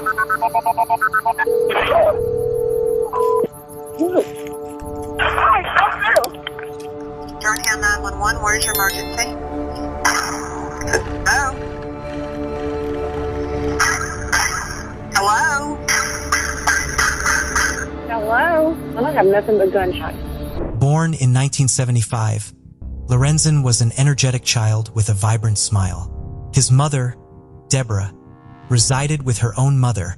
Georgetown 911, where's your emergency? Hello? Hello? Hello? I don't have nothing but gunshots. Born in 1975, Lorenzen was an energetic child with a vibrant smile. His mother, Deborah, resided with her own mother,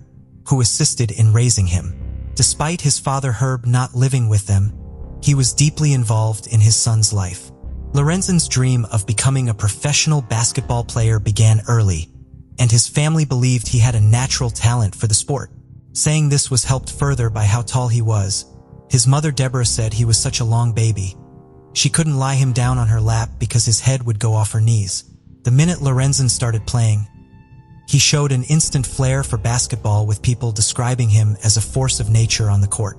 who assisted in raising him. Despite his father Herb not living with them, he was deeply involved in his son's life. Lorenzen's dream of becoming a professional basketball player began early, and his family believed he had a natural talent for the sport. Saying this was helped further by how tall he was. His mother Deborah said he was such a long baby. She couldn't lie him down on her lap because his head would go off her knees. The minute Lorenzen started playing, he showed an instant flair for basketball, with people describing him as a force of nature on the court.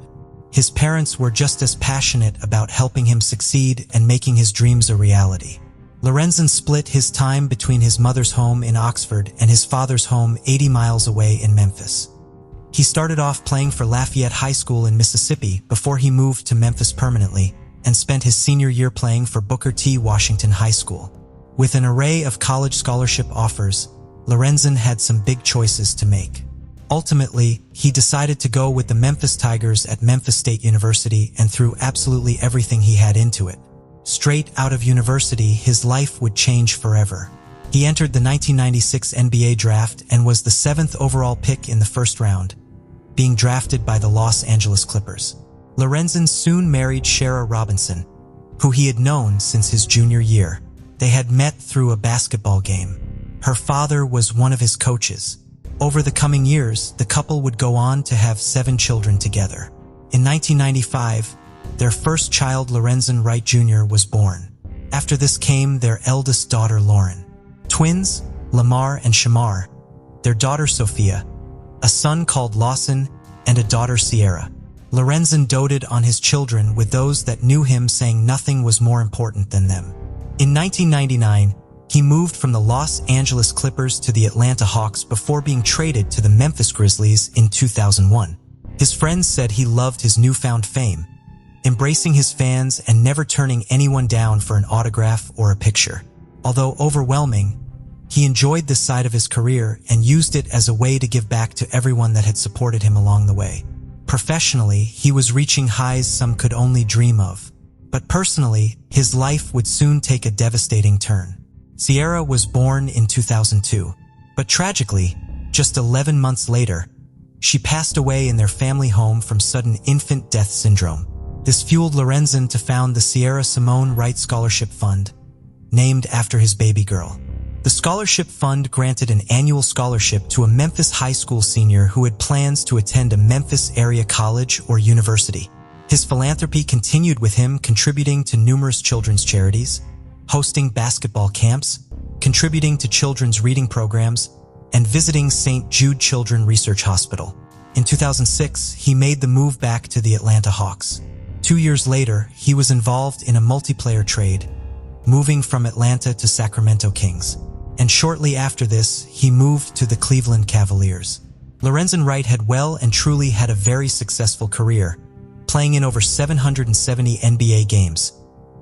His parents were just as passionate about helping him succeed and making his dreams a reality. Lorenzen split his time between his mother's home in Oxford and his father's home 80 miles away in Memphis. He started off playing for Lafayette High School in Mississippi before he moved to Memphis permanently and spent his senior year playing for Booker T. Washington High School. With an array of college scholarship offers, Lorenzen had some big choices to make. Ultimately, he decided to go with the Memphis Tigers at Memphis State University and threw absolutely everything he had into it. Straight out of university, his life would change forever. He entered the 1996 NBA draft and was the 7th overall pick in the first round, being drafted by the Los Angeles Clippers. Lorenzen soon married Shara Robinson, who he had known since his junior year. They had met through a basketball game. Her father was one of his coaches. Over the coming years, the couple would go on to have 7 children together. In 1995, their first child, Lorenzen Wright Jr., was born. After this came their eldest daughter, Lauren. Twins, Lamar and Shamar, their daughter Sophia, a son called Lawson, and a daughter Sierra. Lorenzen doted on his children, with those that knew him saying nothing was more important than them. In 1999, he moved from the Los Angeles Clippers to the Atlanta Hawks before being traded to the Memphis Grizzlies in 2001. His friends said he loved his newfound fame, embracing his fans and never turning anyone down for an autograph or a picture. Although overwhelming, he enjoyed this side of his career and used it as a way to give back to everyone that had supported him along the way. Professionally, he was reaching highs some could only dream of. But personally, his life would soon take a devastating turn. Sierra was born in 2002, but tragically, just 11 months later, she passed away in their family home from sudden infant death syndrome. This fueled Lorenzen to found the Sierra Simone Wright Scholarship Fund, named after his baby girl. The scholarship fund granted an annual scholarship to a Memphis high school senior who had plans to attend a Memphis area college or university. His philanthropy continued with him contributing to numerous children's charities, hosting basketball camps, contributing to children's reading programs, and visiting St. Jude Children's Research Hospital. In 2006, he made the move back to the Atlanta Hawks. 2 years later, he was involved in a multiplayer trade, moving from Atlanta to Sacramento Kings. And shortly after this, he moved to the Cleveland Cavaliers. Lorenzen Wright had well and truly had a very successful career, playing in over 770 NBA games,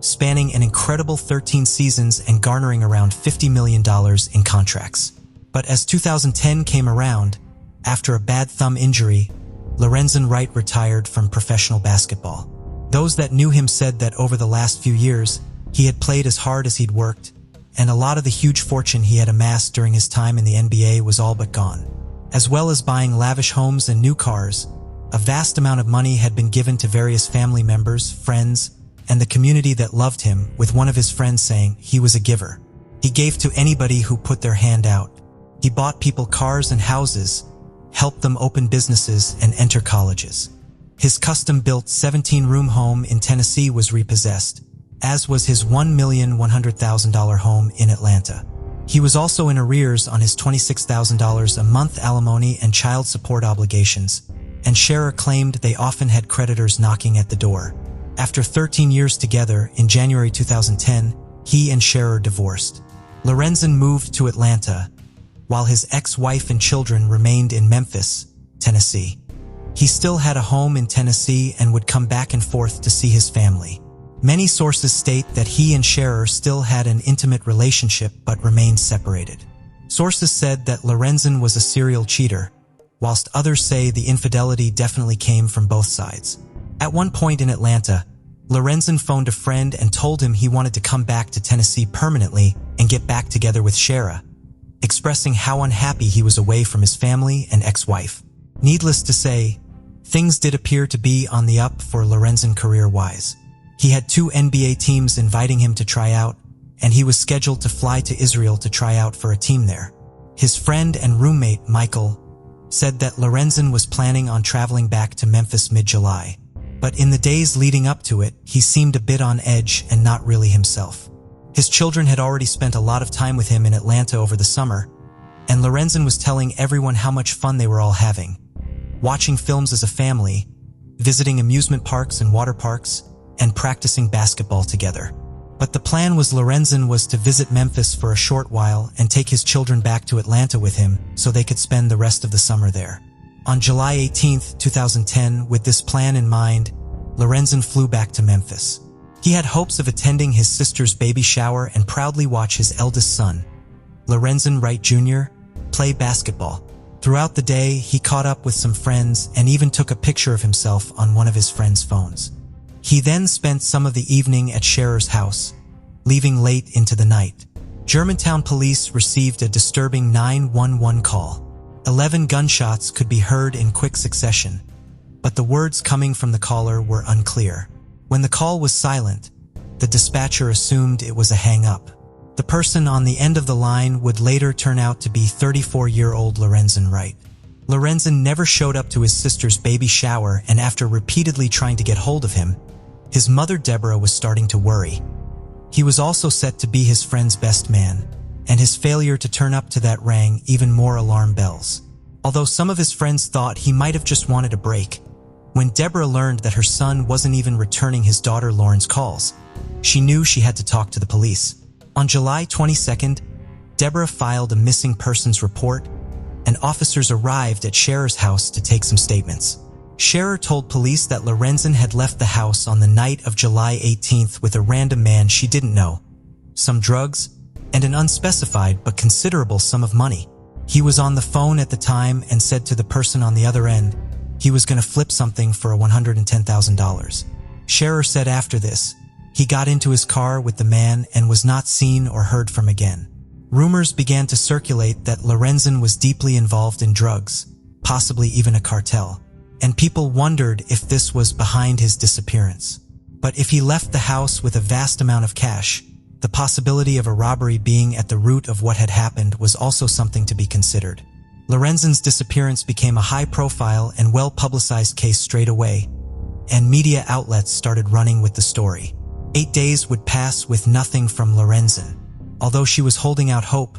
spanning an incredible 13 seasons and garnering around $50 million in contracts. But as 2010 came around, after a bad thumb injury, Lorenzen Wright retired from professional basketball. Those that knew him said that over the last few years, he had played as hard as he'd worked, and a lot of the huge fortune he had amassed during his time in the NBA was all but gone. As well as buying lavish homes and new cars, a vast amount of money had been given to various family members, friends, and the community that loved him, with one of his friends saying he was a giver. He gave to anybody who put their hand out. He bought people cars and houses, helped them open businesses and enter colleges. His custom-built 17-room home in Tennessee was repossessed, as was his $1,100,000 home in Atlanta. He was also in arrears on his $26,000 a month alimony and child support obligations, and Shara claimed they often had creditors knocking at the door. After 13 years together, in January 2010, he and Shara divorced. Lorenzen moved to Atlanta, while his ex-wife and children remained in Memphis, Tennessee. He still had a home in Tennessee and would come back and forth to see his family. Many sources state that he and Scherer still had an intimate relationship but remained separated. Sources said that Lorenzen was a serial cheater, whilst others say the infidelity definitely came from both sides. At one point in Atlanta, Lorenzen phoned a friend and told him he wanted to come back to Tennessee permanently and get back together with Scherer, expressing how unhappy he was away from his family and ex-wife. Needless to say, things did appear to be on the up for Lorenzen career-wise. He had 2 NBA teams inviting him to try out, and he was scheduled to fly to Israel to try out for a team there. His friend and roommate, Michael, said that Lorenzen was planning on traveling back to Memphis mid-July. But in the days leading up to it, he seemed a bit on edge and not really himself. His children had already spent a lot of time with him in Atlanta over the summer, and Lorenzen was telling everyone how much fun they were all having, watching films as a family, visiting amusement parks and water parks, and practicing basketball together. But the plan was Lorenzen was to visit Memphis for a short while and take his children back to Atlanta with him so they could spend the rest of the summer there. On July 18, 2010, with this plan in mind, Lorenzen flew back to Memphis. He had hopes of attending his sister's baby shower and proudly watch his eldest son, Lorenzen Wright Jr., play basketball. Throughout the day, he caught up with some friends and even took a picture of himself on one of his friends' phones. He then spent some of the evening at Scherer's house, leaving late into the night. Germantown police received a disturbing 911 call. 11 gunshots could be heard in quick succession, but the words coming from the caller were unclear. When the call was silent, the dispatcher assumed it was a hang-up. The person on the end of the line would later turn out to be 34-year-old Lorenzen Wright. Lorenzen never showed up to his sister's baby shower, and after repeatedly trying to get hold of him, his mother Deborah was starting to worry. He was also set to be his friend's best man, and his failure to turn up to that rang even more alarm bells. Although some of his friends thought he might have just wanted a break, when Deborah learned that her son wasn't even returning his daughter Lauren's calls, she knew she had to talk to the police. On July 22nd, Deborah filed a missing persons report, and officers arrived at Scherer's house to take some statements. Scherer told police that Lorenzen had left the house on the night of July 18th with a random man she didn't know, some drugs, and an unspecified but considerable sum of money. He was on the phone at the time and said to the person on the other end he was going to flip something for $110,000. Scherer said after this, he got into his car with the man and was not seen or heard from again. Rumors began to circulate that Lorenzen was deeply involved in drugs, possibly even a cartel, and people wondered if this was behind his disappearance. But if he left the house with a vast amount of cash, the possibility of a robbery being at the root of what had happened was also something to be considered. Lorenzen's disappearance became a high-profile and well-publicized case straight away, and media outlets started running with the story. 8 days would pass with nothing from Lorenzen. Although she was holding out hope,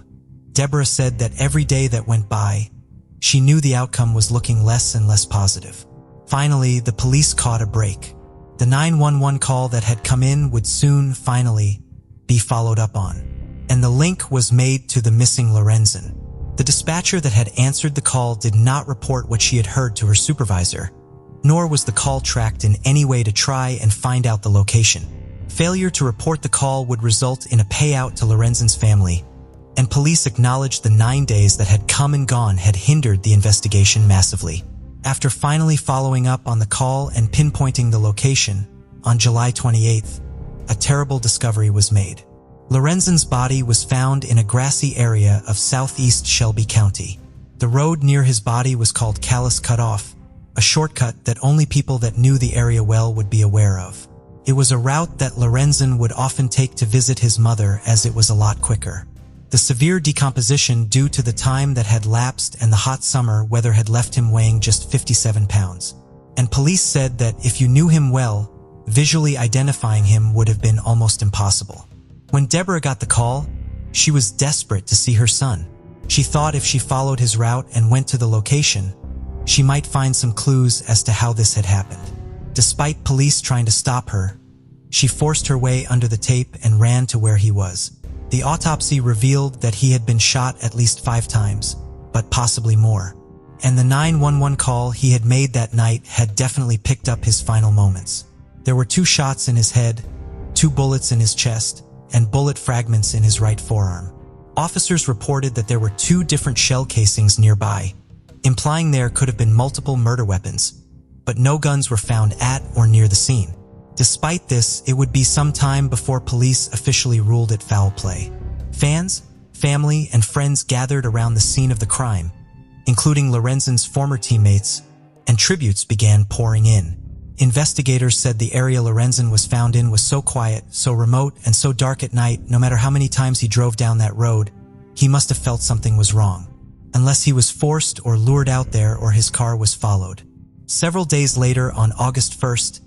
Deborah said that every day that went by, she knew the outcome was looking less and less positive. Finally, the police caught a break. The 911 call that had come in would soon, finally, be followed up on, and the link was made to the missing Lorenzen. The dispatcher that had answered the call did not report what she had heard to her supervisor, nor was the call tracked in any way to try and find out the location. Failure to report the call would result in a payout to Lorenzen's family, and police acknowledged the 9 days that had come and gone had hindered the investigation massively. After finally following up on the call and pinpointing the location, on July 28th, a terrible discovery was made. Lorenzen's body was found in a grassy area of southeast Shelby County. The road near his body was called Callus Cutoff, a shortcut that only people that knew the area well would be aware of. It was a route that Lorenzen would often take to visit his mother, as it was a lot quicker. The severe decomposition due to the time that had lapsed and the hot summer weather had left him weighing just 57 pounds. And police said that if you knew him well, visually identifying him would have been almost impossible. When Deborah got the call, she was desperate to see her son. She thought if she followed his route and went to the location, she might find some clues as to how this had happened. Despite police trying to stop her, she forced her way under the tape and ran to where he was. The autopsy revealed that he had been shot at least 5 times, but possibly more. And the 911 call he had made that night had definitely picked up his final moments. There were 2 shots in his head, 2 bullets in his chest, and bullet fragments in his right forearm. Officers reported that there were 2 different shell casings nearby, implying there could have been multiple murder weapons, but no guns were found at or near the scene. Despite this, it would be some time before police officially ruled it foul play. Fans, family, and friends gathered around the scene of the crime, including Lorenzen's former teammates, and tributes began pouring in. Investigators said the area Lorenzen was found in was so quiet, so remote, and so dark at night, no matter how many times he drove down that road, he must have felt something was wrong. Unless he was forced or lured out there or his car was followed. Several days later, on August 1st,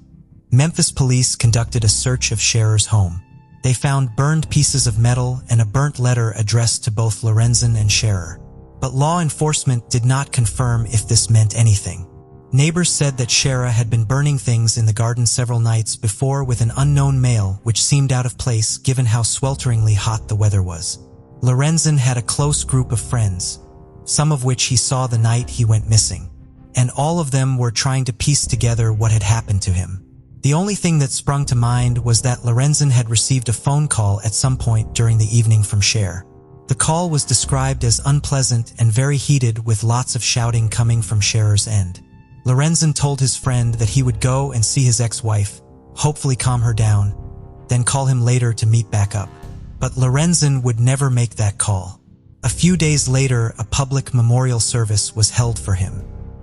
Memphis police conducted a search of Scherer's home. They found burned pieces of metal and a burnt letter addressed to both Lorenzen and Scherer. But law enforcement did not confirm if this meant anything. Neighbors said that Scherer had been burning things in the garden several nights before with an unknown male, which seemed out of place given how swelteringly hot the weather was. Lorenzen had a close group of friends, some of which he saw the night he went missing, and all of them were trying to piece together what had happened to him. The only thing that sprung to mind was that Lorenzen had received a phone call at some point during the evening from Scherer. The call was described as unpleasant and very heated, with lots of shouting coming from Scherer's end. Lorenzen told his friend that he would go and see his ex-wife, hopefully calm her down, then call him later to meet back up. But Lorenzen would never make that call. A few days later, a public memorial service was held for him.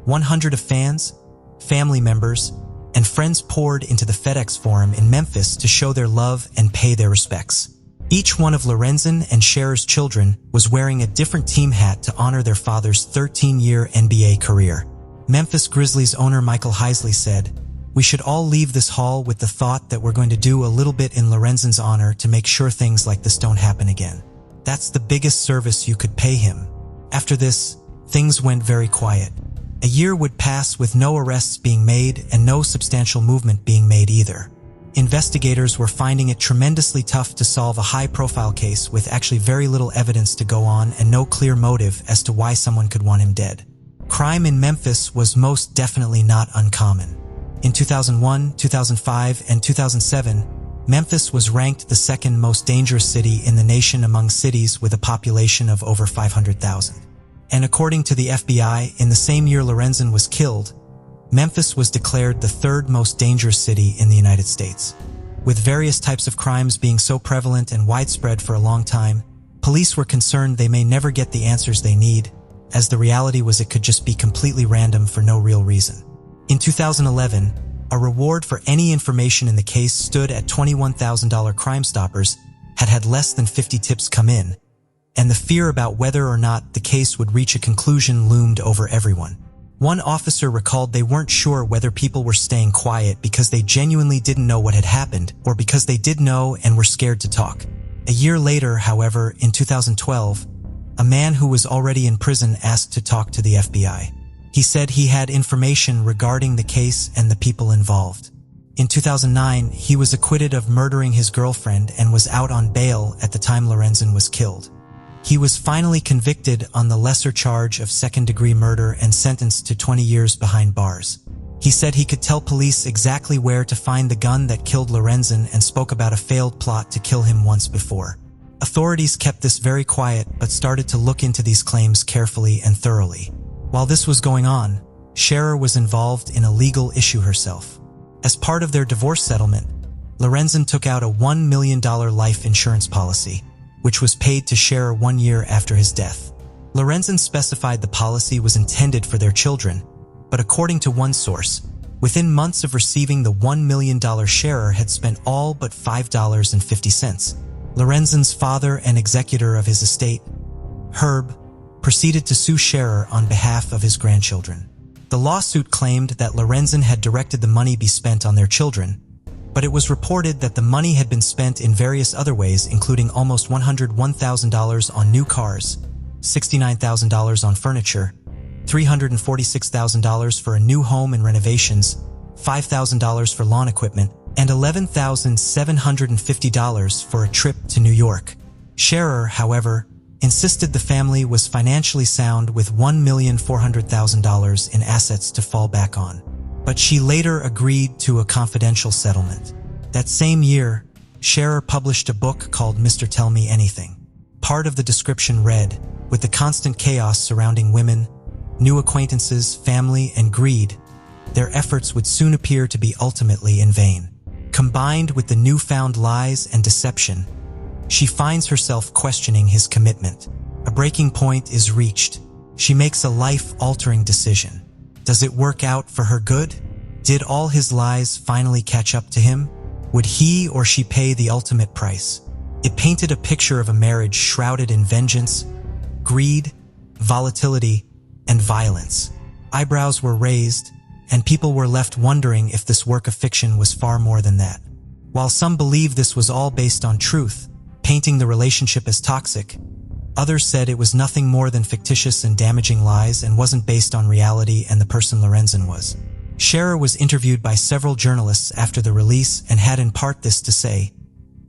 100 of fans, family members, and friends poured into the FedEx Forum in Memphis to show their love and pay their respects. Each one of Lorenzen and Scherer's children was wearing a different team hat to honor their father's 13-year NBA career. Memphis Grizzlies owner Michael Heisley said, "We should all leave this hall with the thought that we're going to do a little bit in Lorenzen's honor to make sure things like this don't happen again. That's the biggest service you could pay him." After this, things went very quiet. A year would pass with no arrests being made and no substantial movement being made either. Investigators were finding it tremendously tough to solve a high-profile case with actually very little evidence to go on and no clear motive as to why someone could want him dead. Crime in Memphis was most definitely not uncommon. In 2001, 2005, and 2007, Memphis was ranked the second most dangerous city in the nation among cities with a population of over 500,000. And according to the FBI, in the same year Lorenzen was killed, Memphis was declared the 3rd most dangerous city in the United States. With various types of crimes being so prevalent and widespread for a long time, police were concerned they may never get the answers they need, as the reality was it could just be completely random for no real reason. In 2011, a reward for any information in the case stood at $21,000. Crime Stoppers had less than 50 tips come in, and the fear about whether or not the case would reach a conclusion loomed over everyone. One officer recalled they weren't sure whether people were staying quiet because they genuinely didn't know what had happened or because they did know and were scared to talk. A year later, however, in 2012, a man who was already in prison asked to talk to the FBI. He said he had information regarding the case and the people involved. In 2009, he was acquitted of murdering his girlfriend and was out on bail at the time Lorenzen was killed. He was finally convicted on the lesser charge of second-degree murder and sentenced to 20 years behind bars. He said he could tell police exactly where to find the gun that killed Lorenzen and spoke about a failed plot to kill him once before. Authorities kept this very quiet but started to look into these claims carefully and thoroughly. While this was going on, Scherer was involved in a legal issue herself. As part of their divorce settlement, Lorenzen took out a $1 million life insurance policy, which was paid to Scherer 1 year after his death. Lorenzen specified the policy was intended for their children, but according to one source, within months of receiving the $1 million, Scherer had spent all but $5.50. Lorenzen's father and executor of his estate, Herb, proceeded to sue Scherer on behalf of his grandchildren. The lawsuit claimed that Lorenzen had directed the money be spent on their children, but it was reported that the money had been spent in various other ways, including almost $101,000 on new cars, $69,000 on furniture, $346,000 for a new home and renovations, $5,000 for lawn equipment, and $11,750 for a trip to New York. Scherer, however, insisted the family was financially sound with $1,400,000 in assets to fall back on. But she later agreed to a confidential settlement. That same year, Scherer published a book called Mr. Tell Me Anything. Part of the description read, with the constant chaos surrounding women, new acquaintances, family, and greed, their efforts would soon appear to be ultimately in vain. Combined with the newfound lies and deception, she finds herself questioning his commitment. A breaking point is reached. She makes a life-altering decision. Does it work out for her good? Did all his lies finally catch up to him? Would he or she pay the ultimate price? It painted a picture of a marriage shrouded in vengeance, greed, volatility, and violence. Eyebrows were raised, and people were left wondering if this work of fiction was far more than that. While some believe this was all based on truth, painting the relationship as toxic, others said it was nothing more than fictitious and damaging lies and wasn't based on reality and the person Lorenzen was. Scherer was interviewed by several journalists after the release and had in part this to say: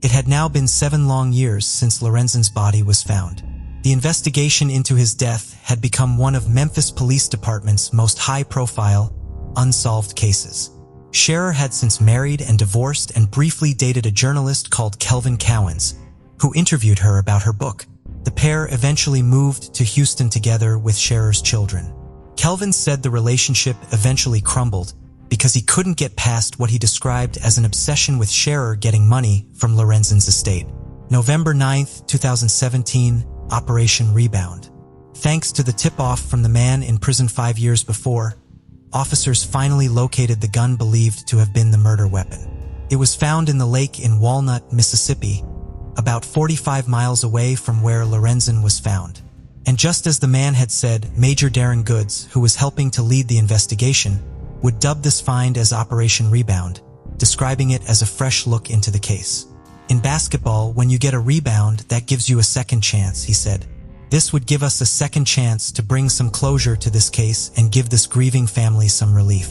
"It had now been 7 long years since Lorenzen's body was found. The investigation into his death had become one of Memphis Police Department's most high-profile, unsolved cases." Scherer had since married and divorced and briefly dated a journalist called Kelvin Cowens, who interviewed her about her book. The pair eventually moved to Houston together with Scherer's children. Kelvin said the relationship eventually crumbled because he couldn't get past what he described as an obsession with Scherer getting money from Lorenzen's estate. November 9, 2017, Operation Rebound. Thanks to the tip-off from the man in prison 5 years before, officers finally located the gun believed to have been the murder weapon. It was found in the lake in Walnut, Mississippi, about 45 miles away from where Lorenzen was found. And just as the man had said, Major Darren Goods, who was helping to lead the investigation, would dub this find as Operation Rebound, describing it as a fresh look into the case. "In basketball, when you get a rebound, that gives you a second chance," he said. "This would give us a second chance to bring some closure to this case and give this grieving family some relief."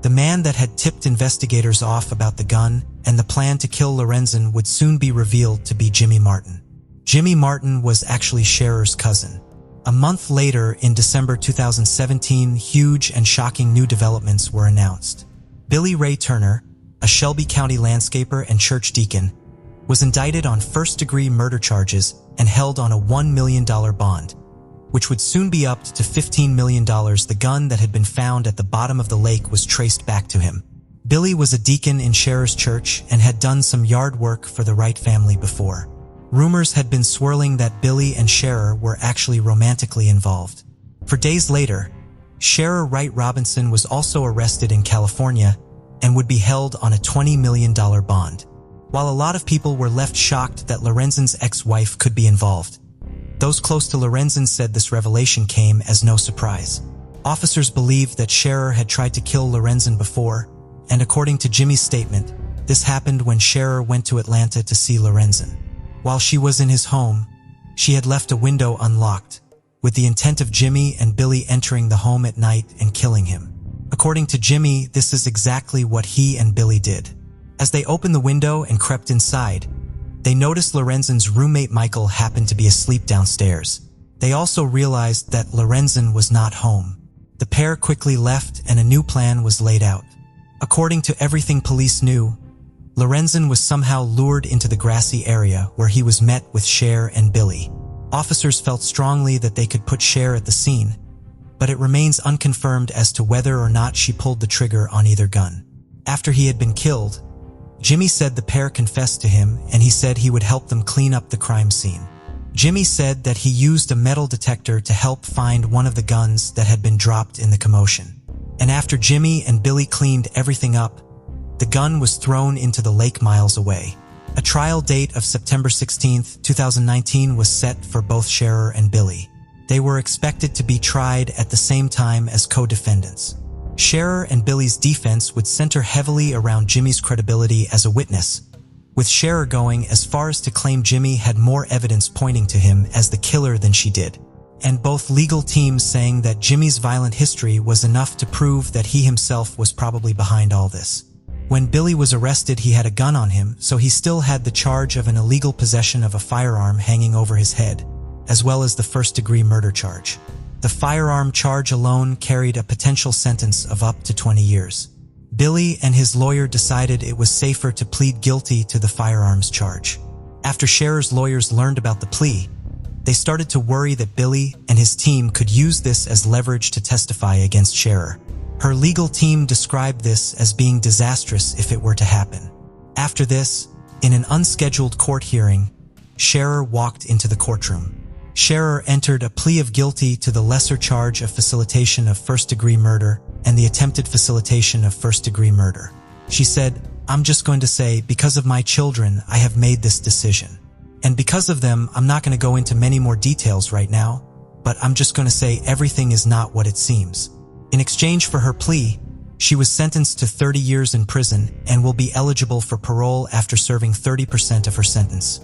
The man that had tipped investigators off about the gun and the plan to kill Lorenzen would soon be revealed to be Jimmy Martin. Jimmy Martin was actually Scherer's cousin. A month later, in December 2017, huge and shocking new developments were announced. Billy Ray Turner, a Shelby County landscaper and church deacon, was indicted on first-degree murder charges and held on a $1 million bond, which would soon be upped to $15 million. The gun that had been found at the bottom of the lake was traced back to him. Billy was a deacon in Scherer's church and had done some yard work for the Wright family before. Rumors had been swirling that Billy and Scherer were actually romantically involved. For days later, Scherer Wright Robinson was also arrested in California and would be held on a $20 million bond. While a lot of people were left shocked that Lorenzen's ex-wife could be involved, those close to Lorenzen said this revelation came as no surprise. Officers believed that Scherer had tried to kill Lorenzen before, and according to Jimmy's statement, this happened when Scherer went to Atlanta to see Lorenzen. While she was in his home, she had left a window unlocked, with the intent of Jimmy and Billy entering the home at night and killing him. According to Jimmy, this is exactly what he and Billy did. As they opened the window and crept inside, they noticed Lorenzen's roommate Michael happened to be asleep downstairs. They also realized that Lorenzen was not home. The pair quickly left and a new plan was laid out. According to everything police knew, Lorenzen was somehow lured into the grassy area where he was met with Cher and Billy. Officers felt strongly that they could put Cher at the scene, but it remains unconfirmed as to whether or not she pulled the trigger on either gun. After he had been killed, Jimmy said the pair confessed to him and he said he would help them clean up the crime scene. Jimmy said that he used a metal detector to help find one of the guns that had been dropped in the commotion. And after Jimmy and Billy cleaned everything up, the gun was thrown into the lake miles away. A trial date of September 16, 2019 was set for both Scherer and Billy. They were expected to be tried at the same time as co-defendants. Scherer and Billy's defense would center heavily around Jimmy's credibility as a witness, with Scherer going as far as to claim Jimmy had more evidence pointing to him as the killer than she did, and both legal teams saying that Jimmy's violent history was enough to prove that he himself was probably behind all this. When Billy was arrested, he had a gun on him, so he still had the charge of an illegal possession of a firearm hanging over his head, as well as the first-degree murder charge. The firearm charge alone carried a potential sentence of up to 20 years. Billy and his lawyer decided it was safer to plead guilty to the firearms charge. After Scherer's lawyers learned about the plea, they started to worry that Billy and his team could use this as leverage to testify against Scherer. Her legal team described this as being disastrous if it were to happen. After this, in an unscheduled court hearing, Scherer walked into the courtroom. Scherer entered a plea of guilty to the lesser charge of facilitation of first-degree murder and the attempted facilitation of first-degree murder. She said, "I'm just going to say, because of my children, I have made this decision. And because of them, I'm not going to go into many more details right now, but I'm just going to say everything is not what it seems." In exchange for her plea, she was sentenced to 30 years in prison and will be eligible for parole after serving 30% of her sentence,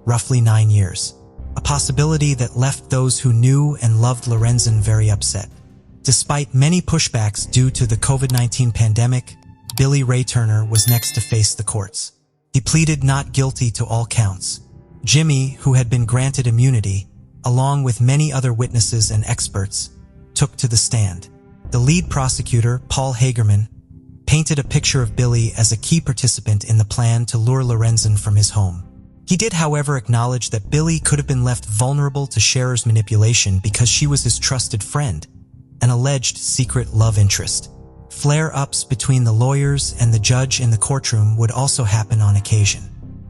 roughly 9 years. A possibility that left those who knew and loved Lorenzen very upset. Despite many pushbacks due to the COVID-19 pandemic, Billy Ray Turner was next to face the courts. He pleaded not guilty to all counts. Jimmy, who had been granted immunity, along with many other witnesses and experts, took to the stand. The lead prosecutor, Paul Hagerman, painted a picture of Billy as a key participant in the plan to lure Lorenzen from his home. He did, however, acknowledge that Billy could have been left vulnerable to Scherer's manipulation because she was his trusted friend, an alleged secret love interest. Flare-ups between the lawyers and the judge in the courtroom would also happen on occasion.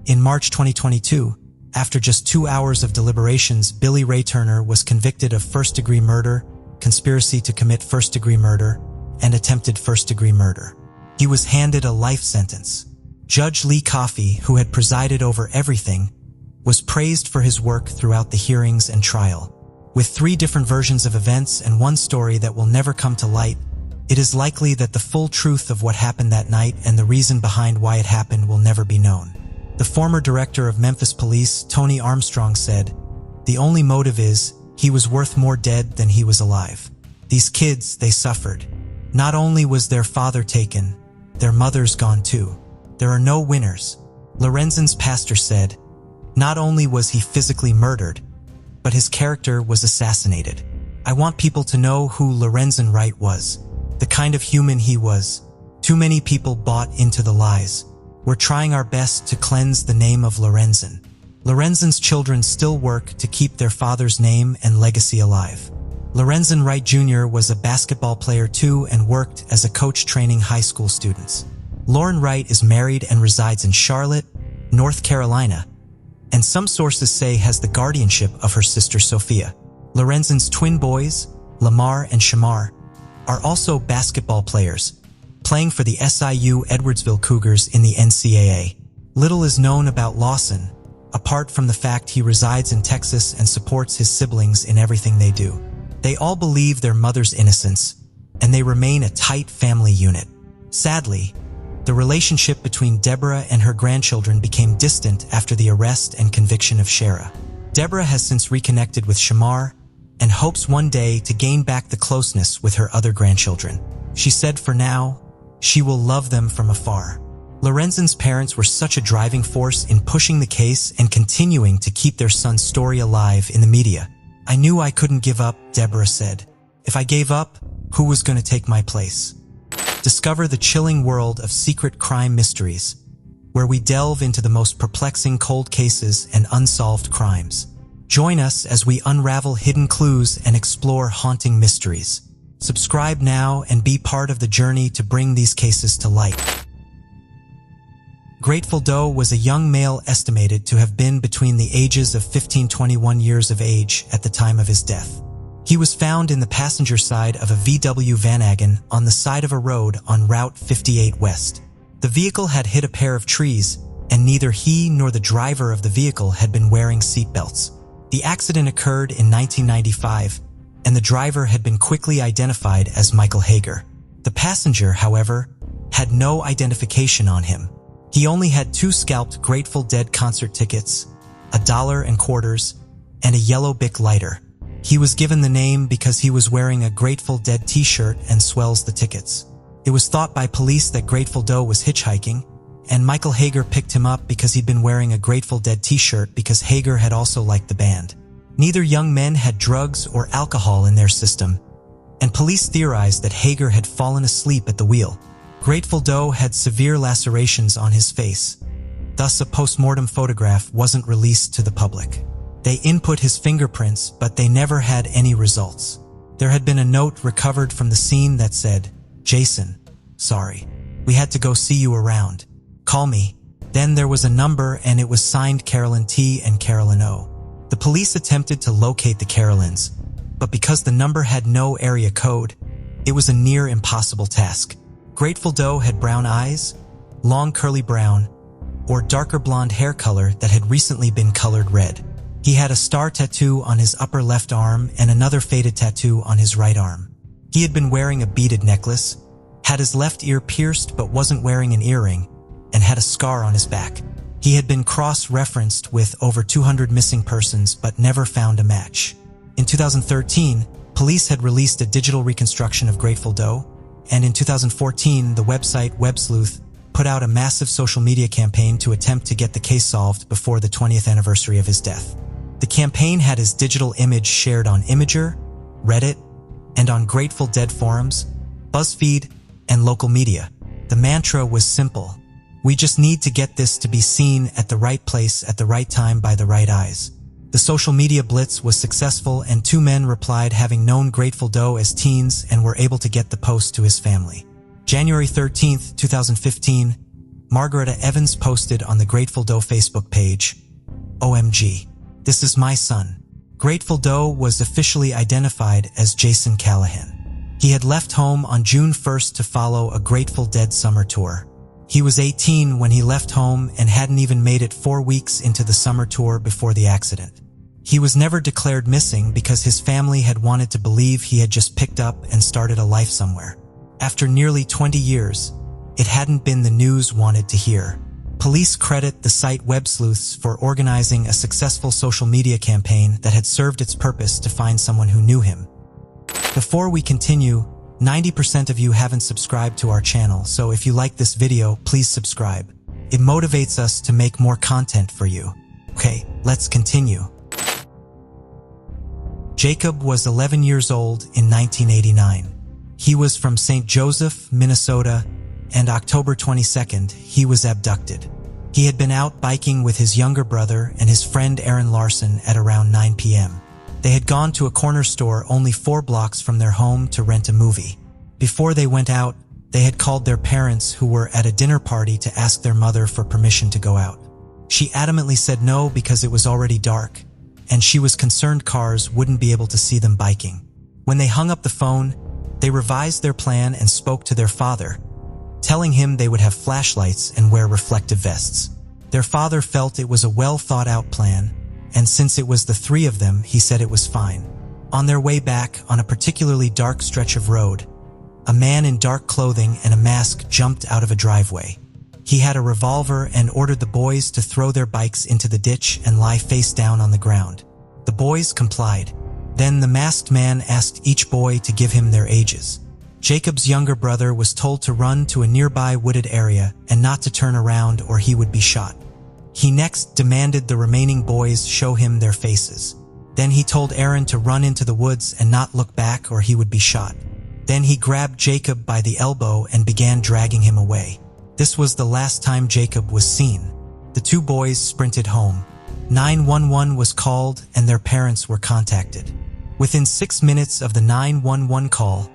In March 2022, after just 2 hours of deliberations, Billy Ray Turner was convicted of first-degree murder, conspiracy to commit first-degree murder, and attempted first-degree murder. He was handed a life sentence. Judge Lee Coffey, who had presided over everything, was praised for his work throughout the hearings and trial. With 3 different versions of events and one story that will never come to light, it is likely that the full truth of what happened that night and the reason behind why it happened will never be known. The former director of Memphis Police, Tony Armstrong, said, "The only motive is, he was worth more dead than he was alive. These kids, they suffered. Not only was their father taken, their mother's gone too. There are no winners." Lorenzen's pastor said, "Not only was he physically murdered, but his character was assassinated. I want people to know who Lorenzen Wright was, the kind of human he was. Too many people bought into the lies. We're trying our best to cleanse the name of Lorenzen." Lorenzen's children still work to keep their father's name and legacy alive. Lorenzen Wright Jr. was a basketball player too and worked as a coach training high school students. Lauren Wright is married and resides in Charlotte, North Carolina, and some sources say has the guardianship of her sister Sophia. Lorenzen's twin boys, Lamar and Shamar, are also basketball players, playing for the SIU Edwardsville Cougars in the NCAA. Little is known about Lawson, apart from the fact he resides in Texas and supports his siblings in everything they do. They all believe their mother's innocence, and they remain a tight family unit. Sadly, the relationship between Deborah and her grandchildren became distant after the arrest and conviction of Scherer. Deborah has since reconnected with Shamar and hopes one day to gain back the closeness with her other grandchildren. She said for now, she will love them from afar. Lorenzen's parents were such a driving force in pushing the case and continuing to keep their son's story alive in the media. "I knew I couldn't give up," Deborah said. "If I gave up, who was going to take my place?" Discover the chilling world of secret crime mysteries, where we delve into the most perplexing cold cases and unsolved crimes. Join us as we unravel hidden clues and explore haunting mysteries. Subscribe now and be part of the journey to bring these cases to light. Grateful Doe was a young male estimated to have been between the ages of 15 to 21 years of age at the time of his death. He was found in the passenger side of a VW Vanagon on the side of a road on Route 58 West. The vehicle had hit a pair of trees, and neither he nor the driver of the vehicle had been wearing seatbelts. The accident occurred in 1995, and the driver had been quickly identified as Michael Hager. The passenger, however, had no identification on him. He only had 2 scalped Grateful Dead concert tickets, $1 and quarters, and a yellow Bic lighter. He was given the name because he was wearing a Grateful Dead t-shirt and swells the tickets. It was thought by police that Grateful Doe was hitchhiking, and Michael Hager picked him up because he'd been wearing a Grateful Dead t-shirt because Hager had also liked the band. Neither young men had drugs or alcohol in their system, and police theorized that Hager had fallen asleep at the wheel. Grateful Doe had severe lacerations on his face, thus a post-mortem photograph wasn't released to the public. They input his fingerprints, but they never had any results. There had been a note recovered from the scene that said, "Jason, sorry. We had to go see you around. Call me." Then there was a number and it was signed Carolyn T and Carolyn O. The police attempted to locate the Carolyns, but because the number had no area code, it was a near impossible task. Grateful Doe had brown eyes, long curly brown, or darker blonde hair color that had recently been colored red. He had a star tattoo on his upper left arm and another faded tattoo on his right arm. He had been wearing a beaded necklace, had his left ear pierced but wasn't wearing an earring, and had a scar on his back. He had been cross-referenced with over 200 missing persons but never found a match. In 2013, police had released a digital reconstruction of Grateful Doe, and in 2014, the website WebSleuth put out a massive social media campaign to attempt to get the case solved before the 20th anniversary of his death. The campaign had his digital image shared on Imager, Reddit, and on Grateful Dead forums, BuzzFeed, and local media. The mantra was simple: we just need to get this to be seen at the right place at the right time by the right eyes. The social media blitz was successful and 2 men replied having known Grateful Doe as teens and were able to get the post to his family. January 13th, 2015, Margaretta Evans posted on the Grateful Doe Facebook page, "OMG, this is my son." Grateful Doe was officially identified as Jason Callahan. He had left home on June 1st to follow a Grateful Dead summer tour. He was 18 when he left home and hadn't even made it 4 weeks into the summer tour before the accident. He was never declared missing because his family had wanted to believe he had just picked up and started a life somewhere. After nearly 20 years, it hadn't been the news wanted to hear. Police credit the site WebSleuths for organizing a successful social media campaign that had served its purpose to find someone who knew him. Before we continue, 90% of you haven't subscribed to our channel, so if you like this video, please subscribe. It motivates us to make more content for you. Okay, let's continue. Jacob was 11 years old in 1989. He was from St. Joseph, Minnesota, and October 22nd, he was abducted. He had been out biking with his younger brother and his friend Aaron Larson at around 9 p.m. They had gone to a corner store only 4 blocks from their home to rent a movie. Before they went out, they had called their parents who were at a dinner party to ask their mother for permission to go out. She adamantly said no because it was already dark, and she was concerned cars wouldn't be able to see them biking. When they hung up the phone, they revised their plan and spoke to their father, telling him they would have flashlights and wear reflective vests. Their father felt it was a well-thought-out plan, and since it was the 3 of them, he said it was fine. On their way back, on a particularly dark stretch of road, a man in dark clothing and a mask jumped out of a driveway. He had a revolver and ordered the boys to throw their bikes into the ditch and lie face down on the ground. The boys complied. Then the masked man asked each boy to give him their ages. Jacob's younger brother was told to run to a nearby wooded area and not to turn around or he would be shot. He next demanded the remaining boys show him their faces. Then he told Aaron to run into the woods and not look back or he would be shot. Then he grabbed Jacob by the elbow and began dragging him away. This was the last time Jacob was seen. The 2 boys sprinted home. 911 was called and their parents were contacted. Within 6 minutes of the 911 call,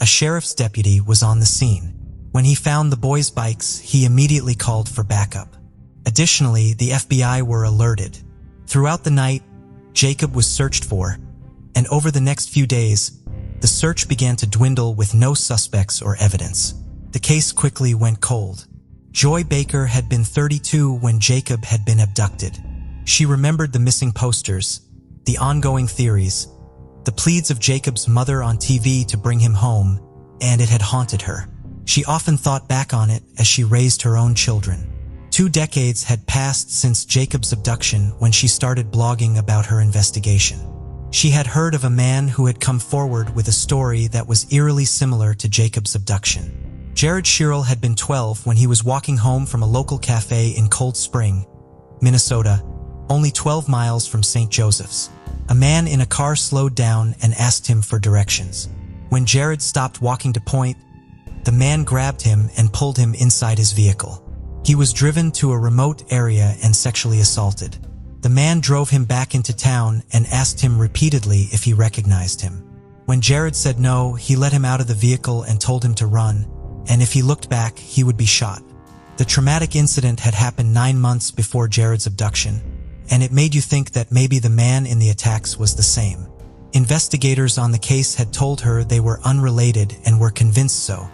a sheriff's deputy was on the scene. When he found the boys' bikes, he immediately called for backup. Additionally, the FBI were alerted. Throughout the night, Jacob was searched for, and over the next few days, the search began to dwindle with no suspects or evidence. The case quickly went cold. Joy Baker had been 32 when Jacob had been abducted. She remembered the missing posters, the ongoing theories, the pleas of Jacob's mother on TV to bring him home, and it had haunted her. She often thought back on it as she raised her own children. 2 decades had passed since Jacob's abduction when she started blogging about her investigation. She had heard of a man who had come forward with a story that was eerily similar to Jacob's abduction. Jared Sherrill had been 12 when he was walking home from a local cafe in Cold Spring, Minnesota, only 12 miles from St. Joseph's. A man in a car slowed down and asked him for directions. When Jared stopped walking to point, the man grabbed him and pulled him inside his vehicle. He was driven to a remote area and sexually assaulted. The man drove him back into town and asked him repeatedly if he recognized him. When Jared said no, he let him out of the vehicle and told him to run, and if he looked back, he would be shot. The traumatic incident had happened 9 months before Jared's abduction, and it made you think that maybe the man in the attacks was the same. Investigators on the case had told her they were unrelated and were convinced so.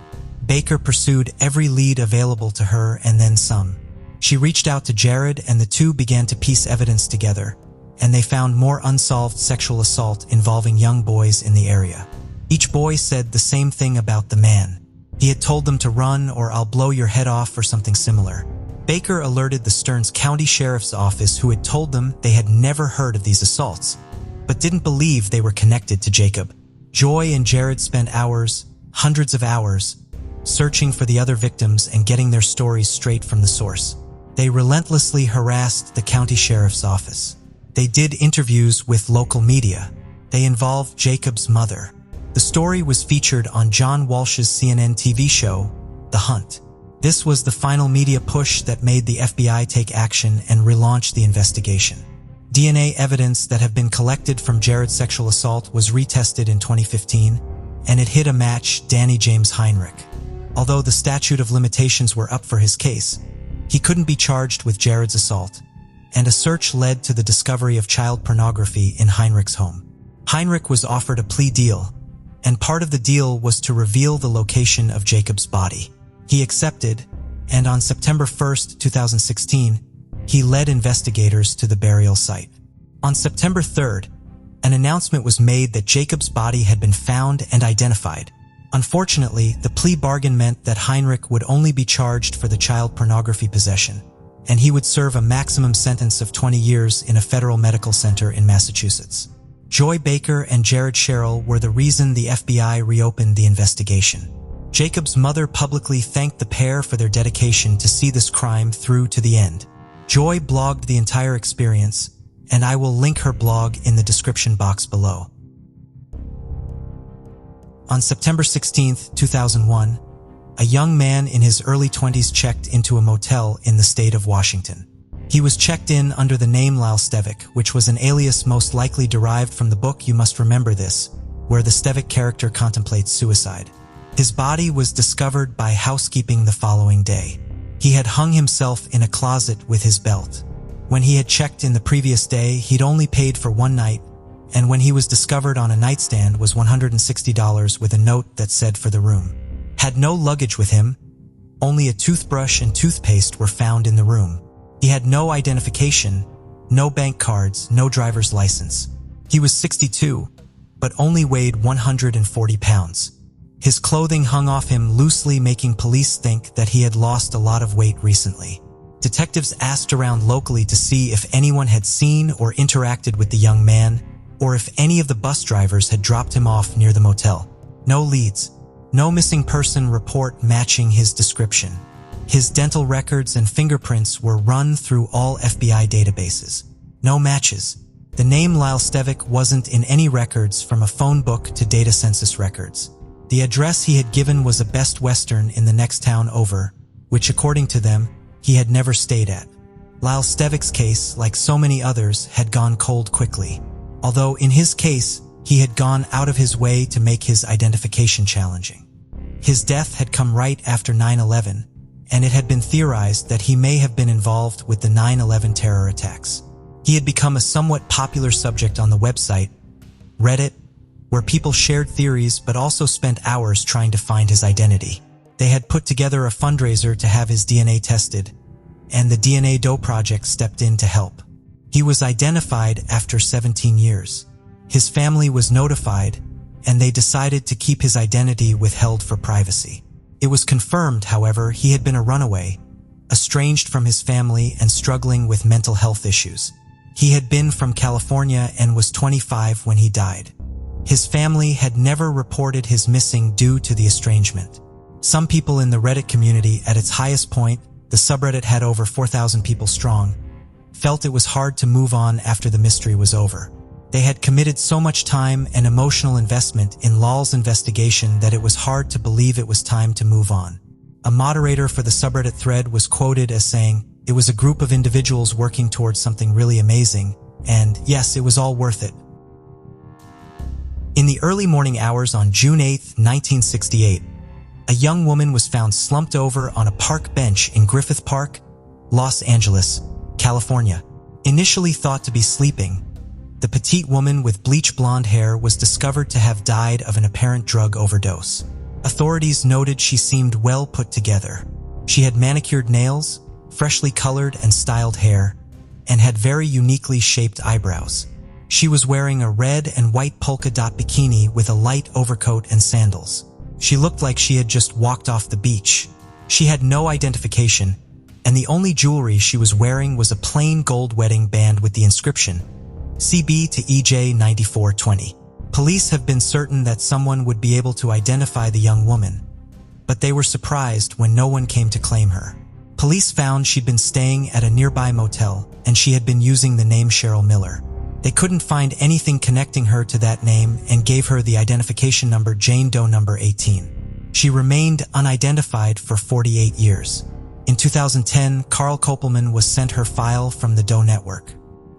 Baker pursued every lead available to her and then some. She reached out to Jared and the two began to piece evidence together, and they found more unsolved sexual assault involving young boys in the area. Each boy said the same thing about the man. He had told them to run or I'll blow your head off or something similar. Baker alerted the Stearns County Sheriff's Office, who had told them they had never heard of these assaults, but didn't believe they were connected to Jacob. Joy and Jared spent hours, hundreds of hours, searching for the other victims and getting their stories straight from the source. They relentlessly harassed the county sheriff's office. They did interviews with local media. They involved Jacob's mother. The story was featured on John Walsh's CNN TV show, The Hunt. This was the final media push that made the FBI take action and relaunch the investigation. DNA evidence that had been collected from Jared's sexual assault was retested in 2015, and it hit a match: Danny James Heinrich. Although the statute of limitations were up for his case, he couldn't be charged with Jared's assault, and a search led to the discovery of child pornography in Heinrich's home. Heinrich was offered a plea deal, and part of the deal was to reveal the location of Jacob's body. He accepted, and on September 1st, 2016, he led investigators to the burial site. On September 3rd, an announcement was made that Jacob's body had been found and identified. Unfortunately, the plea bargain meant that Heinrich would only be charged for the child pornography possession, and he would serve a maximum sentence of 20 years in a federal medical center in Massachusetts. Joy Baker and Jared Sherrill were the reason the FBI reopened the investigation. Jacob's mother publicly thanked the pair for their dedication to see this crime through to the end. Joy blogged the entire experience, and I will link her blog in the description box below. On September 16, 2001, a young man in his early 20s checked into a motel in the state of Washington. He was checked in under the name Lyle Stevick, which was an alias most likely derived from the book You Must Remember This, where the Stevick character contemplates suicide. His body was discovered by housekeeping the following day. He had hung himself in a closet with his belt. When he had checked in the previous day, he'd only paid for one night, and when he was discovered on a nightstand was $160 with a note that said for the room. Had no luggage with him, only a toothbrush and toothpaste were found in the room. He had no identification, no bank cards, no driver's license. He was 62, but only weighed 140 pounds. His clothing hung off him loosely, making police think that he had lost a lot of weight recently. Detectives asked around locally to see if anyone had seen or interacted with the young man, or if any of the bus drivers had dropped him off near the motel. No leads. No missing person report matching his description. His dental records and fingerprints were run through all FBI databases. No matches. The name Lyle Stevick wasn't in any records, from a phone book to data census records. The address he had given was a Best Western in the next town over, which according to them, he had never stayed at. Lyle Stevick's case, like so many others, had gone cold quickly. Although in his case, he had gone out of his way to make his identification challenging. His death had come right after 9/11, and it had been theorized that he may have been involved with the 9/11 terror attacks. He had become a somewhat popular subject on the website, Reddit, where people shared theories but also spent hours trying to find his identity. They had put together a fundraiser to have his DNA tested, and the DNA Doe Project stepped in to help. He was identified after 17 years. His family was notified, and they decided to keep his identity withheld for privacy. It was confirmed, however, he had been a runaway, estranged from his family and struggling with mental health issues. He had been from California and was 25 when he died. His family had never reported his missing due to the estrangement. Some people in the Reddit community, at its highest point, the subreddit had over 4,000 people strong, felt it was hard to move on after the mystery was over. They had committed so much time and emotional investment in Lol's investigation that it was hard to believe it was time to move on. A moderator for the subreddit thread was quoted as saying, "It was a group of individuals working towards something really amazing, and yes, it was all worth it." In the early morning hours on June 8, 1968, a young woman was found slumped over on a park bench in Griffith Park, Los Angeles, California. Initially thought to be sleeping, the petite woman with bleach blonde hair was discovered to have died of an apparent drug overdose. Authorities noted she seemed well put together. She had manicured nails, freshly colored and styled hair, and had very uniquely shaped eyebrows. She was wearing a red and white polka dot bikini with a light overcoat and sandals. She looked like she had just walked off the beach. She had no identification, and the only jewelry she was wearing was a plain gold wedding band with the inscription, CB to EJ 9420. Police have been certain that someone would be able to identify the young woman, but they were surprised when no one came to claim her. Police found she'd been staying at a nearby motel, and she had been using the name Cheryl Miller. They couldn't find anything connecting her to that name and gave her the identification number Jane Doe number 18. She remained unidentified for 48 years. In 2010, Carl Kopelman was sent her file from the Doe network.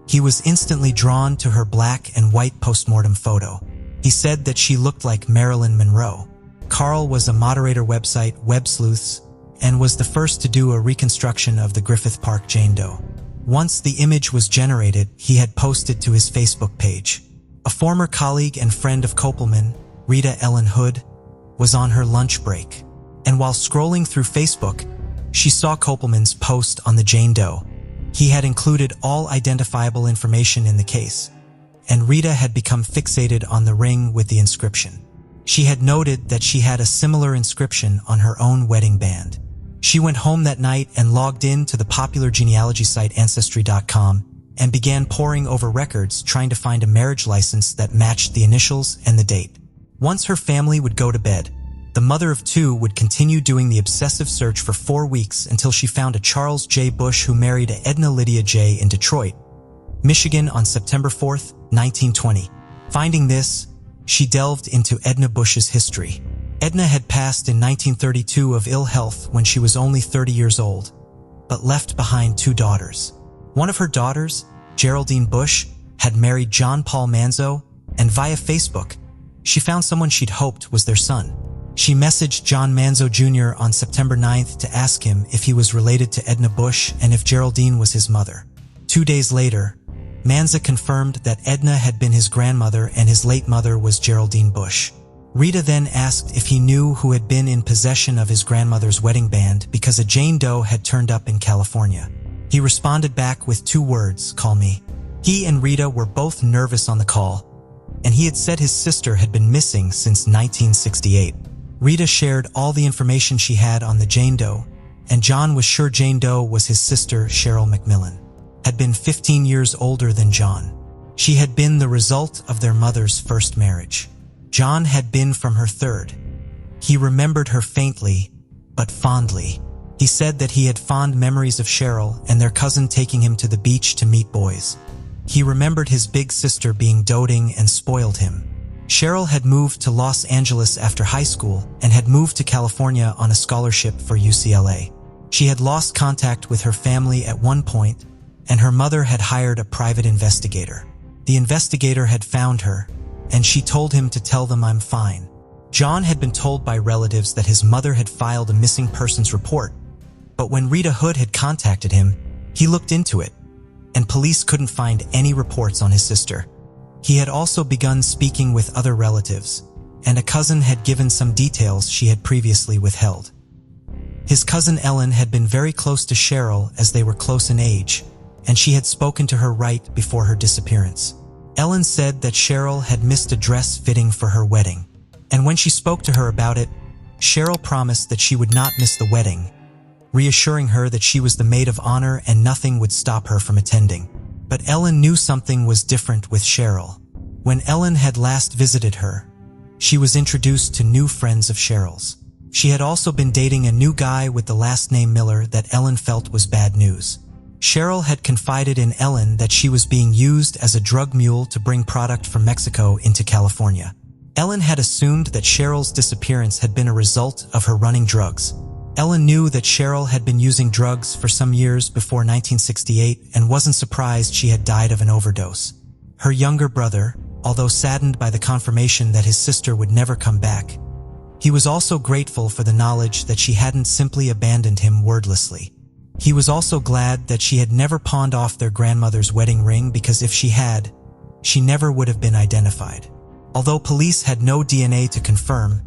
He was instantly drawn to her black and white postmortem photo. He said that she looked like Marilyn Monroe. Carl was a moderator website, Web Sleuths, and was the first to do a reconstruction of the Griffith Park Jane Doe. Once the image was generated, he had posted to his Facebook page. A former colleague and friend of Kopelman, Rita Ellen Hood, was on her lunch break, and while scrolling through Facebook, she saw Kopelman's post on the Jane Doe. He had included all identifiable information in the case, and Rita had become fixated on the ring with the inscription. She had noted that she had a similar inscription on her own wedding band. She went home that night and logged in to the popular genealogy site Ancestry.com and began poring over records trying to find a marriage license that matched the initials and the date. Once her family would go to bed, the mother of two would continue doing the obsessive search for 4 weeks until she found a Charles J. Bush who married a Edna Lydia J. in Detroit, Michigan on September 4, 1920. Finding this, she delved into Edna Bush's history. Edna had passed in 1932 of ill health when she was only 30 years old, but left behind 2 daughters. One of her daughters, Geraldine Bush, had married John Paul Manzo, and via Facebook, she found someone she'd hoped was their son. She messaged John Manzo Jr. on September 9th to ask him if he was related to Edna Bush and if Geraldine was his mother. 2 days later, Manzo confirmed that Edna had been his grandmother and his late mother was Geraldine Bush. Rita then asked if he knew who had been in possession of his grandmother's wedding band because a Jane Doe had turned up in California. He responded back with 2 words, "Call me." He and Rita were both nervous on the call, and he had said his sister had been missing since 1968. Rita shared all the information she had on the Jane Doe, and John was sure Jane Doe was his sister, Cheryl McMillan, had been 15 years older than John. She had been the result of their mother's first marriage. John had been from her third. He remembered her faintly, but fondly. He said that he had fond memories of Cheryl and their cousin taking him to the beach to meet boys. He remembered his big sister being doting and spoiled him. Cheryl had moved to Los Angeles after high school and had moved to California on a scholarship for UCLA. She had lost contact with her family at one point, and her mother had hired a private investigator. The investigator had found her, and she told him to tell them I'm fine. John had been told by relatives that his mother had filed a missing persons report, but when Rita Hood had contacted him, he looked into it, and police couldn't find any reports on his sister. He had also begun speaking with other relatives, and a cousin had given some details she had previously withheld. His cousin Ellen had been very close to Cheryl as they were close in age, and she had spoken to her right before her disappearance. Ellen said that Cheryl had missed a dress fitting for her wedding, and when she spoke to her about it, Cheryl promised that she would not miss the wedding, reassuring her that she was the maid of honor and nothing would stop her from attending. But Ellen knew something was different with Cheryl. When Ellen had last visited her, she was introduced to new friends of Cheryl's. She had also been dating a new guy with the last name Miller that Ellen felt was bad news. Cheryl had confided in Ellen that she was being used as a drug mule to bring product from Mexico into California. Ellen had assumed that Cheryl's disappearance had been a result of her running drugs. Ellen knew that Cheryl had been using drugs for some years before 1968 and wasn't surprised she had died of an overdose. Her younger brother, although saddened by the confirmation that his sister would never come back, he was also grateful for the knowledge that she hadn't simply abandoned him wordlessly. He was also glad that she had never pawned off their grandmother's wedding ring, because if she had, she never would have been identified. Although police had no DNA to confirm,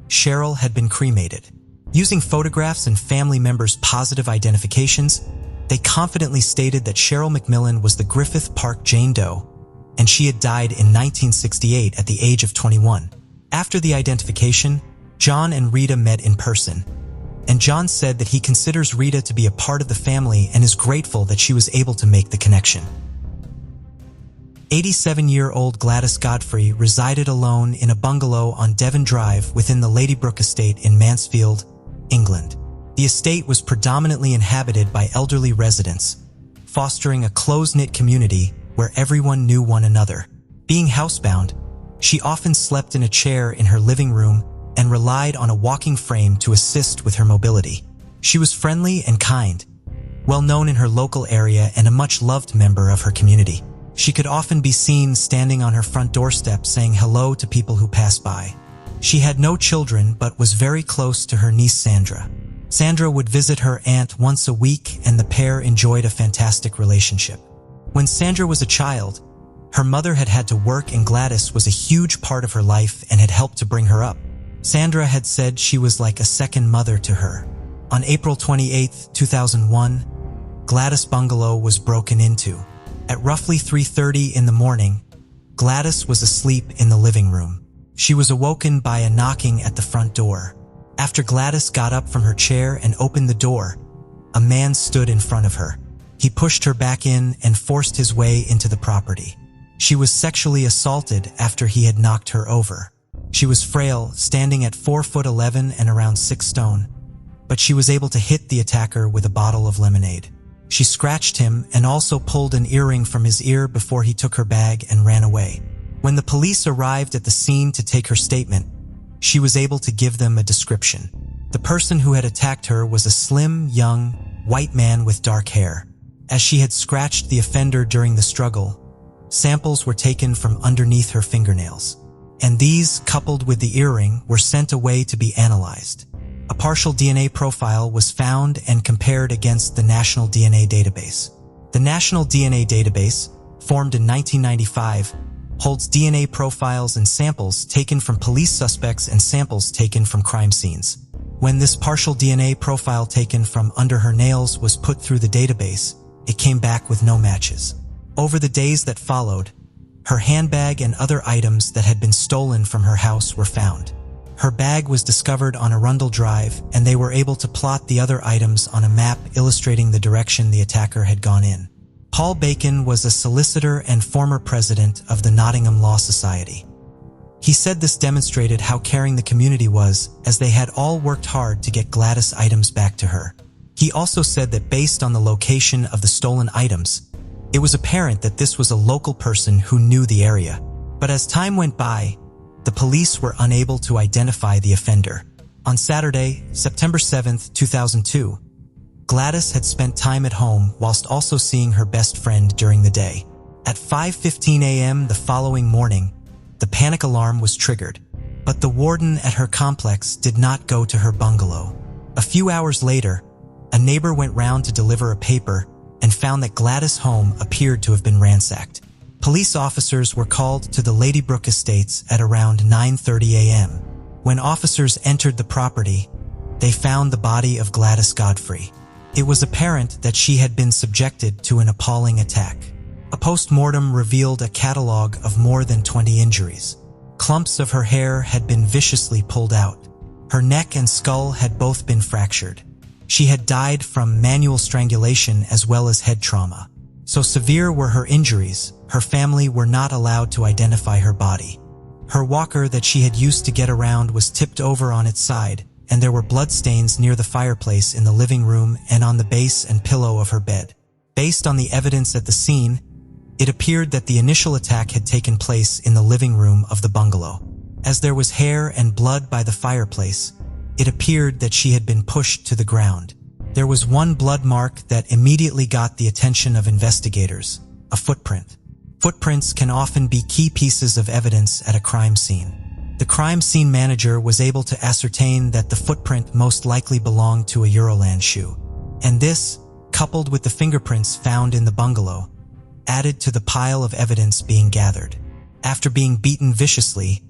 Cheryl had been cremated. Using photographs and family members' positive identifications, they confidently stated that Cheryl McMillan was the Griffith Park Jane Doe, and she had died in 1968 at the age of 21. After the identification, John and Rita met in person, and John said that he considers Rita to be a part of the family and is grateful that she was able to make the connection. 87-year-old Gladys Godfrey resided alone in a bungalow on Devon Drive within the Ladybrook estate in Mansfield, England. The estate was predominantly inhabited by elderly residents, fostering a close-knit community where everyone knew one another. Being housebound, she often slept in a chair in her living room and relied on a walking frame to assist with her mobility. She was friendly and kind, well known in her local area and a much-loved member of her community. She could often be seen standing on her front doorstep saying hello to people who passed by. She had no children but was very close to her niece Sandra. Sandra would visit her aunt once a week, and the pair enjoyed a fantastic relationship. When Sandra was a child, her mother had had to work, and Gladys was a huge part of her life and had helped to bring her up. Sandra had said she was like a second mother to her. On April 28, 2001, Gladys' bungalow was broken into. At roughly 3:30 in the morning, Gladys was asleep in the living room. She was awoken by a knocking at the front door. After Gladys got up from her chair and opened the door, a man stood in front of her. He pushed her back in and forced his way into the property. She was sexually assaulted after he had knocked her over. She was frail, standing at 4'11" and around 6 stone, but she was able to hit the attacker with a bottle of lemonade. She scratched him and also pulled an earring from his ear before he took her bag and ran away. When the police arrived at the scene to take her statement, she was able to give them a description. The person who had attacked her was a slim, young, white man with dark hair. As she had scratched the offender during the struggle, samples were taken from underneath her fingernails, and these, coupled with the earring, were sent away to be analyzed. A partial DNA profile was found and compared against the National DNA Database. The National DNA Database, formed in 1995, holds DNA profiles and samples taken from police suspects and samples taken from crime scenes. When this partial DNA profile taken from under her nails was put through the database, it came back with no matches. Over the days that followed, her handbag and other items that had been stolen from her house were found. Her bag was discovered on Arundel Drive, and they were able to plot the other items on a map illustrating the direction the attacker had gone in. Paul Bacon was a solicitor and former president of the Nottingham Law Society. He said this demonstrated how caring the community was, as they had all worked hard to get Gladys' items back to her. He also said that based on the location of the stolen items, it was apparent that this was a local person who knew the area. But as time went by, the police were unable to identify the offender. On Saturday, September 7, 2002, Gladys had spent time at home whilst also seeing her best friend during the day. At 5:15 a.m. the following morning, the panic alarm was triggered, but the warden at her complex did not go to her bungalow. A few hours later, a neighbor went round to deliver a paper and found that Gladys' home appeared to have been ransacked. Police officers were called to the Ladybrook Estates at around 9:30 a.m. When officers entered the property, they found the body of Gladys Godfrey. It was apparent that she had been subjected to an appalling attack. A post-mortem revealed a catalog of more than 20 injuries. Clumps of her hair had been viciously pulled out. Her neck and skull had both been fractured. She had died from manual strangulation as well as head trauma. So severe were her injuries, her family were not allowed to identify her body. Her walker that she had used to get around was tipped over on its side, and there were bloodstains near the fireplace in the living room and on the base and pillow of her bed. Based on the evidence at the scene, it appeared that the initial attack had taken place in the living room of the bungalow. As there was hair and blood by the fireplace, it appeared that she had been pushed to the ground. There was one blood mark that immediately got the attention of investigators: a footprint. Footprints can often be key pieces of evidence at a crime scene. The crime scene manager was able to ascertain that the footprint most likely belonged to a Euroland shoe. And this, coupled with the fingerprints found in the bungalow, added to the pile of evidence being gathered. After being beaten viciously,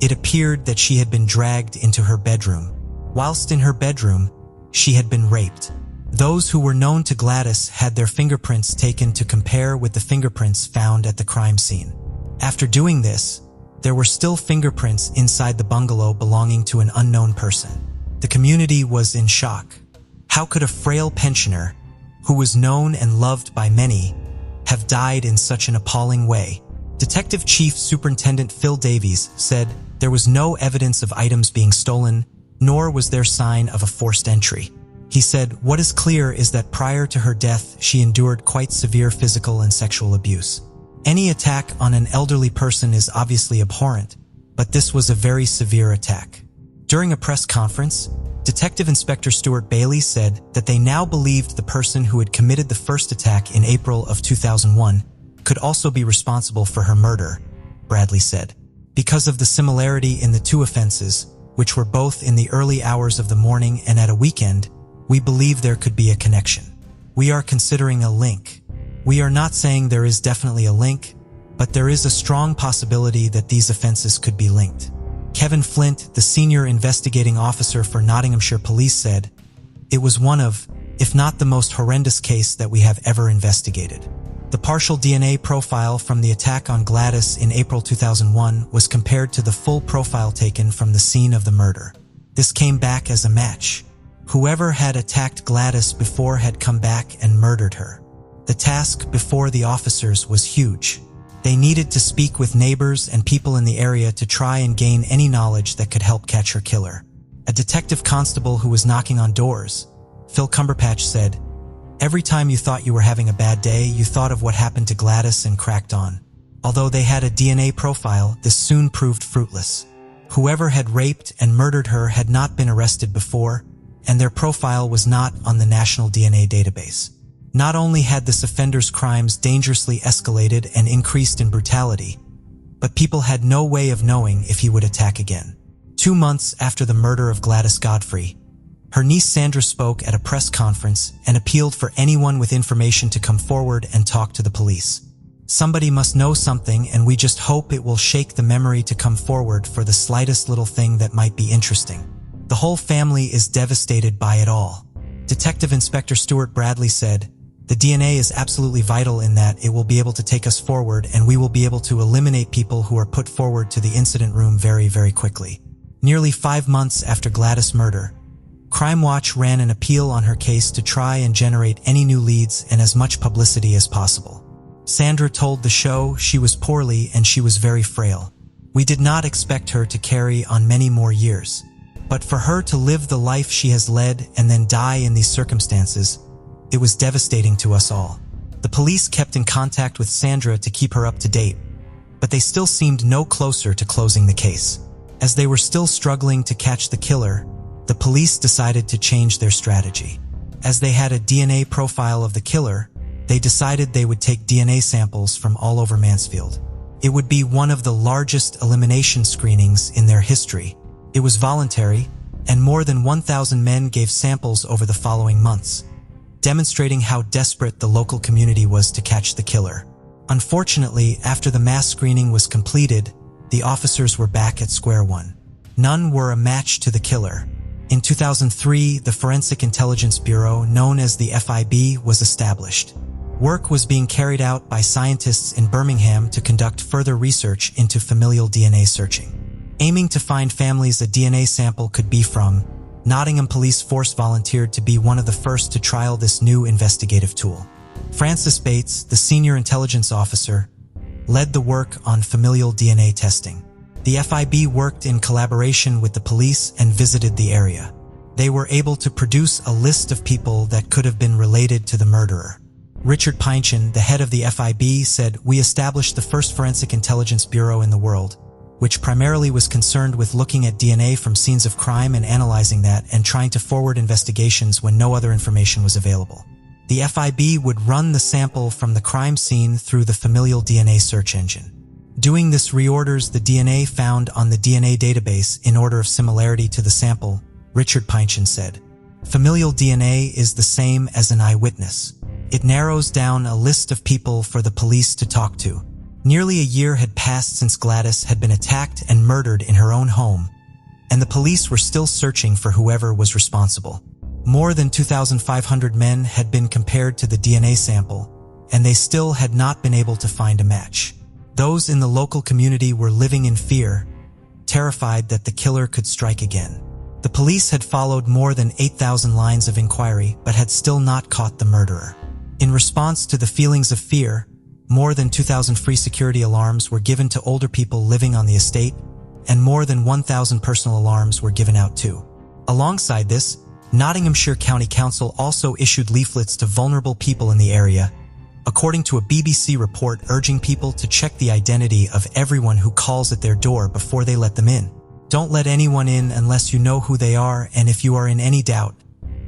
it appeared that she had been dragged into her bedroom. Whilst in her bedroom, she had been raped. Those who were known to Gladys had their fingerprints taken to compare with the fingerprints found at the crime scene. After doing this, there were still fingerprints inside the bungalow belonging to an unknown person. The community was in shock. How could a frail pensioner, who was known and loved by many, have died in such an appalling way? Detective Chief Superintendent Phil Davies said there was no evidence of items being stolen, nor was there sign of a forced entry. He said, "What is clear is that prior to her death, she endured quite severe physical and sexual abuse. Any attack on an elderly person is obviously abhorrent, but this was a very severe attack." During a press conference, Detective Inspector Stuart Bailey said that they now believed the person who had committed the first attack in April of 2001 could also be responsible for her murder, Bradley said. Because of the similarity in the two offenses, which were both in the early hours of the morning and at a weekend, we believe there could be a connection. We are considering a link. We are not saying there is definitely a link, but there is a strong possibility that these offenses could be linked. Kevin Flint, the senior investigating officer for Nottinghamshire Police, said, "It was one of, if not the most horrendous case that we have ever investigated." The partial DNA profile from the attack on Gladys in April 2001 was compared to the full profile taken from the scene of the murder. This came back as a match. Whoever had attacked Gladys before had come back and murdered her. The task before the officers was huge. They needed to speak with neighbors and people in the area to try and gain any knowledge that could help catch her killer. A detective constable who was knocking on doors, Phil Cumberpatch, said, "Every time you thought you were having a bad day, you thought of what happened to Gladys and cracked on." Although they had a DNA profile, this soon proved fruitless. Whoever had raped and murdered her had not been arrested before, and their profile was not on the National DNA database. Not only had this offender's crimes dangerously escalated and increased in brutality, but people had no way of knowing if he would attack again. 2 months after the murder of Gladys Godfrey, her niece Sandra spoke at a press conference and appealed for anyone with information to come forward and talk to the police. "Somebody must know something, and we just hope it will shake the memory to come forward for the slightest little thing that might be interesting. The whole family is devastated by it all." Detective Inspector Stuart Bradley said, "The DNA is absolutely vital in that it will be able to take us forward, and we will be able to eliminate people who are put forward to the incident room very, very quickly." Nearly 5 months after Gladys' murder, Crime Watch ran an appeal on her case to try and generate any new leads and as much publicity as possible. Sandra told the show she was poorly and she was very frail. "We did not expect her to carry on many more years. But for her to live the life she has led and then die in these circumstances, it was devastating to us all." The police kept in contact with Sandra to keep her up to date, but they still seemed no closer to closing the case. As they were still struggling to catch the killer, the police decided to change their strategy. As they had a DNA profile of the killer, they decided they would take DNA samples from all over Mansfield. It would be one of the largest elimination screenings in their history. It was voluntary, and more than 1,000 men gave samples over the following months, demonstrating how desperate the local community was to catch the killer. Unfortunately, after the mass screening was completed, the officers were back at square one. None were a match to the killer. In 2003, the Forensic Intelligence Bureau, known as the FIB, was established. Work was being carried out by scientists in Birmingham to conduct further research into familial DNA searching. Aiming to find families a DNA sample could be from, Nottingham Police Force volunteered to be one of the first to trial this new investigative tool. Francis Bates, the senior intelligence officer, led the work on familial DNA testing. The FIB worked in collaboration with the police and visited the area. They were able to produce a list of people that could have been related to the murderer. Richard Pynchon, the head of the FIB, said, "We established the first forensic intelligence bureau in the world, which primarily was concerned with looking at DNA from scenes of crime and analyzing that and trying to forward investigations when no other information was available. The FIB would run the sample from the crime scene through the familial DNA search engine. Doing this reorders the DNA found on the DNA database in order of similarity to the sample," Richard Pynchon said. Familial DNA is the same as an eyewitness. It narrows down a list of people for the police to talk to. Nearly a year had passed since Gladys had been attacked and murdered in her own home, and the police were still searching for whoever was responsible. More than 2,500 men had been compared to the DNA sample, and they still had not been able to find a match. Those in the local community were living in fear, terrified that the killer could strike again. The police had followed more than 8,000 lines of inquiry, but had still not caught the murderer. In response to the feelings of fear, more than 2,000 free security alarms were given to older people living on the estate, and more than 1,000 personal alarms were given out too. Alongside this, Nottinghamshire County Council also issued leaflets to vulnerable people in the area, according to a BBC report urging people to check the identity of everyone who calls at their door before they let them in. Don't let anyone in unless you know who they are, and if you are in any doubt,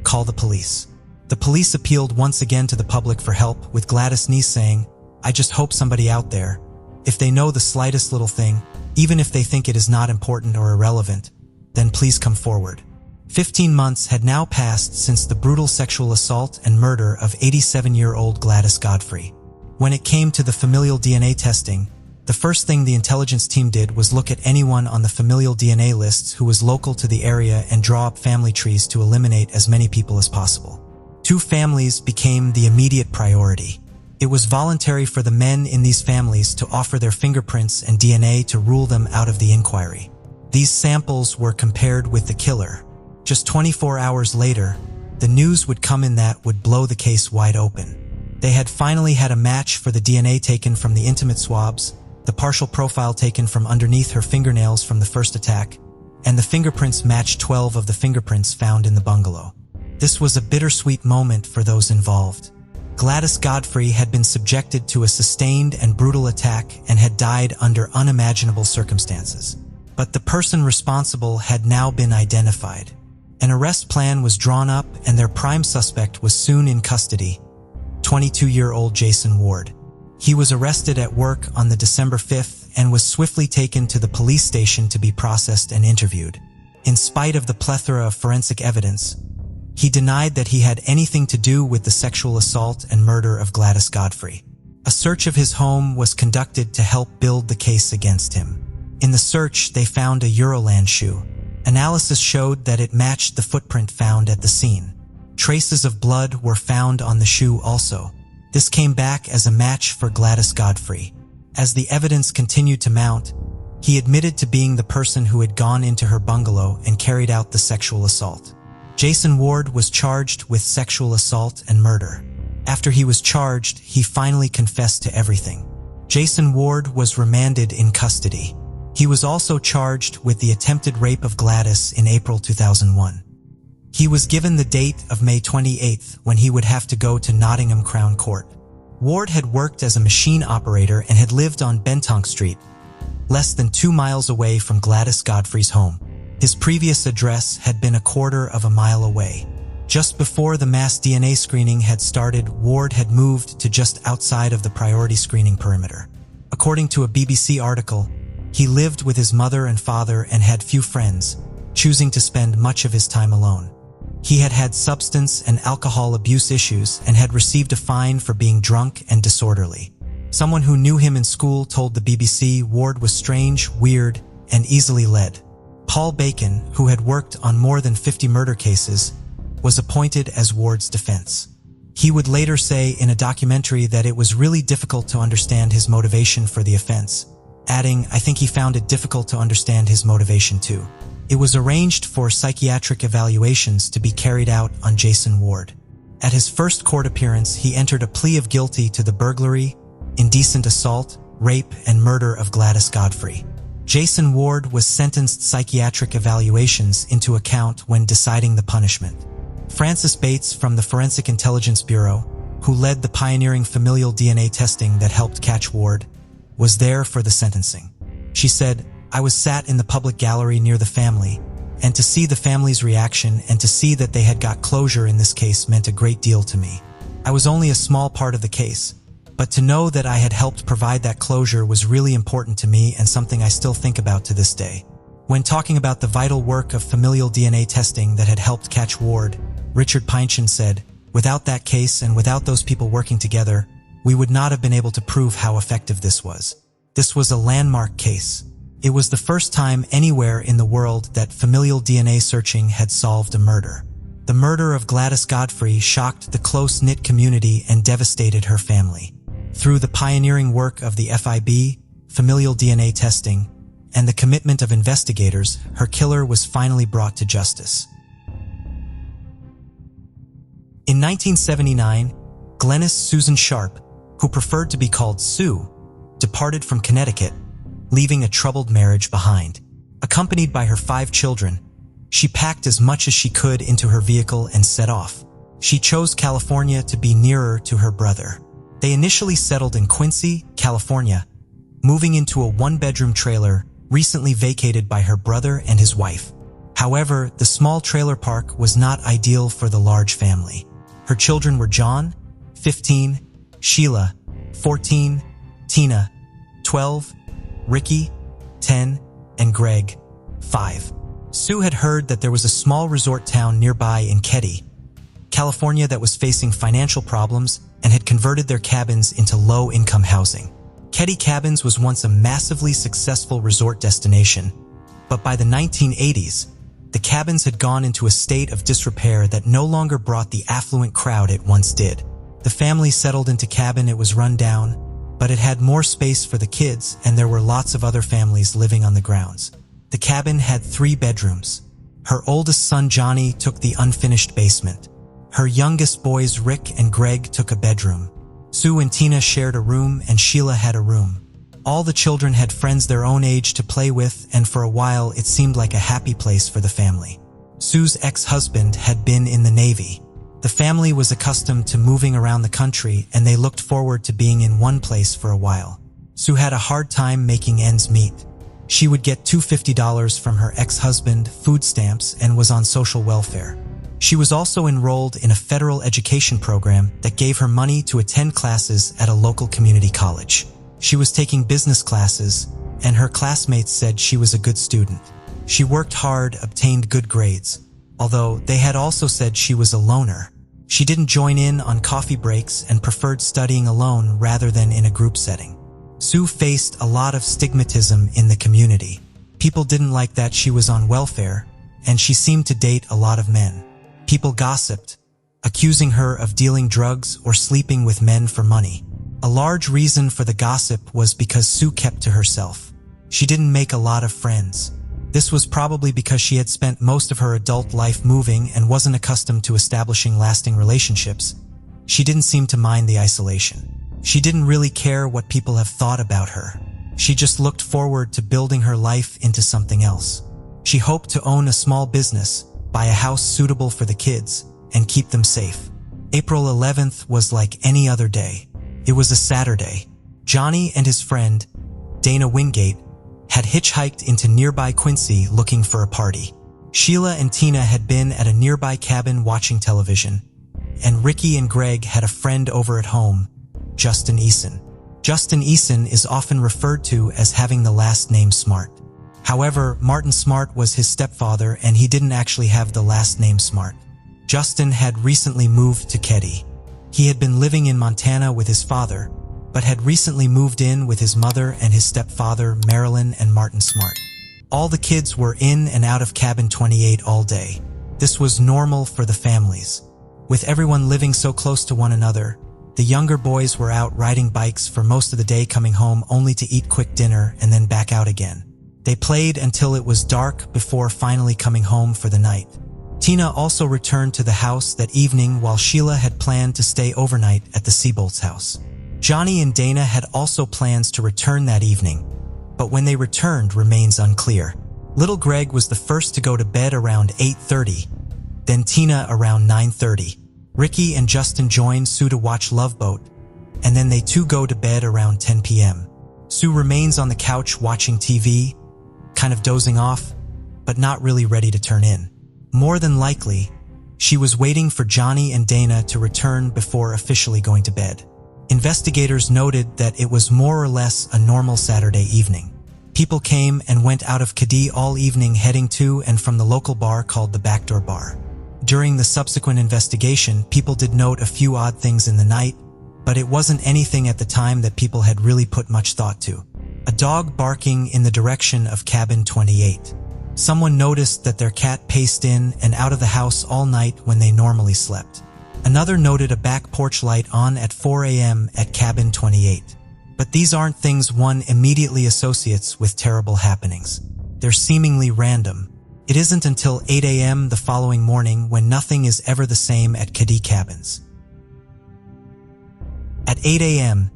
call the police. The police appealed once again to the public for help, with Gladys' niece saying, "I just hope somebody out there, if they know the slightest little thing, even if they think it is not important or irrelevant, then please come forward." 15 months had now passed since the brutal sexual assault and murder of 87-year-old Gladys Godfrey. When it came to the familial DNA testing, the first thing the intelligence team did was look at anyone on the familial DNA lists who was local to the area and draw up family trees to eliminate as many people as possible. 2 families became the immediate priority. It was voluntary for the men in these families to offer their fingerprints and DNA to rule them out of the inquiry. These samples were compared with the killer. Just 24 hours later, the news would come in that would blow the case wide open. They had finally had a match for the DNA taken from the intimate swabs, the partial profile taken from underneath her fingernails from the first attack, and the fingerprints matched 12 of the fingerprints found in the bungalow. This was a bittersweet moment for those involved. Gladys Godfrey had been subjected to a sustained and brutal attack and had died under unimaginable circumstances. But the person responsible had now been identified. An arrest plan was drawn up, and their prime suspect was soon in custody, 22-year-old Jason Ward. He was arrested at work on the December 5th and was swiftly taken to the police station to be processed and interviewed. In spite of the plethora of forensic evidence, he denied that he had anything to do with the sexual assault and murder of Gladys Godfrey. A search of his home was conducted to help build the case against him. In the search, they found a Euroland shoe. Analysis showed that it matched the footprint found at the scene. Traces of blood were found on the shoe also. This came back as a match for Gladys Godfrey. As the evidence continued to mount, he admitted to being the person who had gone into her bungalow and carried out the sexual assault. Jason Ward was charged with sexual assault and murder. After he was charged, he finally confessed to everything. Jason Ward was remanded in custody. He was also charged with the attempted rape of Gladys in April 2001. He was given the date of May 28th when he would have to go to Nottingham Crown Court. Ward had worked as a machine operator and had lived on Bentonk Street, less than 2 miles away from Gladys Godfrey's home. His previous address had been a quarter of a mile away. Just before the mass DNA screening had started, Ward had moved to just outside of the priority screening perimeter. According to a BBC article, he lived with his mother and father and had few friends, choosing to spend much of his time alone. He had had substance and alcohol abuse issues and had received a fine for being drunk and disorderly. Someone who knew him in school told the BBC Ward was strange, weird, and easily led. Paul Bacon, who had worked on more than 50 murder cases, was appointed as Ward's defense. He would later say in a documentary that it was really difficult to understand his motivation for the offense, adding, "I think he found it difficult to understand his motivation too." It was arranged for psychiatric evaluations to be carried out on Jason Ward. At his first court appearance, he entered a plea of guilty to the burglary, indecent assault, rape, and murder of Gladys Godfrey. Jason Ward was sentenced psychiatric evaluations into account when deciding the punishment. Frances Bates from the Forensic Intelligence Bureau, who led the pioneering familial DNA testing that helped catch Ward, was there for the sentencing. She said, "I was sat in the public gallery near the family, and to see the family's reaction and to see that they had got closure in this case meant a great deal to me. I was only a small part of the case, but to know that I had helped provide that closure was really important to me and something I still think about to this day." When talking about the vital work of familial DNA testing that had helped catch Ward, Richard Pynchon said, "Without that case and without those people working together, we would not have been able to prove how effective this was. This was a landmark case. It was the first time anywhere in the world that familial DNA searching had solved a murder. The murder of Gladys Godfrey shocked the close-knit community and devastated her family. Through the pioneering work of the FIB, familial DNA testing, and the commitment of investigators, her killer was finally brought to justice." In 1979, Glenys Susan Sharp, who preferred to be called Sue, departed from Connecticut, leaving a troubled marriage behind. Accompanied by her 5 children, she packed as much as she could into her vehicle and set off. She chose California to be nearer to her brother. They initially settled in Quincy, California, moving into a 1-bedroom trailer recently vacated by her brother and his wife. However, the small trailer park was not ideal for the large family. Her children were John, 15, Sheila, 14, Tina, 12, Ricky, 10, and Greg, 5. Sue had heard that there was a small resort town nearby in Keddie, California that was facing financial problems and had converted their cabins into low-income housing. Keddie Cabins was once a massively successful resort destination, but by the 1980s, the cabins had gone into a state of disrepair that no longer brought the affluent crowd it once did. The family settled into cabin. It was run down, but it had more space for the kids, and there were lots of other families living on the grounds. The cabin had 3 bedrooms. Her oldest son Johnny took the unfinished basement. Her youngest boys Rick and Greg took a bedroom. Sue and Tina shared a room, and Sheila had a room. All the children had friends their own age to play with, and for a while it seemed like a happy place for the family. Sue's ex-husband had been in the Navy. The family was accustomed to moving around the country, and they looked forward to being in one place for a while. Sue had a hard time making ends meet. She would get $250 from her ex-husband, food stamps, and was on social welfare. She was also enrolled in a federal education program that gave her money to attend classes at a local community college. She was taking business classes, and her classmates said she was a good student. She worked hard, obtained good grades, although they had also said she was a loner. She didn't join in on coffee breaks and preferred studying alone rather than in a group setting. Sue faced a lot of stigmatism in the community. People didn't like that she was on welfare, and she seemed to date a lot of men. People gossiped, accusing her of dealing drugs or sleeping with men for money. A large reason for the gossip was because Sue kept to herself. She didn't make a lot of friends. This was probably because she had spent most of her adult life moving and wasn't accustomed to establishing lasting relationships. She didn't seem to mind the isolation. She didn't really care what people have thought about her. She just looked forward to building her life into something else. She hoped to own a small business, buy a house suitable for the kids, and keep them safe. April 11th was like any other day. It was a Saturday. Johnny and his friend, Dana Wingate, had hitchhiked into nearby Quincy looking for a party. Sheila and Tina had been at a nearby cabin watching television, and Ricky and Greg had a friend over at home, Justin Eason. Justin Eason is often referred to as having the last name Smart. However, Martin Smart was his stepfather, and he didn't actually have the last name Smart. Justin had recently moved to Keddie. He had been living in Montana with his father, but had recently moved in with his mother and his stepfather, Marilyn and Martin Smart. All the kids were in and out of cabin 28 all day. This was normal for the families. With everyone living so close to one another, the younger boys were out riding bikes for most of the day, coming home only to eat quick dinner and then back out again. They played until it was dark before finally coming home for the night. Tina also returned to the house that evening, while Sheila had planned to stay overnight at the Seabolt's house. Johnny and Dana had also plans to return that evening, but when they returned remains unclear. Little Greg was the first to go to bed around 8:30, then Tina around 9:30. Ricky and Justin joined Sue to watch Love Boat, and then they too go to bed around 10 p.m. Sue remains on the couch watching TV, kind of dozing off, but not really ready to turn in. More than likely, she was waiting for Johnny and Dana to return before officially going to bed. Investigators noted that it was more or less a normal Saturday evening. People came and went out of Cadiz all evening, heading to and from the local bar called the Backdoor Bar. During the subsequent investigation, people did note a few odd things in the night, but it wasn't anything at the time that people had really put much thought to. A dog barking in the direction of cabin 28. Someone noticed that their cat paced in and out of the house all night when they normally slept. Another noted a back porch light on at 4 a.m. at cabin 28. But these aren't things one immediately associates with terrible happenings. They're seemingly random. It isn't until 8 a.m. the following morning when nothing is ever the same at Cadiz cabins. At 8 a.m.,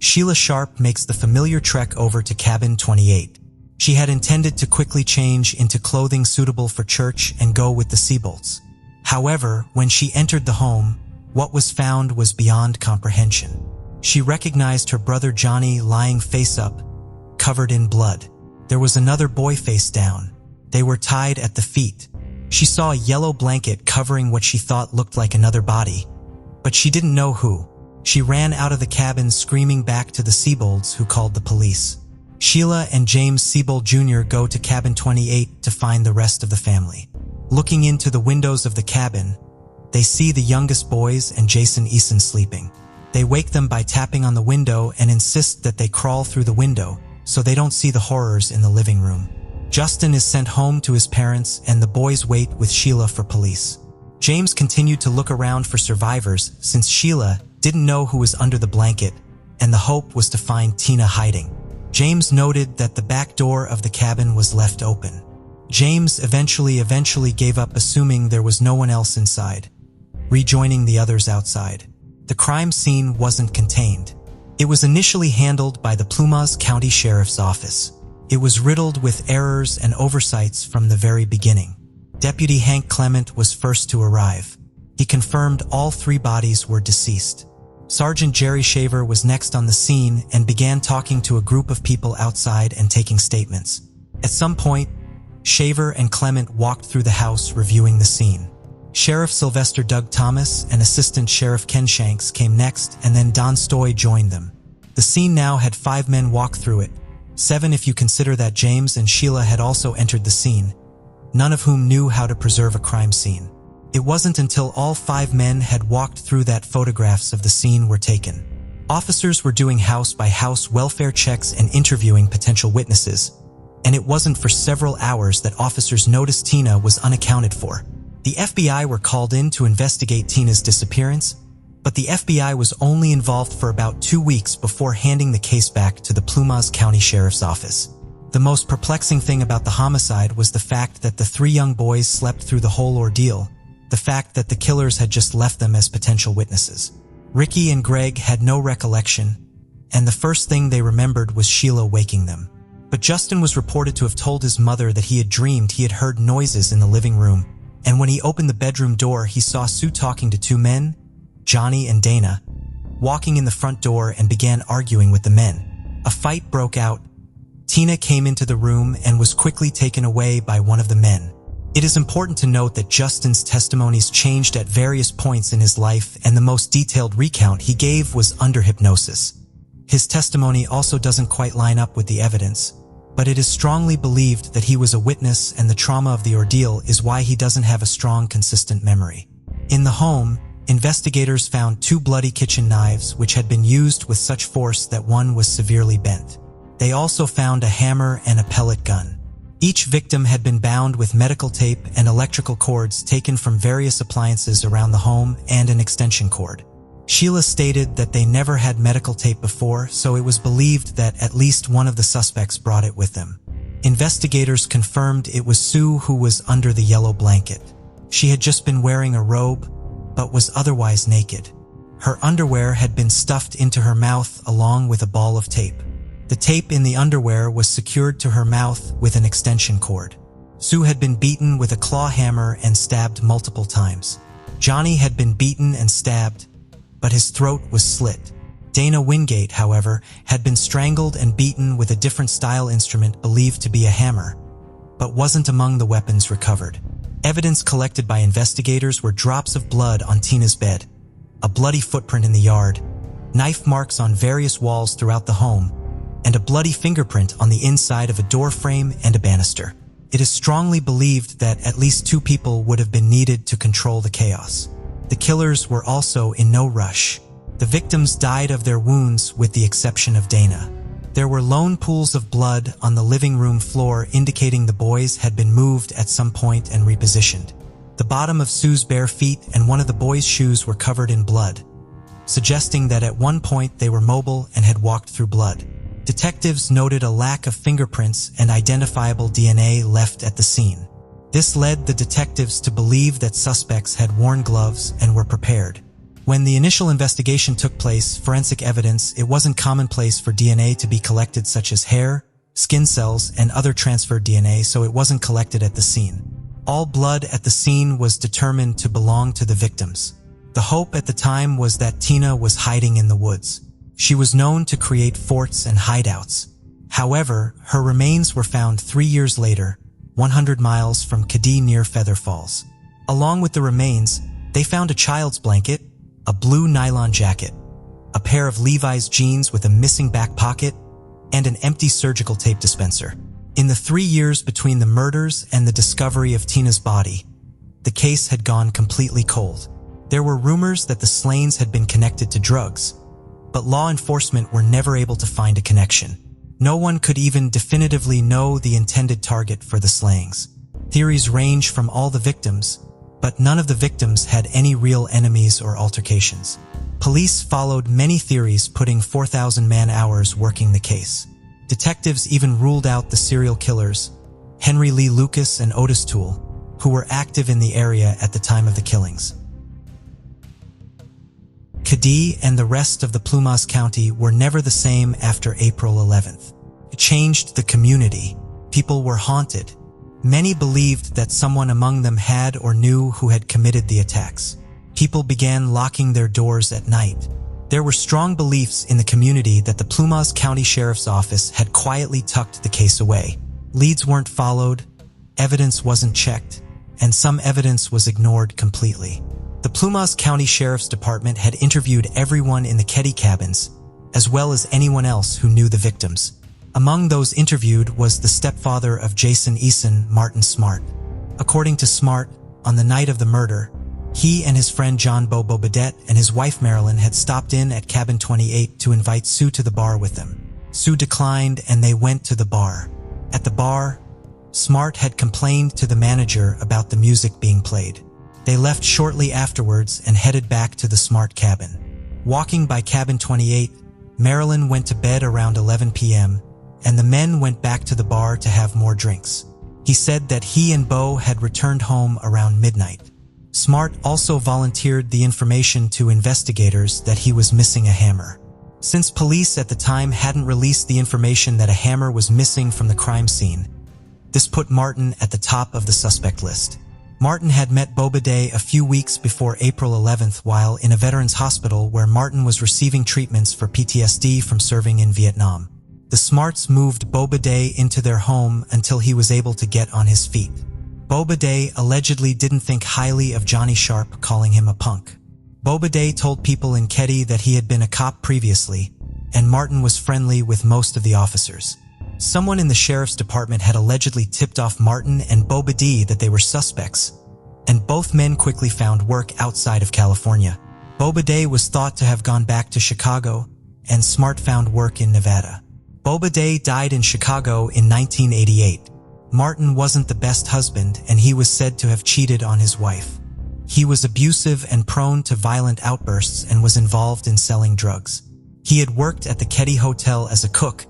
Sheila Sharp makes the familiar trek over to cabin 28. She had intended to quickly change into clothing suitable for church and go with the Seabolts. However, when she entered the home, what was found was beyond comprehension. She recognized her brother Johnny lying face up, covered in blood. There was another boy face down. They were tied at the feet. She saw a yellow blanket covering what she thought looked like another body, but she didn't know who. She ran out of the cabin screaming back to the Seabolds, who called the police. Sheila and James Seabold Jr. go to cabin 28 to find the rest of the family. Looking into the windows of the cabin, they see the youngest boys and Jason Eason sleeping. They wake them by tapping on the window and insist that they crawl through the window so they don't see the horrors in the living room. Justin is sent home to his parents and the boys wait with Sheila for police. James continued to look around for survivors since Sheila didn't know who was under the blanket, and the hope was to find Tina hiding. James noted that the back door of the cabin was left open. James eventually gave up, assuming there was no one else inside, rejoining the others outside. The crime scene wasn't contained. It was initially handled by the Plumas County Sheriff's Office. It was riddled with errors and oversights from the very beginning. Deputy Hank Clement was first to arrive. He confirmed all 3 bodies were deceased. Sergeant Jerry Shaver was next on the scene and began talking to a group of people outside and taking statements. At some point, Shaver and Clement walked through the house reviewing the scene. Sheriff Sylvester Doug Thomas and Assistant Sheriff Ken Shanks came next, and then Don Stoy joined them. The scene now had 5 men walk through it, 7 if you consider that James and Sheila had also entered the scene, none of whom knew how to preserve a crime scene. It wasn't until all 5 men had walked through that photographs of the scene were taken. Officers were doing house-by-house welfare checks and interviewing potential witnesses, and it wasn't for several hours that officers noticed Tina was unaccounted for. The FBI were called in to investigate Tina's disappearance, but the FBI was only involved for about 2 weeks before handing the case back to the Plumas County Sheriff's Office. The most perplexing thing about the homicide was the fact that the 3 young boys slept through the whole ordeal, the fact that the killers had just left them as potential witnesses. Ricky and Greg had no recollection, and the first thing they remembered was Sheila waking them. But Justin was reported to have told his mother that he had dreamed he had heard noises in the living room, and when he opened the bedroom door, he saw Sue talking to 2 men, Johnny and Dana, walking in the front door and began arguing with the men. A fight broke out. Tina came into the room and was quickly taken away by one of the men. It is important to note that Justin's testimonies changed at various points in his life, and the most detailed recount he gave was under hypnosis. His testimony also doesn't quite line up with the evidence, but it is strongly believed that he was a witness, and the trauma of the ordeal is why he doesn't have a strong, consistent memory. In the home, investigators found 2 bloody kitchen knives which had been used with such force that one was severely bent. They also found a hammer and a pellet gun. Each victim had been bound with medical tape and electrical cords taken from various appliances around the home and an extension cord. Sheila stated that they never had medical tape before, so it was believed that at least one of the suspects brought it with them. Investigators confirmed it was Sue who was under the yellow blanket. She had just been wearing a robe, but was otherwise naked. Her underwear had been stuffed into her mouth along with a ball of tape. The tape in the underwear was secured to her mouth with an extension cord. Sue had been beaten with a claw hammer and stabbed multiple times. Johnny had been beaten and stabbed, but his throat was slit. Dana Wingate, however, had been strangled and beaten with a different style instrument believed to be a hammer, but wasn't among the weapons recovered. Evidence collected by investigators were drops of blood on Tina's bed, a bloody footprint in the yard, knife marks on various walls throughout the home, and a bloody fingerprint on the inside of a door frame and a banister. It is strongly believed that at least 2 people would have been needed to control the chaos. The killers were also in no rush. The victims died of their wounds with the exception of Dana. There were lone pools of blood on the living room floor indicating the boys had been moved at some point and repositioned. The bottom of Sue's bare feet and one of the boys' shoes were covered in blood, suggesting that at one point they were mobile and had walked through blood. Detectives noted a lack of fingerprints and identifiable DNA left at the scene. This led the detectives to believe that suspects had worn gloves and were prepared. When the initial investigation took place, forensic evidence, it wasn't commonplace for DNA to be collected such as hair, skin cells, and other transferred DNA, so it wasn't collected at the scene. All blood at the scene was determined to belong to the victims. The hope at the time was that Tina was hiding in the woods. She was known to create forts and hideouts. However, her remains were found 3 years later, 100 miles from Kadee near Feather Falls. Along with the remains, they found a child's blanket, a blue nylon jacket, a pair of Levi's jeans with a missing back pocket, and an empty surgical tape dispenser. In the 3 years between the murders and the discovery of Tina's body, the case had gone completely cold. There were rumors that the Slains had been connected to drugs, but law enforcement were never able to find a connection. No one could even definitively know the intended target for the slayings. Theories range from all the victims, but none of the victims had any real enemies or altercations. Police followed many theories, putting 4,000 man-hours working the case. Detectives even ruled out the serial killers, Henry Lee Lucas and Otis Toole, who were active in the area at the time of the killings. Kadee and the rest of the Plumas County were never the same after April 11th. It changed the community. People were haunted. Many believed that someone among them had or knew who had committed the attacks. People began locking their doors at night. There were strong beliefs in the community that the Plumas County Sheriff's Office had quietly tucked the case away. Leads weren't followed, evidence wasn't checked, and some evidence was ignored completely. The Plumas County Sheriff's Department had interviewed everyone in the Keddy cabins, as well as anyone else who knew the victims. Among those interviewed was the stepfather of Jason Eason, Martin Smart. According to Smart, on the night of the murder, he and his friend John Bobo Baudet and his wife Marilyn had stopped in at Cabin 28 to invite Sue to the bar with them. Sue declined and they went to the bar. At the bar, Smart had complained to the manager about the music being played. They left shortly afterwards and headed back to the Smart cabin. Walking by Cabin 28, Marilyn went to bed around 11 p.m., and the men went back to the bar to have more drinks. He said that he and Bo had returned home around midnight. Smart also volunteered the information to investigators that he was missing a hammer. Since police at the time hadn't released the information that a hammer was missing from the crime scene, this put Martin at the top of the suspect list. Martin had met Bobade a few weeks before April 11th while in a veterans hospital where Martin was receiving treatments for PTSD from serving in Vietnam. The Smarts moved Bobade into their home until he was able to get on his feet. Bobade allegedly didn't think highly of Johnny Sharp, calling him a punk. Bobade told people in Keddy that he had been a cop previously, and Martin was friendly with most of the officers. Someone in the sheriff's department had allegedly tipped off Martin and Bobade that they were suspects, and both men quickly found work outside of California. Bobade was thought to have gone back to Chicago, and Smart found work in Nevada. Bobade died in Chicago in 1988. Martin wasn't the best husband, and he was said to have cheated on his wife. He was abusive and prone to violent outbursts and was involved in selling drugs. He had worked at the Keddy Hotel as a cook,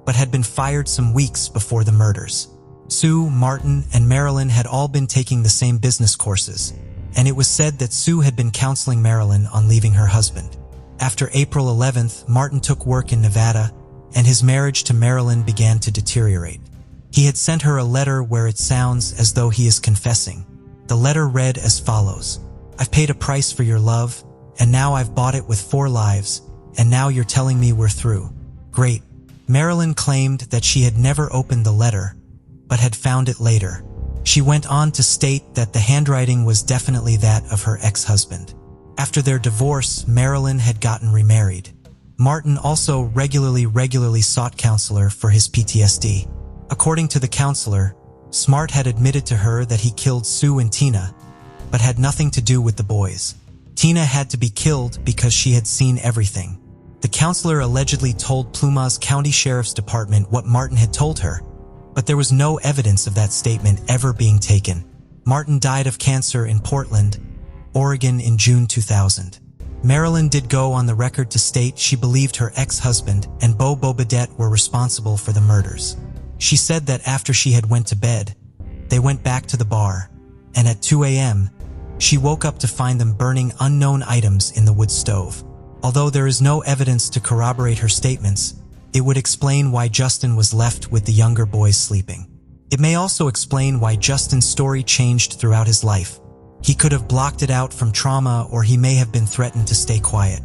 but had been fired some weeks before the murders. Sue, Martin, and Marilyn had all been taking the same business courses, and it was said that Sue had been counseling Marilyn on leaving her husband. After April 11th, Martin took work in Nevada, and his marriage to Marilyn began to deteriorate. He had sent her a letter where it sounds as though he is confessing. The letter read as follows: "I've paid a price for your love, and now I've bought it with 4 lives, and now you're telling me we're through. Great." Marilyn claimed that she had never opened the letter, but had found it later. She went on to state that the handwriting was definitely that of her ex-husband. After their divorce, Marilyn had gotten remarried. Martin also regularly sought counselor for his PTSD. According to the counselor, Smart had admitted to her that he killed Sue and Tina, but had nothing to do with the boys. Tina had to be killed because she had seen everything. The counselor allegedly told Plumas County Sheriff's Department what Martin had told her, but there was no evidence of that statement ever being taken. Martin died of cancer in Portland, Oregon in June 2000. Marilyn did go on the record to state she believed her ex-husband and Bo Bobadette were responsible for the murders. She said that after she had went to bed, they went back to the bar, and at 2 a.m., she woke up to find them burning unknown items in the wood stove. Although there is no evidence to corroborate her statements, it would explain why Justin was left with the younger boys sleeping. It may also explain why Justin's story changed throughout his life. He could have blocked it out from trauma, or he may have been threatened to stay quiet.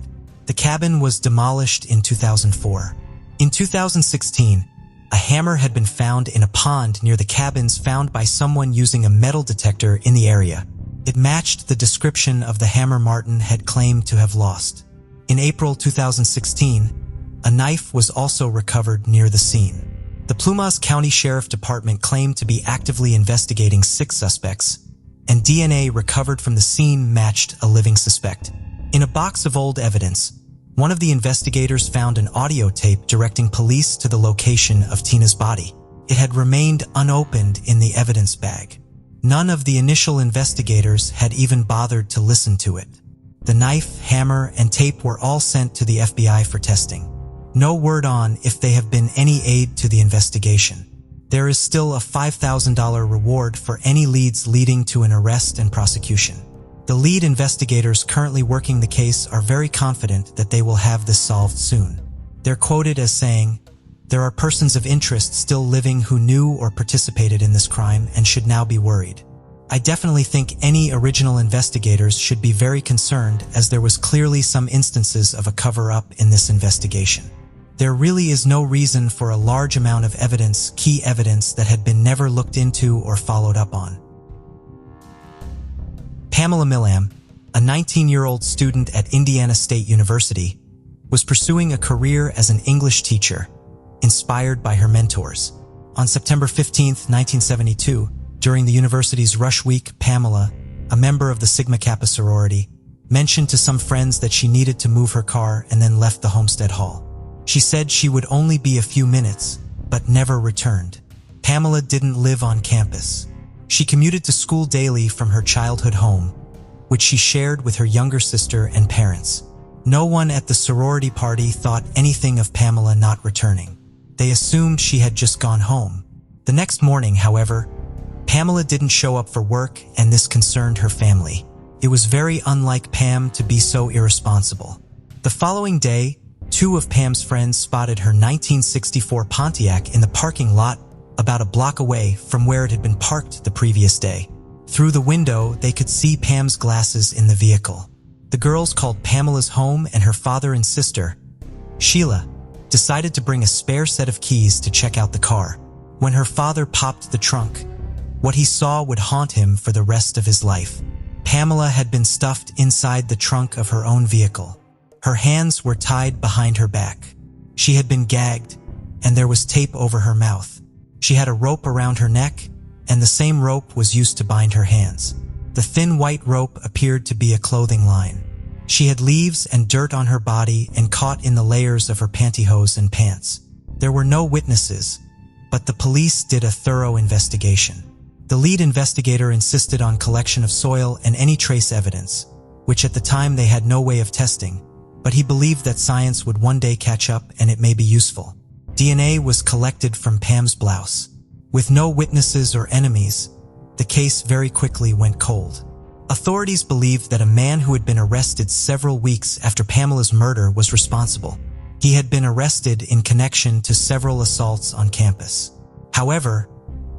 The cabin was demolished in 2004. In 2016, a hammer had been found in a pond near the cabins found by someone using a metal detector in the area. It matched the description of the hammer Martin had claimed to have lost. In April 2016, a knife was also recovered near the scene. The Plumas County Sheriff Department claimed to be actively investigating 6 suspects, and DNA recovered from the scene matched a living suspect. In a box of old evidence, one of the investigators found an audio tape directing police to the location of Tina's body. It had remained unopened in the evidence bag. None of the initial investigators had even bothered to listen to it. The knife, hammer, and tape were all sent to the FBI for testing. No word on if they have been any aid to the investigation. There is still a $5,000 reward for any leads leading to an arrest and prosecution. The lead investigators currently working the case are very confident that they will have this solved soon. They're quoted as saying, "There are persons of interest still living who knew or participated in this crime and should now be worried. I definitely think any original investigators should be very concerned, as there was clearly some instances of a cover-up in this investigation. There really is no reason for a large amount of evidence, key evidence that had been never looked into or followed up on." Pamela Millam, a 19-year-old student at Indiana State University, was pursuing a career as an English teacher, inspired by her mentors. On September 15, 1972, during the university's Rush Week, Pamela, a member of the Sigma Kappa sorority, mentioned to some friends that she needed to move her car and then left the Homestead Hall. She said she would only be a few minutes, but never returned. Pamela didn't live on campus. She commuted to school daily from her childhood home, which she shared with her younger sister and parents. No one at the sorority party thought anything of Pamela not returning. They assumed she had just gone home. The next morning, however, Pamela didn't show up for work, and this concerned her family. It was very unlike Pam to be so irresponsible. The following day, 2 of Pam's friends spotted her 1964 Pontiac in the parking lot about a block away from where it had been parked the previous day. Through the window, they could see Pam's glasses in the vehicle. The girls called Pamela's home, and her father and sister, Sheila, decided to bring a spare set of keys to check out the car. When her father popped the trunk, what he saw would haunt him for the rest of his life. Pamela had been stuffed inside the trunk of her own vehicle. Her hands were tied behind her back. She had been gagged, and there was tape over her mouth. She had a rope around her neck, and the same rope was used to bind her hands. The thin white rope appeared to be a clothing line. She had leaves and dirt on her body and caught in the layers of her pantyhose and pants. There were no witnesses, but the police did a thorough investigation. The lead investigator insisted on collection of soil and any trace evidence, which at the time they had no way of testing, but he believed that science would one day catch up and it may be useful. DNA was collected from Pam's blouse. With no witnesses or enemies, the case very quickly went cold. Authorities believed that a man who had been arrested several weeks after Pamela's murder was responsible. He had been arrested in connection to several assaults on campus. However,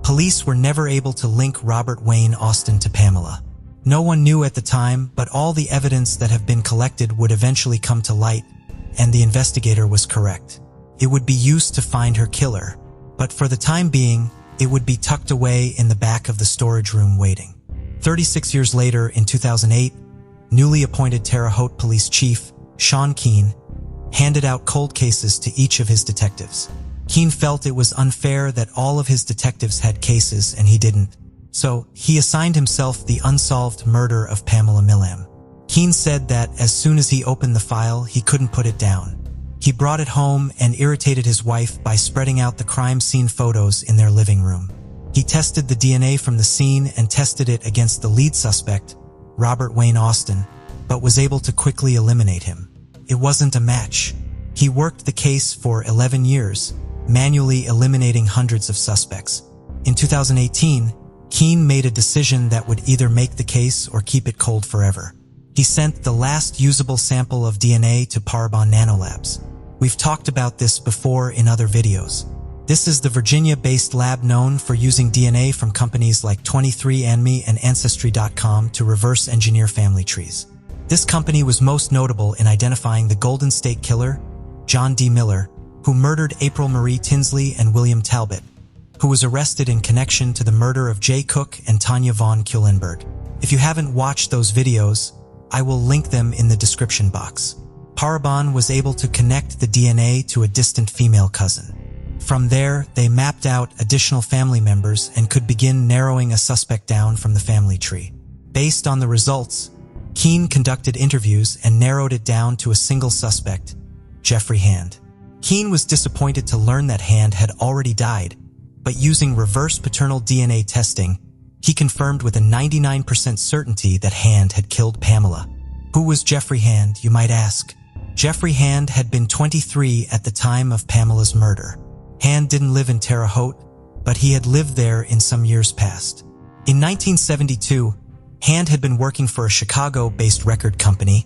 police were never able to link Robert Wayne Austin to Pamela. No one knew at the time, but all the evidence that have been collected would eventually come to light, and the investigator was correct. It would be used to find her killer, but for the time being, it would be tucked away in the back of the storage room waiting. 36 years later, in 2008, newly appointed Terre Haute Police Chief, Sean Keane, handed out cold cases to each of his detectives. Keane felt it was unfair that all of his detectives had cases and he didn't, so he assigned himself the unsolved murder of Pamela Millam. Keane said that as soon as he opened the file, he couldn't put it down. He brought it home and irritated his wife by spreading out the crime scene photos in their living room. He tested the DNA from the scene and tested it against the lead suspect, Robert Wayne Austin, but was able to quickly eliminate him. It wasn't a match. He worked the case for 11 years, manually eliminating hundreds of suspects. In 2018, Keane made a decision that would either make the case or keep it cold forever. He sent the last usable sample of DNA to Parabon Nanolabs. We've talked about this before in other videos. This is the Virginia-based lab known for using DNA from companies like 23andMe and Ancestry.com to reverse engineer family trees. This company was most notable in identifying the Golden State Killer, John D. Miller, who murdered April Marie Tinsley and William Talbot, who was arrested in connection to the murder of Jay Cook and Tanya Von Kuhlenberg. If you haven't watched those videos, I will link them in the description box. Parabon was able to connect the DNA to a distant female cousin. From there, they mapped out additional family members and could begin narrowing a suspect down from the family tree. Based on the results, Keane conducted interviews and narrowed it down to a single suspect, Jeffrey Hand. Keane was disappointed to learn that Hand had already died, but using reverse paternal DNA testing, he confirmed with a 99% certainty that Hand had killed Pamela. Who was Jeffrey Hand, you might ask? Jeffrey Hand had been 23 at the time of Pamela's murder. Hand didn't live in Terre Haute, but he had lived there in some years past. In 1972, Hand had been working for a Chicago-based record company,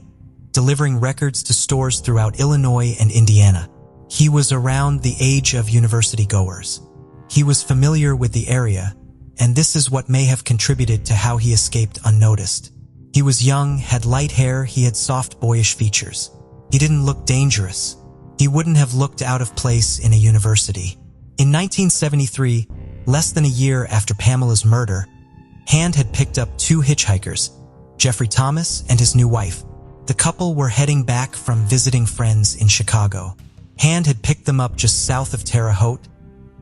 delivering records to stores throughout Illinois and Indiana. He was around the age of university goers. He was familiar with the area, and this is what may have contributed to how he escaped unnoticed. He was young, had light hair, he had soft, boyish features. He didn't look dangerous. He wouldn't have looked out of place in a university. In 1973, less than a year after Pamela's murder, Hand had picked up two hitchhikers, Jeffrey Thomas and his new wife. The couple were heading back from visiting friends in Chicago. Hand had picked them up just south of Terre Haute,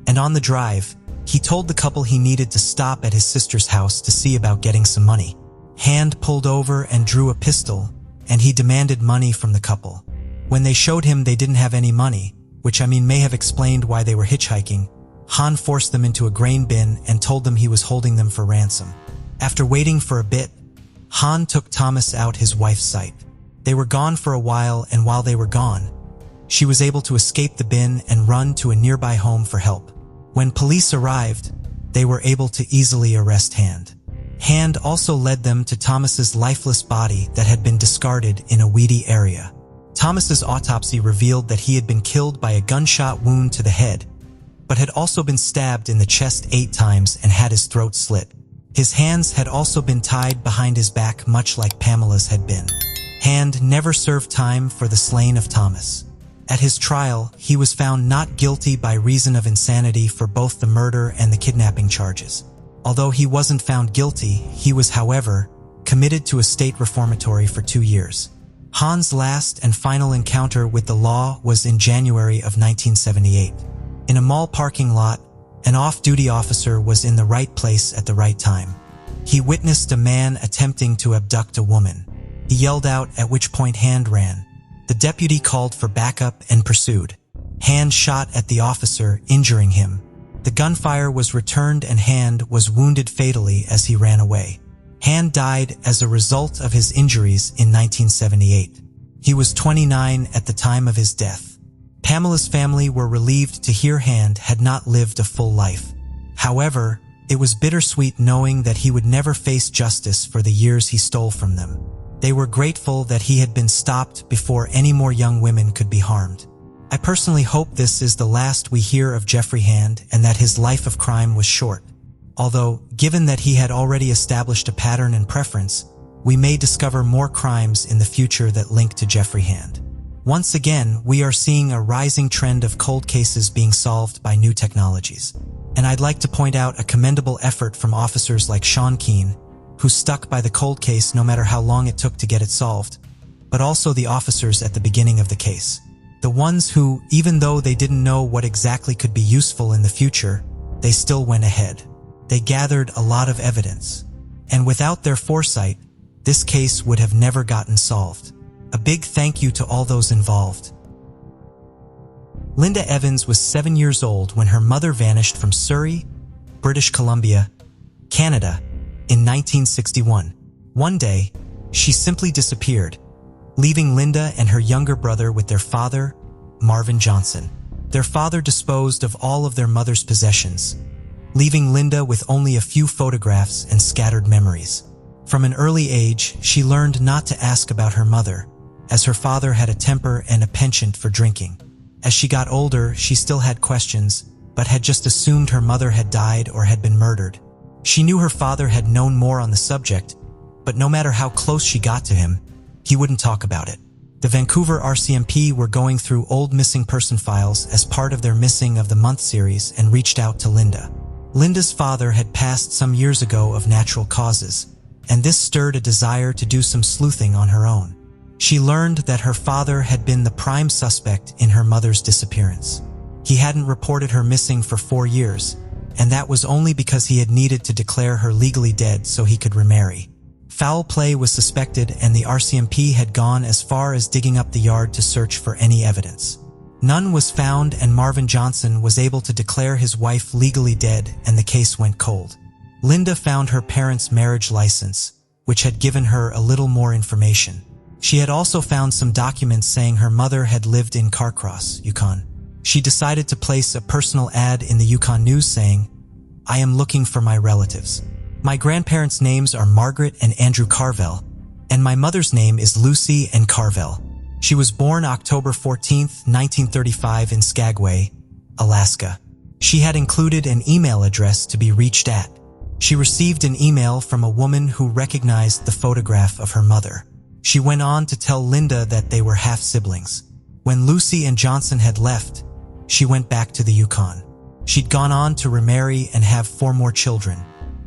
and on the drive, he told the couple he needed to stop at his sister's house to see about getting some money. Hand pulled over and drew a pistol, and he demanded money from the couple. When they showed him they didn't have any money, which may have explained why they were hitchhiking, Han forced them into a grain bin and told them he was holding them for ransom. After waiting for a bit, Han took Thomas out his wife's sight. They were gone for a while, and while they were gone, she was able to escape the bin and run to a nearby home for help. When police arrived, they were able to easily arrest Hand. Hand also led them to Thomas's lifeless body that had been discarded in a weedy area. Thomas's autopsy revealed that he had been killed by a gunshot wound to the head, but had also been stabbed in the chest 8 times and had his throat slit. His hands had also been tied behind his back, much like Pamela's had been. Hand never served time for the slaying of Thomas. At his trial, he was found not guilty by reason of insanity for both the murder and the kidnapping charges. Although he wasn't found guilty, he was, however, committed to a state reformatory for 2 years. Han's last and final encounter with the law was in January of 1978. In a mall parking lot, an off-duty officer was in the right place at the right time. He witnessed a man attempting to abduct a woman. He yelled out, at which point Hand ran. The deputy called for backup and pursued. Hand shot at the officer, injuring him. The gunfire was returned and Hand was wounded fatally as he ran away. Hand died as a result of his injuries in 1978. He was 29 at the time of his death. Pamela's family were relieved to hear Hand had not lived a full life. However, it was bittersweet knowing that he would never face justice for the years he stole from them. They were grateful that he had been stopped before any more young women could be harmed. I personally hope this is the last we hear of Jeffrey Hand and that his life of crime was short. Although, given that he had already established a pattern and preference, we may discover more crimes in the future that link to Jeffrey Hand. Once again, we are seeing a rising trend of cold cases being solved by new technologies. And I'd like to point out a commendable effort from officers like Sean Keane, who stuck by the cold case no matter how long it took to get it solved, but also the officers at the beginning of the case. The ones who, even though they didn't know what exactly could be useful in the future, they still went ahead. They gathered a lot of evidence. And without their foresight, this case would have never gotten solved. A big thank you to all those involved. Linda Evans was 7 years old when her mother vanished from Surrey, British Columbia, Canada, in 1961. One day, she simply disappeared, leaving Linda and her younger brother with their father, Marvin Johnson. Their father disposed of all of their mother's possessions, leaving Linda with only a few photographs and scattered memories. From an early age, she learned not to ask about her mother, as her father had a temper and a penchant for drinking. As she got older, she still had questions, but had just assumed her mother had died or had been murdered. She knew her father had known more on the subject, but no matter how close she got to him, he wouldn't talk about it. The Vancouver RCMP were going through old missing person files as part of their Missing of the Month series and reached out to Linda. Linda's father had passed some years ago of natural causes, and this stirred a desire to do some sleuthing on her own. She learned that her father had been the prime suspect in her mother's disappearance. He hadn't reported her missing for 4 years, and that was only because he had needed to declare her legally dead so he could remarry. Foul play was suspected, and the RCMP had gone as far as digging up the yard to search for any evidence. None was found, and Marvin Johnson was able to declare his wife legally dead, and the case went cold. Linda found her parents' marriage license, which had given her a little more information. She had also found some documents saying her mother had lived in Carcross, Yukon. She decided to place a personal ad in the Yukon News saying, "I am looking for my relatives. My grandparents' names are Margaret and Andrew Carvel, and my mother's name is Lucy and Carvel. She was born October 14, 1935 in Skagway, Alaska." She had included an email address to be reached at. She received an email from a woman who recognized the photograph of her mother. She went on to tell Linda that they were half-siblings. When Lucy and Johnson had left, she went back to the Yukon. She'd gone on to remarry and have 4 more children.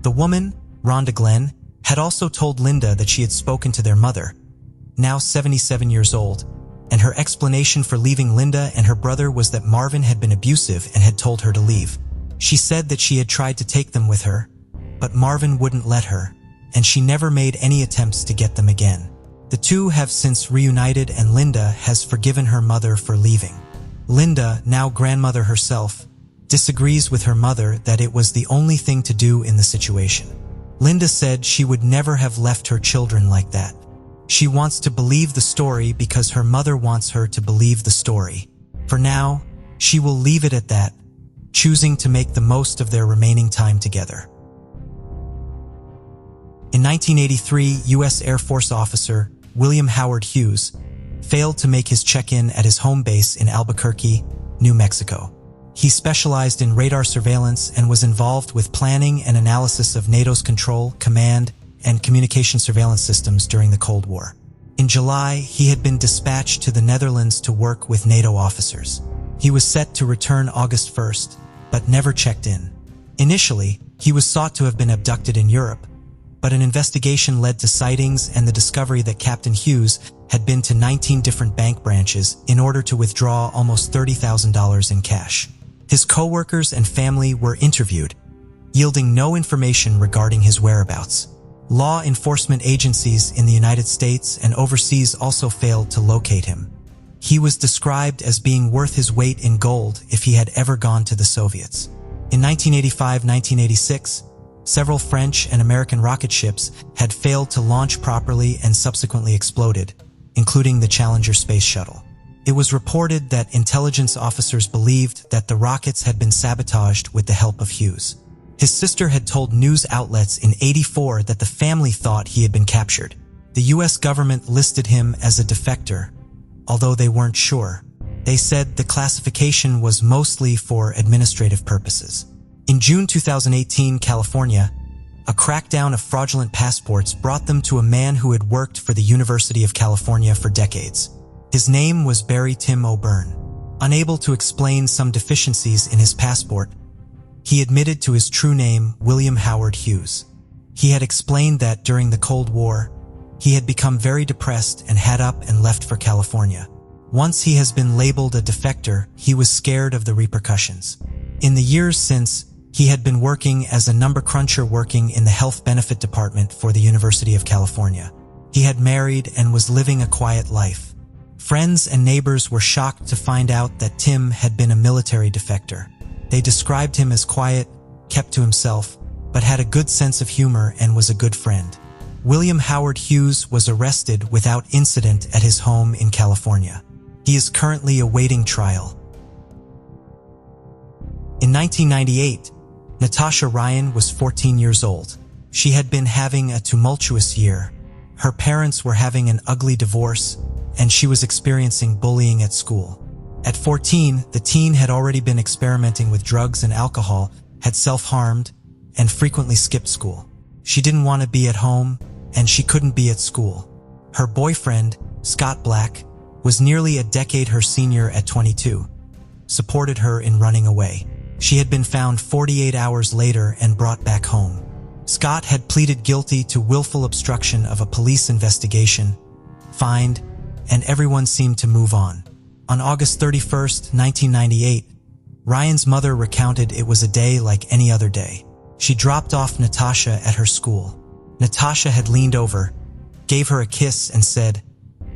The woman, Rhonda Glenn, had also told Linda that she had spoken to their mother, now 77 years old, and her explanation for leaving Linda and her brother was that Marvin had been abusive and had told her to leave. She said that she had tried to take them with her, but Marvin wouldn't let her, and she never made any attempts to get them again. The two have since reunited, and Linda has forgiven her mother for leaving. Linda, now grandmother herself, disagrees with her mother that it was the only thing to do in the situation. Linda said she would never have left her children like that. She wants to believe the story because her mother wants her to believe the story. For now, she will leave it at that, choosing to make the most of their remaining time together. In 1983, U.S. Air Force officer William Howard Hughes failed to make his check-in at his home base in Albuquerque, New Mexico. He specialized in radar surveillance and was involved with planning and analysis of NATO's control, command, and communication surveillance systems during the Cold War. In July, he had been dispatched to the Netherlands to work with NATO officers. He was set to return August 1st, but never checked in. Initially, he was thought to have been abducted in Europe, but an investigation led to sightings and the discovery that Captain Hughes had been to 19 different bank branches in order to withdraw almost $30,000 in cash. His co-workers and family were interviewed, yielding no information regarding his whereabouts. Law enforcement agencies in the United States and overseas also failed to locate him. He was described as being worth his weight in gold if he had ever gone to the Soviets. In 1985-1986, several French and American rocket ships had failed to launch properly and subsequently exploded, including the Challenger space shuttle. It was reported that intelligence officers believed that the rockets had been sabotaged with the help of Hughes. His sister had told news outlets in '84 that the family thought he had been captured. The U.S. government listed him as a defector, although they weren't sure. They said the classification was mostly for administrative purposes. In June 2018, California, a crackdown of fraudulent passports brought them to a man who had worked for the University of California for decades. His name was Barry Tim O'Byrne. Unable to explain some deficiencies in his passport, he admitted to his true name, William Howard Hughes. He had explained that during the Cold War, he had become very depressed and had up and left for California. Once he has been labeled a defector, he was scared of the repercussions. In the years since, he had been working as a number cruncher working in the health benefit department for the University of California. He had married and was living a quiet life. Friends and neighbors were shocked to find out that Tim had been a military defector. They described him as quiet, kept to himself, but had a good sense of humor and was a good friend. William Howard Hughes was arrested without incident at his home in California. He is currently awaiting trial. In 1998, Natasha Ryan was 14 years old. She had been having a tumultuous year. Her parents were having an ugly divorce, and she was experiencing bullying at school. At 14, the teen had already been experimenting with drugs and alcohol, had self-harmed, and frequently skipped school. She didn't want to be at home, and she couldn't be at school. Her boyfriend, Scott Black, was nearly a decade her senior at 22, supported her in running away. She had been found 48 hours later and brought back home. Scott had pleaded guilty to willful obstruction of a police investigation, fined, and everyone seemed to move on. On August 31st, 1998, Ryan's mother recounted it was a day like any other day. She dropped off Natasha at her school. Natasha had leaned over, gave her a kiss and said,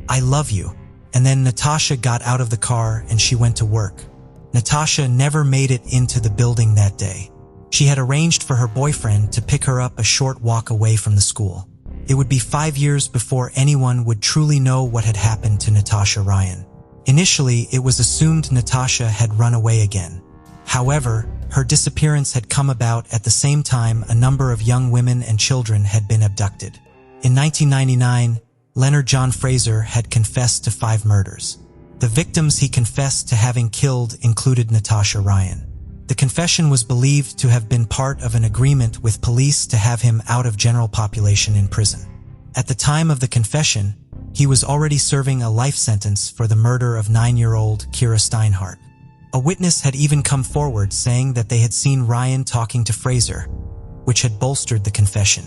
"I love you." And then Natasha got out of the car and she went to work. Natasha never made it into the building that day. She had arranged for her boyfriend to pick her up a short walk away from the school. It would be 5 years before anyone would truly know what had happened to Natasha Ryan. Initially, it was assumed Natasha had run away again. However, her disappearance had come about at the same time a number of young women and children had been abducted. In 1999, Leonard John Fraser had confessed to 5 murders. The victims he confessed to having killed included Natasha Ryan. The confession was believed to have been part of an agreement with police to have him out of general population in prison. At the time of the confession, he was already serving a life sentence for the murder of 9-year-old Kira Steinhardt. A witness had even come forward saying that they had seen Ryan talking to Fraser, which had bolstered the confession.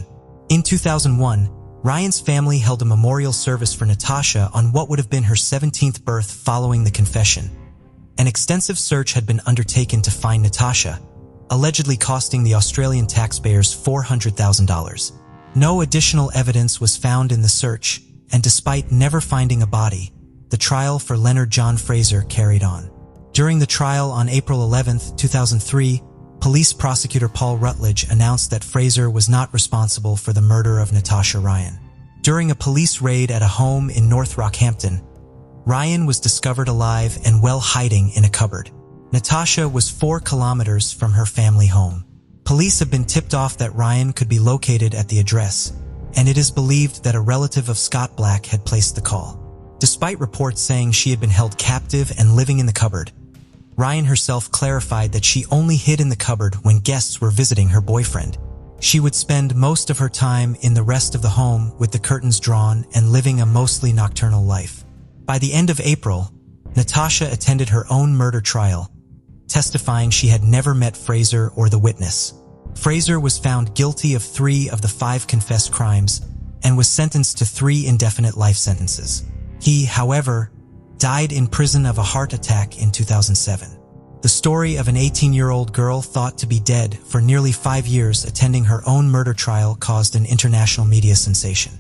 In 2001, Ryan's family held a memorial service for Natasha on what would have been her 17th birth following the confession. An extensive search had been undertaken to find Natasha, allegedly costing the Australian taxpayers $400,000. No additional evidence was found in the search, and despite never finding a body, the trial for Leonard John Fraser carried on. During the trial on April 11, 2003, police prosecutor Paul Rutledge announced that Fraser was not responsible for the murder of Natasha Ryan. During a police raid at a home in North Rockhampton, Ryan was discovered alive and well hiding in a cupboard. Natasha was 4 kilometers from her family home. Police have been tipped off that Ryan could be located at the address, and it is believed that a relative of Scott Black had placed the call. Despite reports saying she had been held captive and living in the cupboard, Ryan herself clarified that she only hid in the cupboard when guests were visiting her boyfriend. She would spend most of her time in the rest of the home with the curtains drawn and living a mostly nocturnal life. By the end of April, Natasha attended her own murder trial, testifying she had never met Fraser or the witness. Fraser was found guilty of 3 of the 5 confessed crimes and was sentenced to 3 indefinite life sentences. He, however, died in prison of a heart attack in 2007. The story of an 18-year-old girl thought to be dead for nearly 5 years attending her own murder trial caused an international media sensation.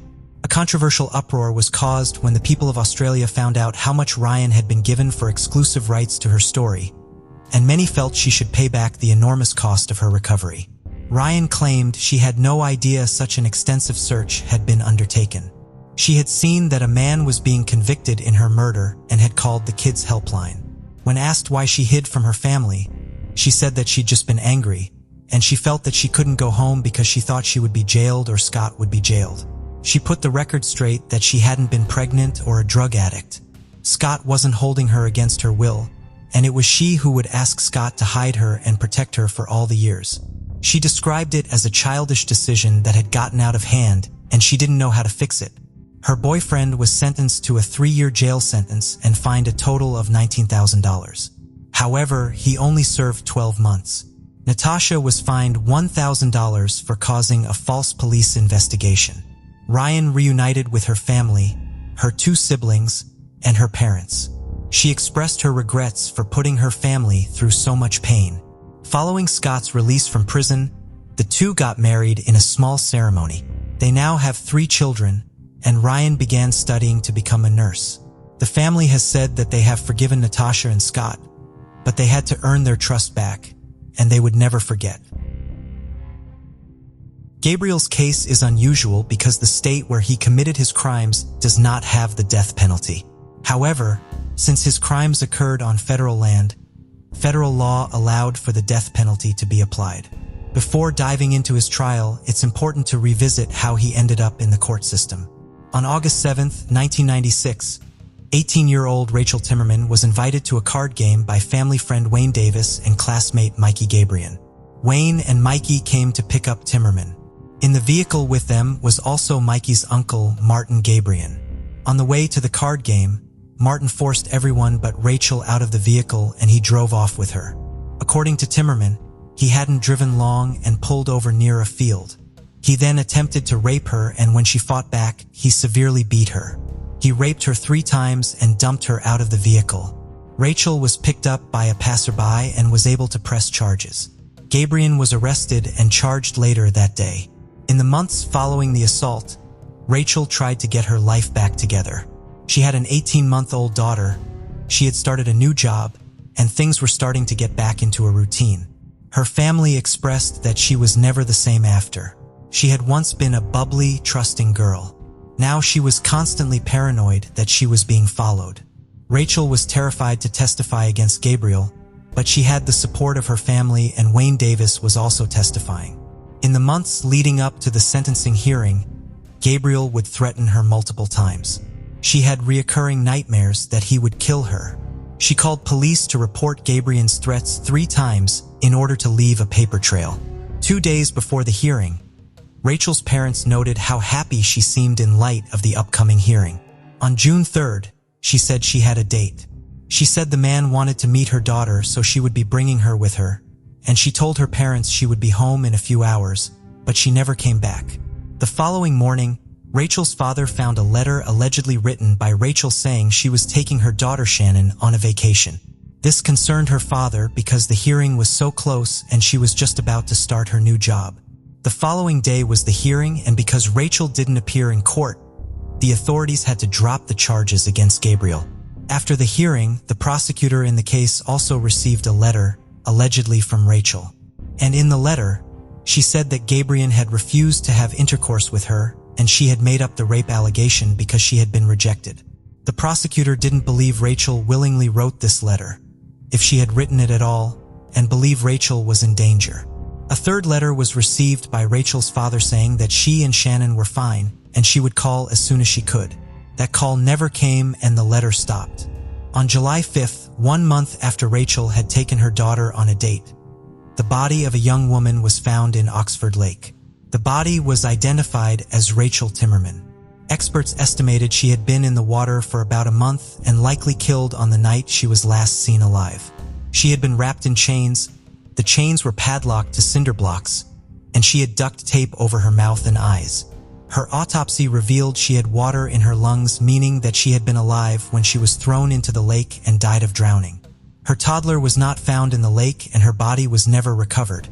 A controversial uproar was caused when the people of Australia found out how much Ryan had been given for exclusive rights to her story, and many felt she should pay back the enormous cost of her recovery. Ryan claimed she had no idea such an extensive search had been undertaken. She had seen that a man was being convicted in her murder and had called the kids' helpline. When asked why she hid from her family, she said that she'd just been angry, and she felt that she couldn't go home because she thought she would be jailed or Scott would be jailed. She put the record straight that she hadn't been pregnant or a drug addict. Scott wasn't holding her against her will, and it was she who would ask Scott to hide her and protect her for all the years. She described it as a childish decision that had gotten out of hand, and she didn't know how to fix it. Her boyfriend was sentenced to a 3-year jail sentence and fined a total of $19,000. However, he only served 12 months. Natasha was fined $1,000 for causing a false police investigation. Ryan reunited with her family, her 2 siblings, and her parents. She expressed her regrets for putting her family through so much pain. Following Scott's release from prison, the two got married in a small ceremony. They now have 3 children, and Ryan began studying to become a nurse. The family has said that they have forgiven Natasha and Scott, but they had to earn their trust back, and they would never forget. Gabriel's case is unusual because the state where he committed his crimes does not have the death penalty. However, since his crimes occurred on federal land, federal law allowed for the death penalty to be applied. Before diving into his trial, it's important to revisit how he ended up in the court system. On August 7, 1996, 18-year-old Rachel Timmerman was invited to a card game by family friend Wayne Davis and classmate Mikey Gabriel. Wayne and Mikey came to pick up Timmerman. In the vehicle with them was also Mikey's uncle, Martin Gabriel. On the way to the card game, Martin forced everyone but Rachel out of the vehicle and he drove off with her. According to Timmerman, he hadn't driven long and pulled over near a field. He then attempted to rape her, and when she fought back, he severely beat her. He raped her 3 times and dumped her out of the vehicle. Rachel was picked up by a passerby and was able to press charges. Gabriel was arrested and charged later that day. In the months following the assault, Rachel tried to get her life back together. She had an 18-month-old daughter, she had started a new job, and things were starting to get back into a routine. Her family expressed that she was never the same after. She had once been a bubbly, trusting girl. Now she was constantly paranoid that she was being followed. Rachel was terrified to testify against Gabriel, but she had the support of her family, and Wayne Davis was also testifying. In the months leading up to the sentencing hearing, Gabriel would threaten her multiple times. She had reoccurring nightmares that he would kill her. She called police to report Gabriel's threats 3 times in order to leave a paper trail. 2 days before the hearing, Rachel's parents noted how happy she seemed in light of the upcoming hearing. On June 3rd, she said she had a date. She said the man wanted to meet her daughter, so she would be bringing her with her, and she told her parents she would be home in a few hours, but she never came back. The following morning, Rachel's father found a letter allegedly written by Rachel saying she was taking her daughter Shannon on a vacation. This concerned her father because the hearing was so close and she was just about to start her new job. The following day was the hearing, and because Rachel didn't appear in court, the authorities had to drop the charges against Gabriel. After the hearing, the prosecutor in the case also received a letter, allegedly from Rachel. And in the letter, she said that Gabriel had refused to have intercourse with her, and she had made up the rape allegation because she had been rejected. The prosecutor didn't believe Rachel willingly wrote this letter, if she had written it at all, and believed Rachel was in danger. A 3rd letter was received by Rachel's father saying that she and Shannon were fine, and she would call as soon as she could. That call never came and the letter stopped. On July 5th, 1 month after Rachel had taken her daughter on a date, the body of a young woman was found in Oxford Lake. The body was identified as Rachel Timmerman. Experts estimated she had been in the water for about a month and likely killed on the night she was last seen alive. She had been wrapped in chains. The chains were padlocked to cinder blocks, and she had duct tape over her mouth and eyes. Her autopsy revealed she had water in her lungs, meaning that she had been alive when she was thrown into the lake and died of drowning. Her toddler was not found in the lake and her body was never recovered.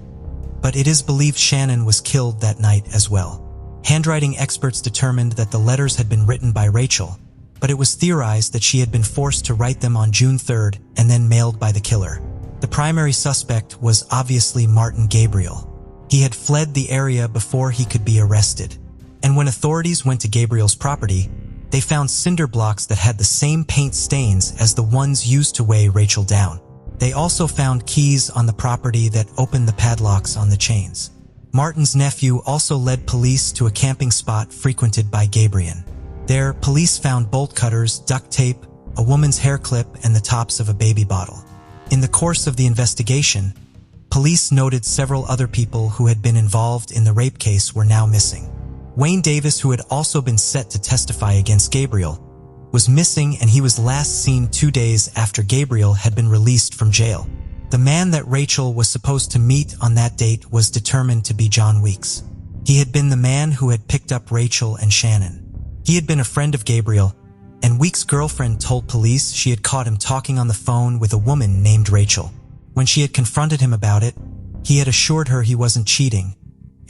But it is believed Shannon was killed that night as well. Handwriting experts determined that the letters had been written by Rachel, but it was theorized that she had been forced to write them on June 3rd and then mailed by the killer. The primary suspect was obviously Martin Gabriel. He had fled the area before he could be arrested. And when authorities went to Gabriel's property, they found cinder blocks that had the same paint stains as the ones used to weigh Rachel down. They also found keys on the property that opened the padlocks on the chains. Martin's nephew also led police to a camping spot frequented by Gabriel. There, police found bolt cutters, duct tape, a woman's hair clip, and the tops of a baby bottle. In the course of the investigation, police noted several other people who had been involved in the rape case were now missing. Wayne Davis, who had also been set to testify against Gabriel, was missing, and he was last seen 2 days after Gabriel had been released from jail. The man that Rachel was supposed to meet on that date was determined to be John Weeks. He had been the man who had picked up Rachel and Shannon. He had been a friend of Gabriel, and Weeks' girlfriend told police she had caught him talking on the phone with a woman named Rachel. When she had confronted him about it, he had assured her he wasn't cheating,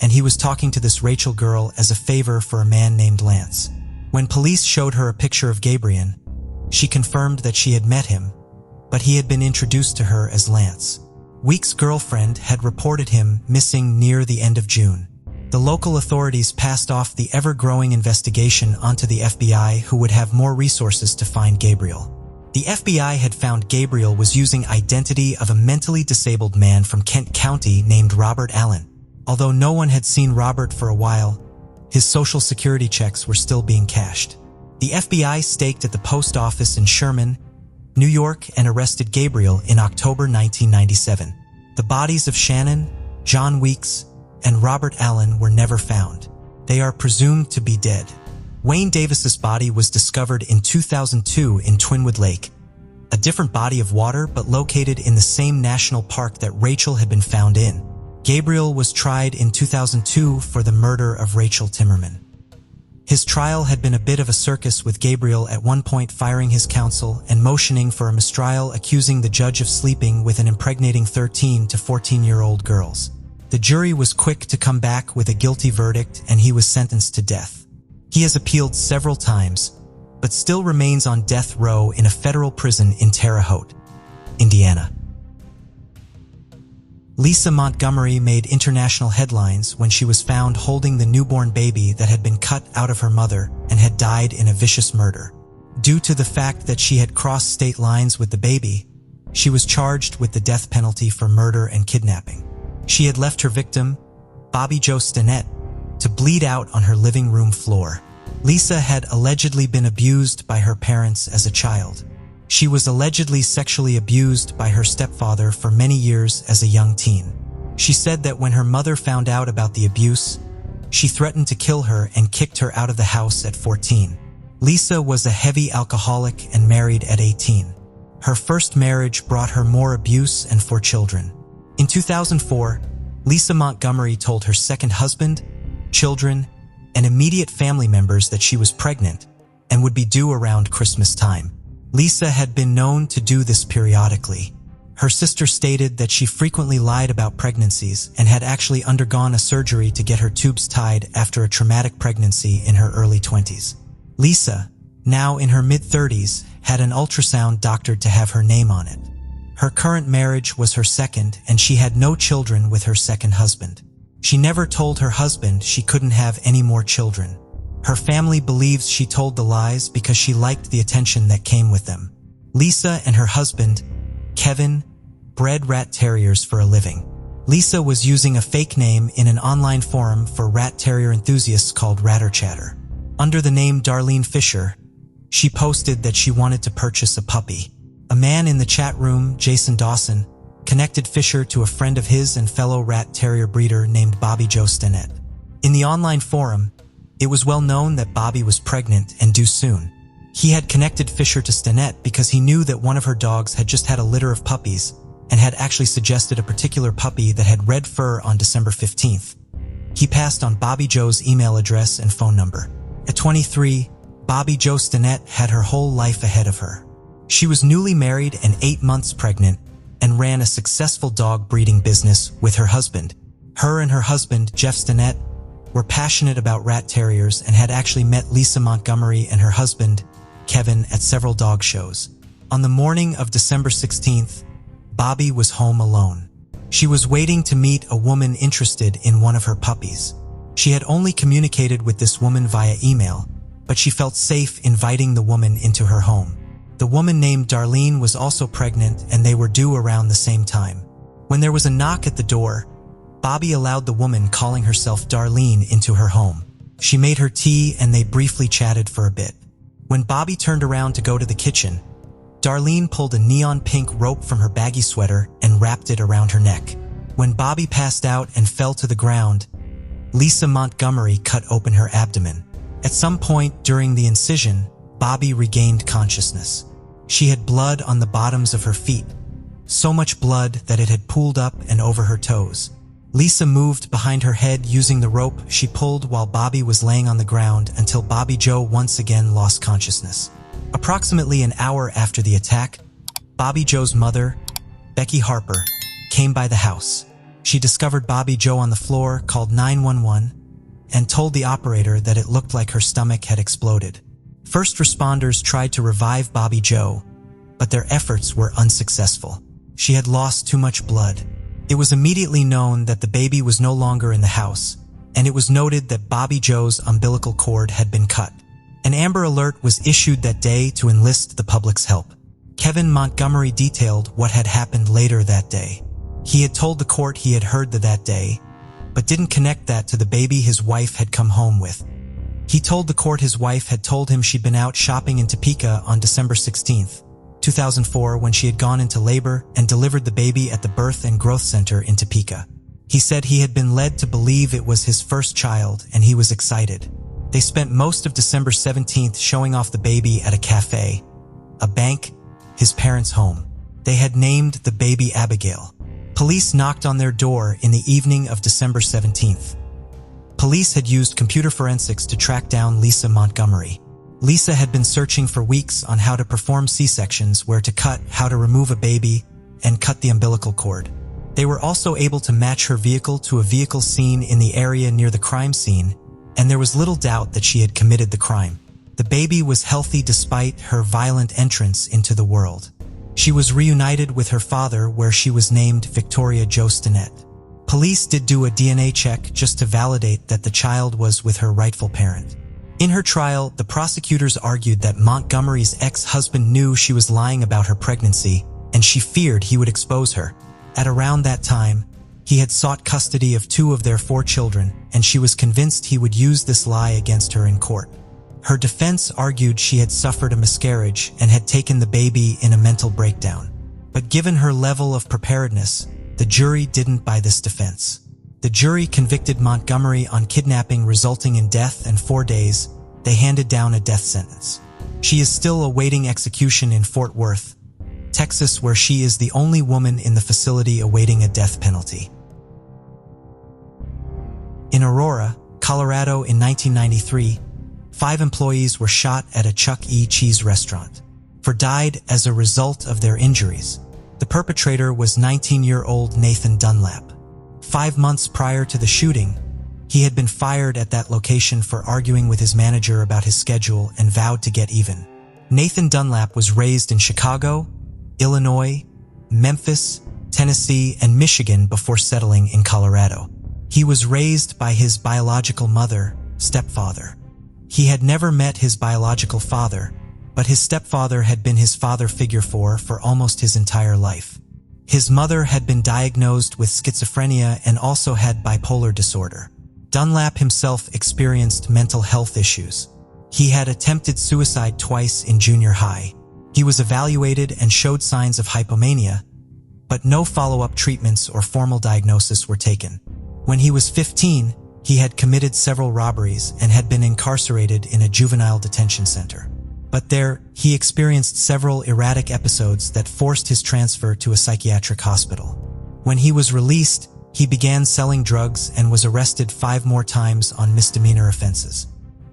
and he was talking to this Rachel girl as a favor for a man named Lance. When police showed her a picture of Gabriel, she confirmed that she had met him, but he had been introduced to her as Lance. Weeks' girlfriend had reported him missing near the end of June. The local authorities passed off the ever-growing investigation onto the FBI, who would have more resources to find Gabriel. The FBI had found Gabriel was using identity of a mentally disabled man from Kent County named Robert Allen. Although no one had seen Robert for a while, his social security checks were still being cashed. The FBI staked at the post office in Sherman, New York, and arrested Gabriel in October 1997. The bodies of Shannon, John Weeks, and Robert Allen were never found. They are presumed to be dead. Wayne Davis's body was discovered in 2002 in Twinwood Lake, a different body of water but located in the same national park that Rachel had been found in. Gabriel was tried in 2002 for the murder of Rachel Timmerman. His trial had been a bit of a circus, with Gabriel at one point firing his counsel and motioning for a mistrial, accusing the judge of sleeping with and impregnating 13 to 14-year-old girls. The jury was quick to come back with a guilty verdict, and he was sentenced to death. He has appealed several times, but still remains on death row in a federal prison in Terre Haute, Indiana. Lisa Montgomery made international headlines when she was found holding the newborn baby that had been cut out of her mother and had died in a vicious murder. Due to the fact that she had crossed state lines with the baby, she was charged with the death penalty for murder and kidnapping. She had left her victim, Bobby Jo Stinnett, to bleed out on her living room floor. Lisa had allegedly been abused by her parents as a child. She was allegedly sexually abused by her stepfather for many years as a young teen. She said that when her mother found out about the abuse, she threatened to kill her and kicked her out of the house at 14. Lisa was a heavy alcoholic and married at 18. Her first marriage brought her more abuse and 4 children. In 2004, Lisa Montgomery told her second husband, children, and immediate family members that she was pregnant and would be due around Christmas time. Lisa had been known to do this periodically. Her sister stated that she frequently lied about pregnancies and had actually undergone a surgery to get her tubes tied after a traumatic pregnancy in her early 20s. Lisa, now in her mid-30s, had an ultrasound doctored to have her name on it. Her current marriage was her second, and she had no children with her second husband. She never told her husband she couldn't have any more children. Her family believes she told the lies because she liked the attention that came with them. Lisa and her husband, Kevin, bred rat terriers for a living. Lisa was using a fake name in an online forum for rat terrier enthusiasts called Ratter Chatter. Under the name Darlene Fisher, she posted that she wanted to purchase a puppy. A man in the chat room, Jason Dawson, connected Fisher to a friend of his and fellow rat terrier breeder named Bobby Jo Stinnett. In the online forum, it was well known that Bobby was pregnant and due soon. He had connected Fisher to Stinnett because he knew that one of her dogs had just had a litter of puppies and had actually suggested a particular puppy that had red fur on December 15th. He passed on Bobby Jo's email address and phone number. At 23, Bobby Jo Stinnett had her whole life ahead of her. She was newly married and 8 months pregnant and ran a successful dog breeding business with her husband. Her and her husband, Jeff Stinnett, were passionate about rat terriers and had actually met Lisa Montgomery and her husband, Kevin, at several dog shows. On the morning of December 16th, Bobby was home alone. She was waiting to meet a woman interested in one of her puppies. She had only communicated with this woman via email, but she felt safe inviting the woman into her home. The woman named Darlene was also pregnant, and they were due around the same time. When there was a knock at the door, Bobby allowed the woman calling herself Darlene into her home. She made her tea and they briefly chatted for a bit. When Bobby turned around to go to the kitchen, Darlene pulled a neon pink rope from her baggy sweater and wrapped it around her neck. When Bobby passed out and fell to the ground, Lisa Montgomery cut open her abdomen. At some point during the incision, Bobby regained consciousness. She had blood on the bottoms of her feet, so much blood that it had pooled up and over her toes. Lisa moved behind her head using the rope she pulled while Bobby was laying on the ground until Bobby Joe once again lost consciousness. Approximately an hour after the attack, Bobby Joe's mother, Becky Harper, came by the house. She discovered Bobby Joe on the floor, called 911, and told the operator that it looked like her stomach had exploded. First responders tried to revive Bobby Joe, but their efforts were unsuccessful. She had lost too much blood. It was immediately known that the baby was no longer in the house, and it was noted that Bobby Joe's umbilical cord had been cut. An Amber Alert was issued that day to enlist the public's help. Kevin Montgomery detailed what had happened later that day. He had told the court he had heard that day, but didn't connect that to the baby his wife had come home with. He told the court his wife had told him she'd been out shopping in Topeka on December 16, 2004, when she had gone into labor and delivered the baby at the Birth and Growth Center in Topeka. He said he had been led to believe it was his first child and he was excited. They spent most of December 17th showing off the baby at a cafe, a bank, his parents' home. They had named the baby Abigail. Police knocked on their door in the evening of December 17th. Police had used computer forensics to track down Lisa Montgomery. Lisa had been searching for weeks on how to perform C-sections, where to cut, how to remove a baby, and cut the umbilical cord. They were also able to match her vehicle to a vehicle seen in the area near the crime scene, and there was little doubt that she had committed the crime. The baby was healthy despite her violent entrance into the world. She was reunited with her father, where she was named Victoria Jo Stinnett. Police did do a DNA check just to validate that the child was with her rightful parent. In her trial, the prosecutors argued that Montgomery's ex-husband knew she was lying about her pregnancy, and she feared he would expose her. At around that time, he had sought custody of 2 of their 4 children, and she was convinced he would use this lie against her in court. Her defense argued she had suffered a miscarriage and had taken the baby in a mental breakdown. But given her level of preparedness, the jury didn't buy this defense. The jury convicted Montgomery on kidnapping resulting in death, and 4 days, they handed down a death sentence. She is still awaiting execution in Fort Worth, Texas, where she is the only woman in the facility awaiting a death penalty. In Aurora, Colorado in 1993, 5 employees were shot at a Chuck E. Cheese restaurant, died as a result of their injuries. The perpetrator was 19-year-old Nathan Dunlap. 5 months prior to the shooting, he had been fired at that location for arguing with his manager about his schedule and vowed to get even. Nathan Dunlap was raised in Chicago, Illinois, Memphis, Tennessee, and Michigan before settling in Colorado. He was raised by his biological mother, stepfather. He had never met his biological father, but his stepfather had been his father figure for almost his entire life. His mother had been diagnosed with schizophrenia and also had bipolar disorder. Dunlap himself experienced mental health issues. He had attempted suicide twice in junior high. He was evaluated and showed signs of hypomania, but no follow-up treatments or formal diagnosis were taken. When he was 15, he had committed several robberies and had been incarcerated in a juvenile detention center. But there, he experienced several erratic episodes that forced his transfer to a psychiatric hospital. When he was released, he began selling drugs and was arrested 5 more times on misdemeanor offenses.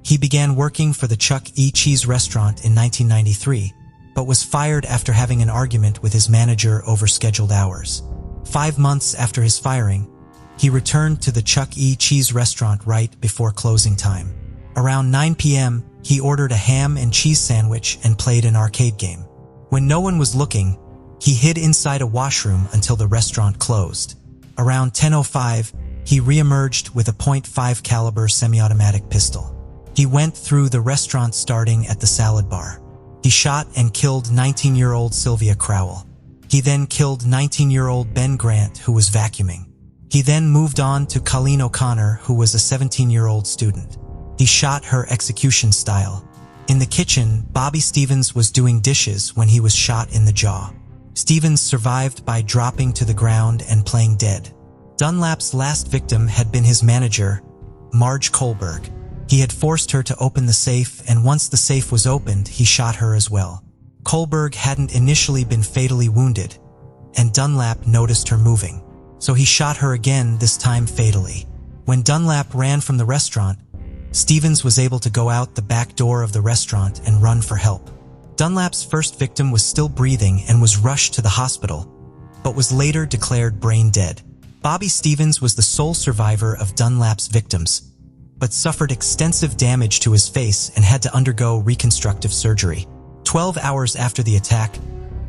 He began working for the Chuck E. Cheese restaurant in 1993, but was fired after having an argument with his manager over scheduled hours. 5 months after his firing, he returned to the Chuck E. Cheese restaurant right before closing time. Around 9 p.m., he ordered a ham and cheese sandwich and played an arcade game. When no one was looking, he hid inside a washroom until the restaurant closed. Around 10:05, he reemerged with a .5 caliber semi-automatic pistol. He went through the restaurant starting at the salad bar. He shot and killed 19-year-old Sylvia Crowell. He then killed 19-year-old Ben Grant, who was vacuuming. He then moved on to Colleen O'Connor, who was a 17-year-old student. He shot her execution style, In the kitchen, Bobby Stevens was doing dishes when he was shot in the jaw. Stevens survived by dropping to the ground and playing dead. Dunlap's last victim had been his manager, Marge Kohlberg. He had forced her to open the safe, and once the safe was opened, he shot her as well. Kohlberg hadn't initially been fatally wounded, and Dunlap noticed her moving. So he shot her again, this time fatally. When Dunlap ran from the restaurant, Stevens was able to go out the back door of the restaurant and run for help. Dunlap's first victim was still breathing and was rushed to the hospital, but was later declared brain dead. Bobby Stevens was the sole survivor of Dunlap's victims, but suffered extensive damage to his face and had to undergo reconstructive surgery. 12 hours after the attack,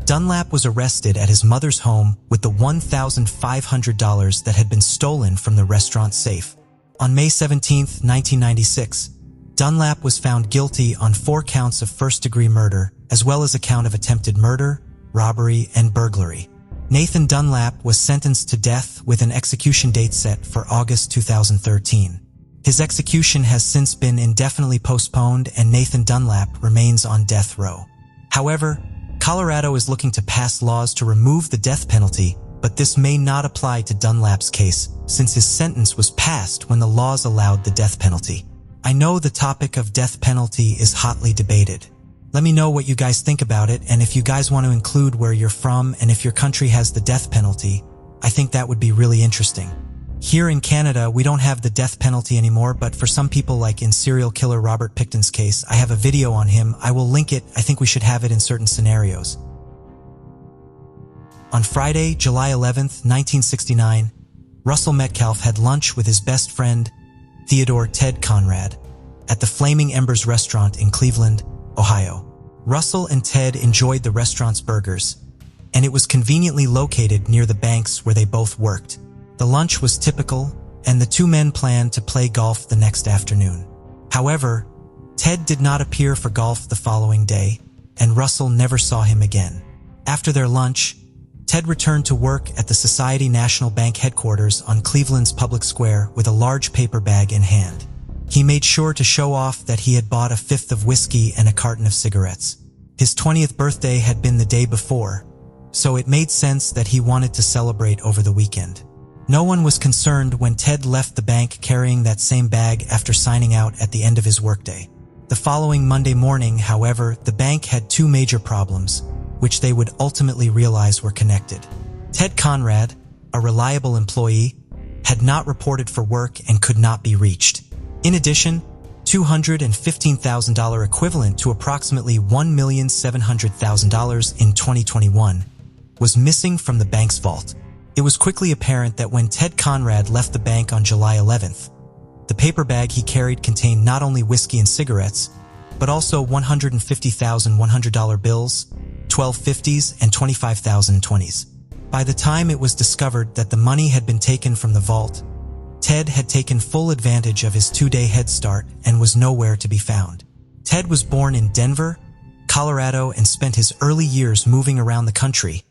Dunlap was arrested at his mother's home with the $1,500 that had been stolen from the restaurant safe. On May 17, 1996, Dunlap was found guilty on 4 counts of first-degree murder, as well as a count of attempted murder, robbery, and burglary. Nathan Dunlap was sentenced to death with an execution date set for August 2013. His execution has since been indefinitely postponed, and Nathan Dunlap remains on death row. However, Colorado is looking to pass laws to remove the death penalty, but this may not apply to Dunlap's case, since his sentence was passed when the laws allowed the death penalty. I know the topic of death penalty is hotly debated. Let me know what you guys think about it, and if you guys want to include where you're from and if your country has the death penalty, I think that would be really interesting. Here in Canada, we don't have the death penalty anymore, but for some people, like in serial killer Robert Pickton's case, I have a video on him. I will link it. I think we should have it in certain scenarios. On Friday, July 11th, 1969, Russell Metcalf had lunch with his best friend, Theodore Ted Conrad, at the Flaming Embers restaurant in Cleveland, Ohio. Russell and Ted enjoyed the restaurant's burgers, and it was conveniently located near the banks where they both worked. The lunch was typical, and the two men planned to play golf the next afternoon. However, Ted did not appear for golf the following day, and Russell never saw him again. After their lunch, Ted returned to work at the Society National Bank headquarters on Cleveland's public square with a large paper bag in hand. He made sure to show off that he had bought a fifth of whiskey and a carton of cigarettes. His 20th birthday had been the day before, so it made sense that he wanted to celebrate over the weekend. No one was concerned when Ted left the bank carrying that same bag after signing out at the end of his workday. The following Monday morning, however, the bank had 2 major problems, which they would ultimately realize were connected. Ted Conrad, a reliable employee, had not reported for work and could not be reached. In addition, $215,000 equivalent to approximately $1,700,000 in 2021 was missing from the bank's vault. It was quickly apparent that when Ted Conrad left the bank on July 11th, the paper bag he carried contained not only whiskey and cigarettes, but also $150,000 $100 bills, 12 50s, and 25,000 20s. By the time it was discovered that the money had been taken from the vault, Ted had taken full advantage of his 2-day head start and was nowhere to be found. Ted was born in Denver, Colorado, and spent his early years moving around the country,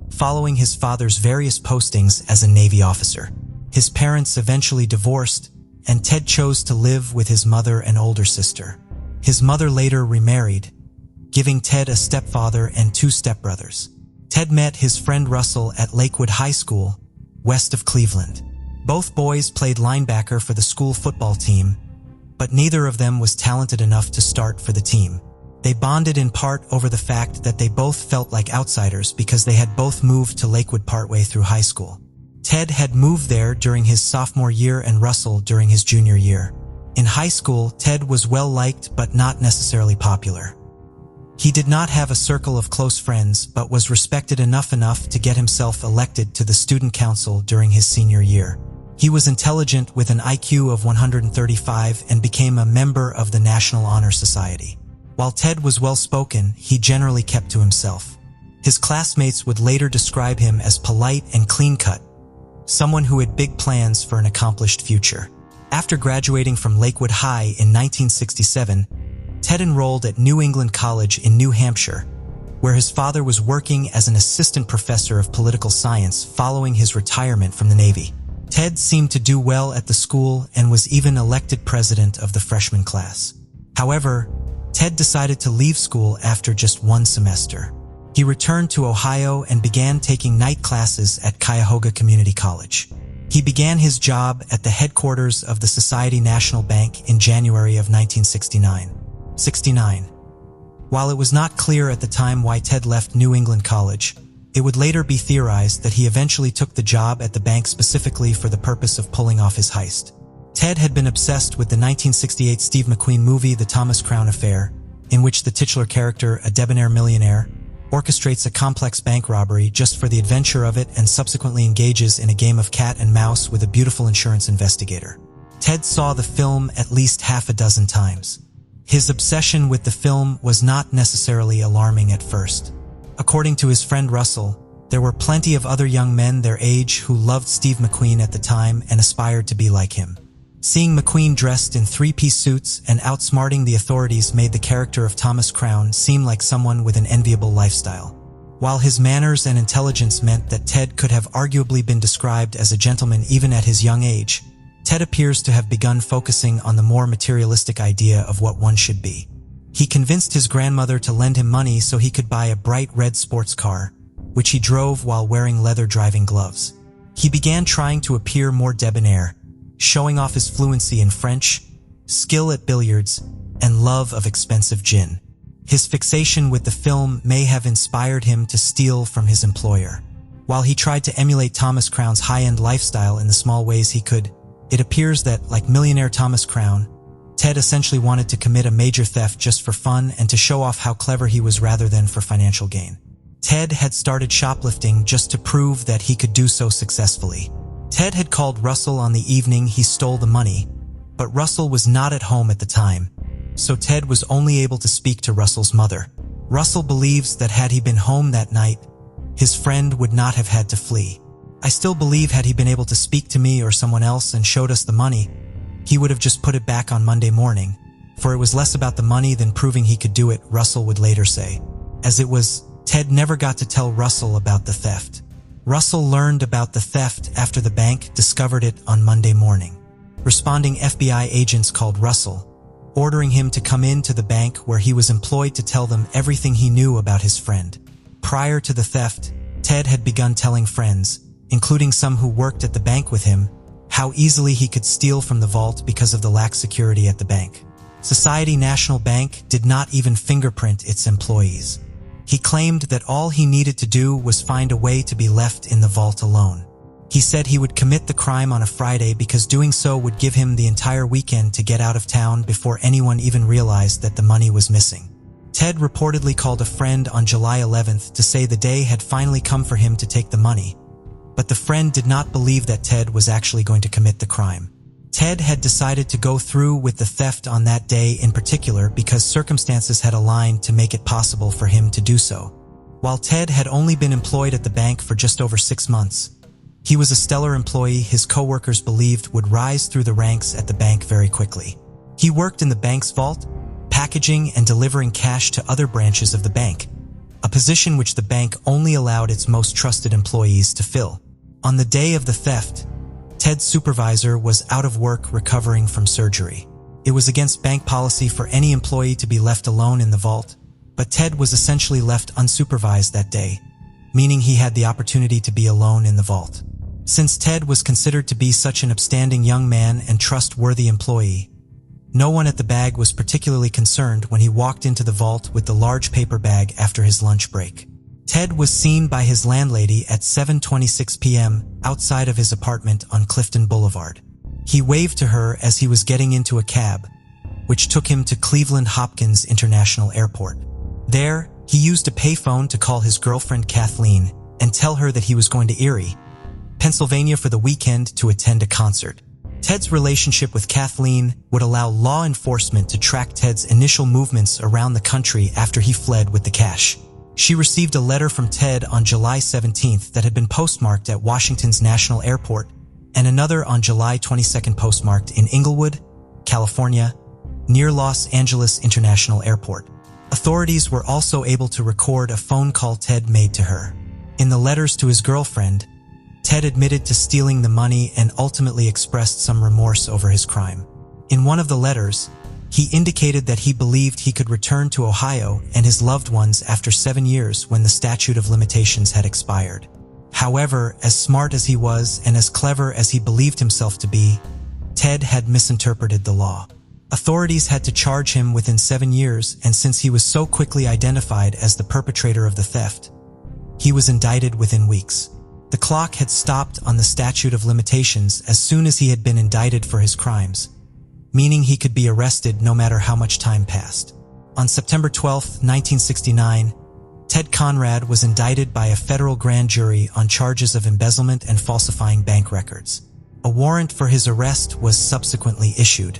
following his father's various postings as a Navy officer. His parents eventually divorced, and Ted chose to live with his mother and older sister. His mother later remarried, giving Ted a stepfather and 2 stepbrothers. Ted met his friend Russell at Lakewood High School, west of Cleveland. Both boys played linebacker for the school football team, but neither of them was talented enough to start for the team. They bonded in part over the fact that they both felt like outsiders because they had both moved to Lakewood partway through high school. Ted had moved there during his sophomore year and Russell during his junior year. In high school, Ted was well-liked but not necessarily popular. He did not have a circle of close friends but was respected enough to get himself elected to the student council during his senior year. He was intelligent with an IQ of 135 and became a member of the National Honor Society. While Ted was well-spoken, he generally kept to himself. His classmates would later describe him as polite and clean-cut, someone who had big plans for an accomplished future. After graduating from Lakewood High in 1967, Ted enrolled at New England College in New Hampshire, where his father was working as an assistant professor of political science following his retirement from the Navy. Ted seemed to do well at the school and was even elected president of the freshman class. However, Ted decided to leave school after just one semester. He returned to Ohio and began taking night classes at Cuyahoga Community College. He began his job at the headquarters of the Society National Bank in January of 1969. While it was not clear at the time why Ted left New England College, it would later be theorized that he eventually took the job at the bank specifically for the purpose of pulling off his heist. Ted had been obsessed with the 1968 Steve McQueen movie The Thomas Crown Affair, in which the titular character, a debonair millionaire, orchestrates a complex bank robbery just for the adventure of it and subsequently engages in a game of cat and mouse with a beautiful insurance investigator. Ted saw the film at least half a dozen times. His obsession with the film was not necessarily alarming at first. According to his friend Russell, there were plenty of other young men their age who loved Steve McQueen at the time and aspired to be like him. Seeing McQueen dressed in three-piece suits and outsmarting the authorities made the character of Thomas Crown seem like someone with an enviable lifestyle. While his manners and intelligence meant that Ted could have arguably been described as a gentleman even at his young age, Ted appears to have begun focusing on the more materialistic idea of what one should be. He convinced his grandmother to lend him money so he could buy a bright red sports car, which he drove while wearing leather driving gloves. He began trying to appear more debonair, showing off his fluency in French, skill at billiards, and love of expensive gin. His fixation with the film may have inspired him to steal from his employer. While he tried to emulate Thomas Crown's high-end lifestyle in the small ways he could, it appears that, like millionaire Thomas Crown, Ted essentially wanted to commit a major theft just for fun and to show off how clever he was rather than for financial gain. Ted had started shoplifting just to prove that he could do so successfully. Ted had called Russell on the evening he stole the money, but Russell was not at home at the time, so Ted was only able to speak to Russell's mother. Russell believes that had he been home that night, his friend would not have had to flee. I still believe had he been able to speak to me or someone else and showed us the money, he would have just put it back on Monday morning, for it was less about the money than proving he could do it, Russell would later say. As it was, Ted never got to tell Russell about the theft. Russell learned about the theft after the bank discovered it on Monday morning. Responding FBI agents called Russell, ordering him to come in to the bank where he was employed to tell them everything he knew about his friend. Prior to the theft, Ted had begun telling friends, including some who worked at the bank with him, how easily he could steal from the vault because of the lax security at the bank. Society National Bank did not even fingerprint its employees. He claimed that all he needed to do was find a way to be left in the vault alone. He said he would commit the crime on a Friday because doing so would give him the entire weekend to get out of town before anyone even realized that the money was missing. Ted reportedly called a friend on July 11th to say the day had finally come for him to take the money, but the friend did not believe that Ted was actually going to commit the crime. Ted had decided to go through with the theft on that day in particular because circumstances had aligned to make it possible for him to do so. While Ted had only been employed at the bank for just over 6 months, he was a stellar employee his coworkers believed would rise through the ranks at the bank very quickly. He worked in the bank's vault, packaging and delivering cash to other branches of the bank, a position which the bank only allowed its most trusted employees to fill. On the day of the theft, Ted's supervisor was out of work recovering from surgery. It was against bank policy for any employee to be left alone in the vault, but Ted was essentially left unsupervised that day, meaning he had the opportunity to be alone in the vault. Since Ted was considered to be such an upstanding young man and trustworthy employee, no one at the bag was particularly concerned when he walked into the vault with the large paper bag after his lunch break. Ted was seen by his landlady at 7:26 p.m. outside of his apartment on Clifton Boulevard. He waved to her as he was getting into a cab, which took him to Cleveland Hopkins International Airport. There, he used a payphone to call his girlfriend Kathleen and tell her that he was going to Erie, Pennsylvania for the weekend to attend a concert. Ted's relationship with Kathleen would allow law enforcement to track Ted's initial movements around the country after he fled with the cash. She received a letter from Ted on July 17th that had been postmarked at Washington's National Airport and another on July 22nd postmarked in Inglewood, California, near Los Angeles International Airport. Authorities were also able to record a phone call Ted made to her. In the letters to his girlfriend, Ted admitted to stealing the money and ultimately expressed some remorse over his crime. In one of the letters, He indicated that he believed he could return to Ohio and his loved ones after 7 years when the statute of limitations had expired. However, as smart as he was and as clever as he believed himself to be, Ted had misinterpreted the law. Authorities had to charge him within 7 years, and since he was so quickly identified as the perpetrator of the theft, he was indicted within weeks. The clock had stopped on the statute of limitations as soon as he had been indicted for his crimes, meaning he could be arrested no matter how much time passed. On September 12, 1969, Ted Conrad was indicted by a federal grand jury on charges of embezzlement and falsifying bank records. A warrant for his arrest was subsequently issued.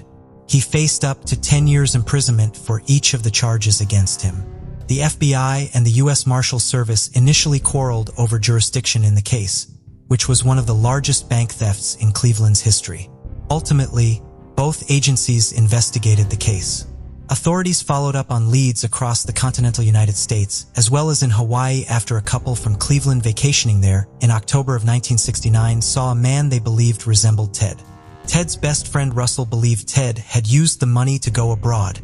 He faced up to 10 years imprisonment for each of the charges against him. The FBI and the U.S. Marshal Service initially quarreled over jurisdiction in the case, which was one of the largest bank thefts in Cleveland's history. Ultimately, both agencies investigated the case. Authorities followed up on leads across the continental United States, as well as in Hawaii after a couple from Cleveland vacationing there in October of 1969 saw a man they believed resembled Ted. Ted's best friend Russell believed Ted had used the money to go abroad,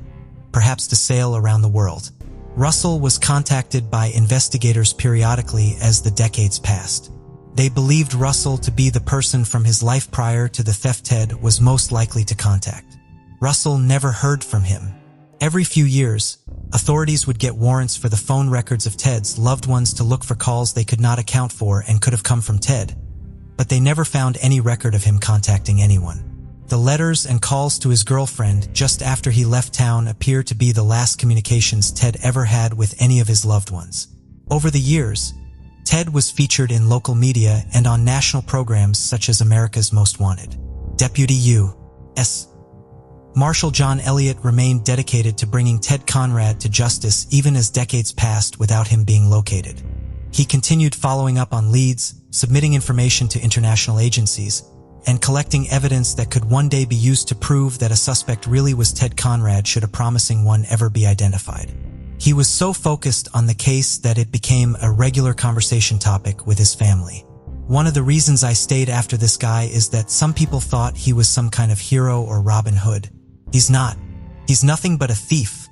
perhaps to sail around the world. Russell was contacted by investigators periodically as the decades passed. They believed Russell to be the person from his life prior to the theft Ted was most likely to contact. Russell never heard from him. Every few years, authorities would get warrants for the phone records of Ted's loved ones to look for calls they could not account for and could have come from Ted, but they never found any record of him contacting anyone. The letters and calls to his girlfriend just after he left town appear to be the last communications Ted ever had with any of his loved ones. Over the years, Ted was featured in local media and on national programs such as America's Most Wanted. Deputy U.S. Marshal John Elliott remained dedicated to bringing Ted Conrad to justice even as decades passed without him being located. He continued following up on leads, submitting information to international agencies, and collecting evidence that could one day be used to prove that a suspect really was Ted Conrad should a promising one ever be identified. He was so focused on the case that it became a regular conversation topic with his family. One of the reasons I stayed after this guy is that some people thought he was some kind of hero or Robin Hood. He's not. He's nothing but a thief.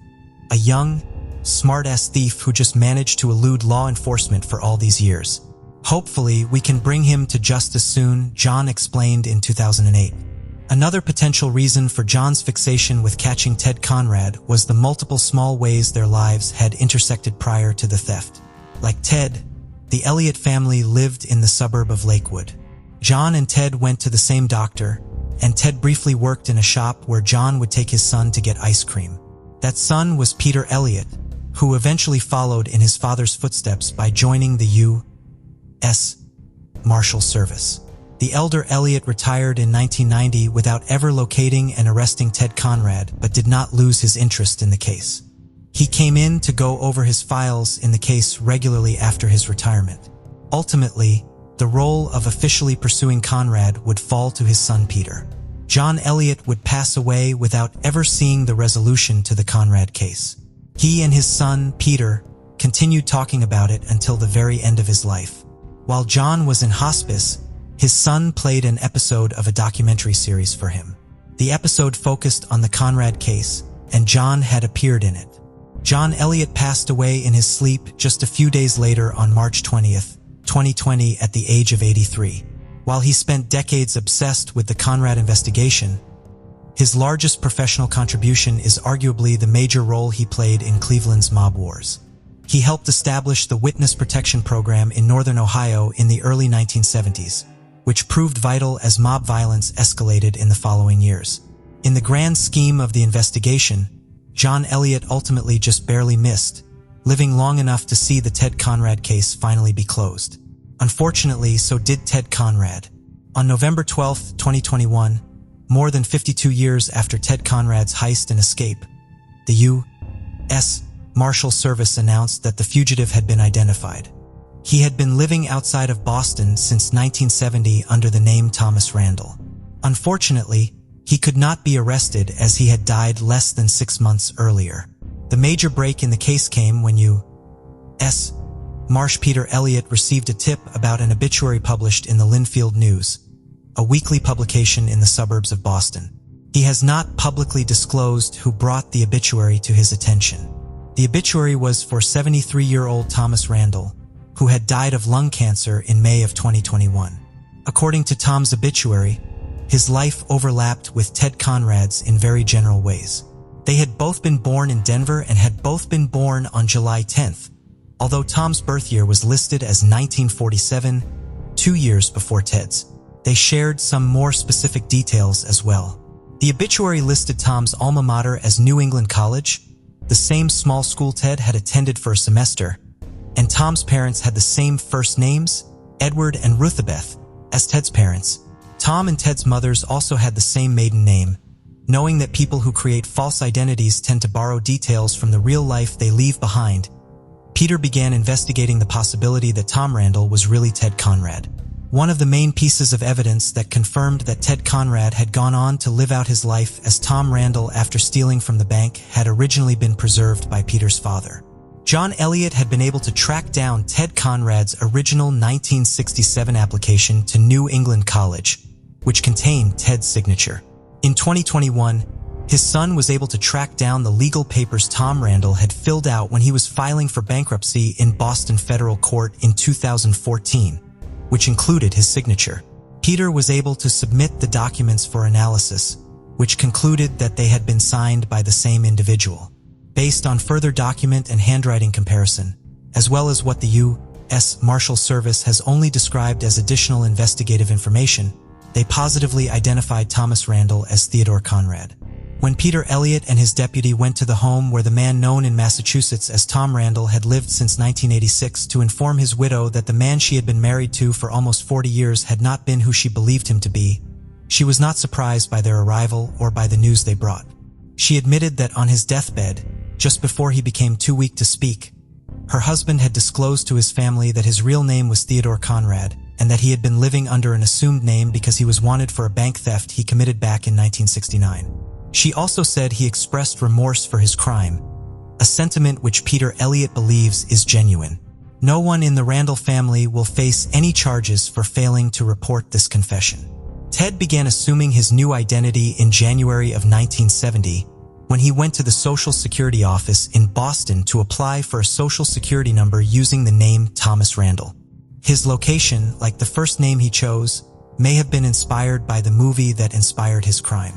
A young, smart-ass thief who just managed to elude law enforcement for all these years. Hopefully, we can bring him to justice soon, John explained in 2008. Another potential reason for John's fixation with catching Ted Conrad was the multiple small ways their lives had intersected prior to the theft. Like Ted, the Elliott family lived in the suburb of Lakewood. John and Ted went to the same doctor, and Ted briefly worked in a shop where John would take his son to get ice cream. That son was Peter Elliott, who eventually followed in his father's footsteps by joining the U.S. Marshal Service. The elder Elliott retired in 1990 without ever locating and arresting Ted Conrad, but did not lose his interest in the case. He came in to go over his files in the case regularly after his retirement. Ultimately, the role of officially pursuing Conrad would fall to his son Peter. John Elliott would pass away without ever seeing the resolution to the Conrad case. He and his son, Peter, continued talking about it until the very end of his life. While John was in hospice, his son played an episode of a documentary series for him. The episode focused on the Conrad case, and John had appeared in it. John Elliott passed away in his sleep just a few days later on March 20th, 2020 at the age of 83. While he spent decades obsessed with the Conrad investigation, his largest professional contribution is arguably the major role he played in Cleveland's mob wars. He helped establish the Witness Protection Program in northern Ohio in the early 1970s, which proved vital as mob violence escalated in the following years. In the grand scheme of the investigation, John Elliott ultimately just barely missed, living long enough to see the Ted Conrad case finally be closed. Unfortunately, so did Ted Conrad. On November 12, 2021, more than 52 years after Ted Conrad's heist and escape, the U.S. Marshal Service announced that the fugitive had been identified. He had been living outside of Boston since 1970 under the name Thomas Randall. Unfortunately, he could not be arrested as he had died less than 6 months earlier. The major break in the case came when U.S. Marsh Peter Elliott received a tip about an obituary published in the Linfield News, a weekly publication in the suburbs of Boston. He has not publicly disclosed who brought the obituary to his attention. The obituary was for 73-year-old Thomas Randall, who had died of lung cancer in May of 2021. According to Tom's obituary, his life overlapped with Ted Conrad's in very general ways. They had both been born in Denver and had both been born on July 10th, although Tom's birth year was listed as 1947, 2 years before Ted's. They shared some more specific details as well. The obituary listed Tom's alma mater as New England College, the same small school Ted had attended for a semester, and Tom's parents had the same first names, Edward and Ruthabeth, as Ted's parents. Tom and Ted's mothers also had the same maiden name. Knowing that people who create false identities tend to borrow details from the real life they leave behind, Peter began investigating the possibility that Tom Randall was really Ted Conrad. One of the main pieces of evidence that confirmed that Ted Conrad had gone on to live out his life as Tom Randall after stealing from the bank had originally been preserved by Peter's father. John Elliott had been able to track down Ted Conrad's original 1967 application to New England College, which contained Ted's signature. In 2021, his son was able to track down the legal papers Tom Randall had filled out when he was filing for bankruptcy in Boston Federal Court in 2014, which included his signature. Peter was able to submit the documents for analysis, which concluded that they had been signed by the same individual. Based on further document and handwriting comparison, as well as what the U.S. Marshal Service has only described as additional investigative information, they positively identified Thomas Randall as Theodore Conrad. When Peter Elliott and his deputy went to the home where the man known in Massachusetts as Tom Randall had lived since 1986 to inform his widow that the man she had been married to for almost 40 years had not been who she believed him to be, she was not surprised by their arrival or by the news they brought. She admitted that on his deathbed, just before he became too weak to speak, her husband had disclosed to his family that his real name was Theodore Conrad and that he had been living under an assumed name because he was wanted for a bank theft he committed back in 1969. She also said he expressed remorse for his crime, a sentiment which Peter Elliott believes is genuine. No one in the Randall family will face any charges for failing to report this confession. Ted began assuming his new identity in January of 1970 when he went to the Social Security office in Boston to apply for a Social Security number using the name Thomas Randall. His location, like the first name he chose, may have been inspired by the movie that inspired his crime.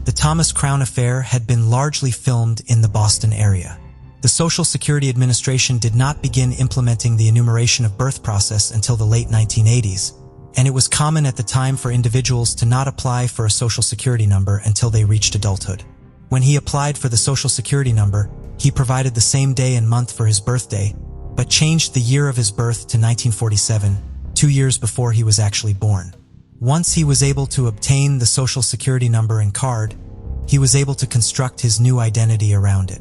The Thomas Crown affair had been largely filmed in the Boston area. The Social Security Administration did not begin implementing the enumeration of birth process until the late 1980s, and it was common at the time for individuals to not apply for a Social Security number until they reached adulthood. When he applied for the Social Security number, he provided the same day and month for his birthday, but changed the year of his birth to 1947, 2 years before he was actually born. Once he was able to obtain the Social Security number and card, he was able to construct his new identity around it.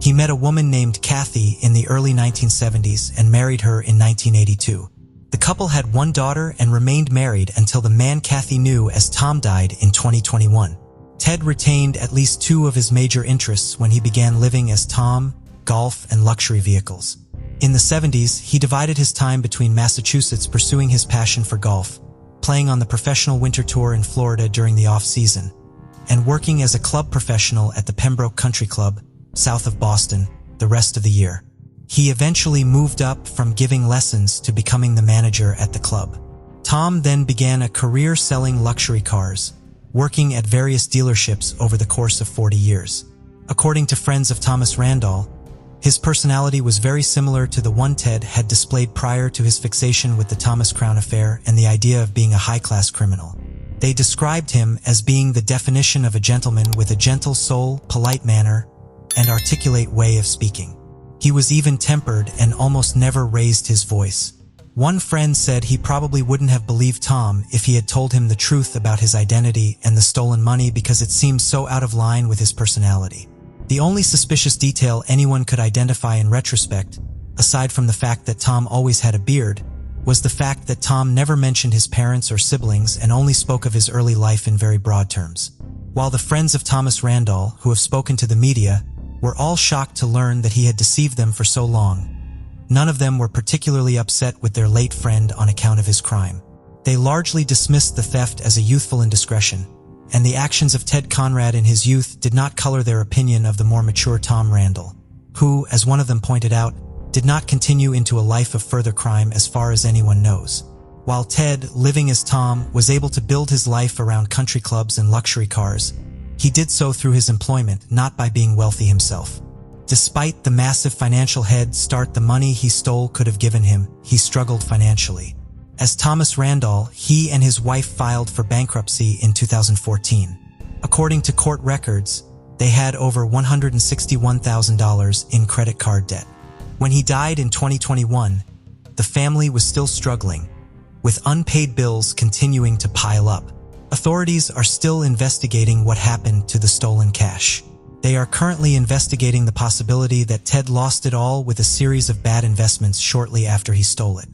He met a woman named Kathy in the early 1970s and married her in 1982. The couple had one daughter and remained married until the man Kathy knew as Tom died in 2021. Ted retained at least 2 of his major interests when he began living as Tom, golf, and luxury vehicles. In the 70s, he divided his time between Massachusetts pursuing his passion for golf, playing on the professional winter tour in Florida during the off-season, and working as a club professional at the Pembroke Country Club, south of Boston, the rest of the year. He eventually moved up from giving lessons to becoming the manager at the club. Tom then began a career selling luxury cars, working at various dealerships over the course of 40 years. According to friends of Thomas Randall, his personality was very similar to the one Ted had displayed prior to his fixation with the Thomas Crown affair and the idea of being a high-class criminal. They described him as being the definition of a gentleman with a gentle soul, polite manner, and articulate way of speaking. He was even-tempered and almost never raised his voice. One friend said he probably wouldn't have believed Tom if he had told him the truth about his identity and the stolen money because it seemed so out of line with his personality. The only suspicious detail anyone could identify in retrospect, aside from the fact that Tom always had a beard, was the fact that Tom never mentioned his parents or siblings and only spoke of his early life in very broad terms. While the friends of Thomas Randall, who have spoken to the media, were all shocked to learn that he had deceived them for so long, none of them were particularly upset with their late friend on account of his crime. They largely dismissed the theft as a youthful indiscretion, and the actions of Ted Conrad in his youth did not color their opinion of the more mature Tom Randall, who, as one of them pointed out, did not continue into a life of further crime as far as anyone knows. While Ted, living as Tom, was able to build his life around country clubs and luxury cars, he did so through his employment, not by being wealthy himself. Despite the massive financial head start the money he stole could have given him, he struggled financially. As Thomas Randall, he and his wife filed for bankruptcy in 2014. According to court records, they had over $161,000 in credit card debt. When he died in 2021, the family was still struggling, with unpaid bills continuing to pile up. Authorities are still investigating what happened to the stolen cash. They are currently investigating the possibility that Ted lost it all with a series of bad investments shortly after he stole it.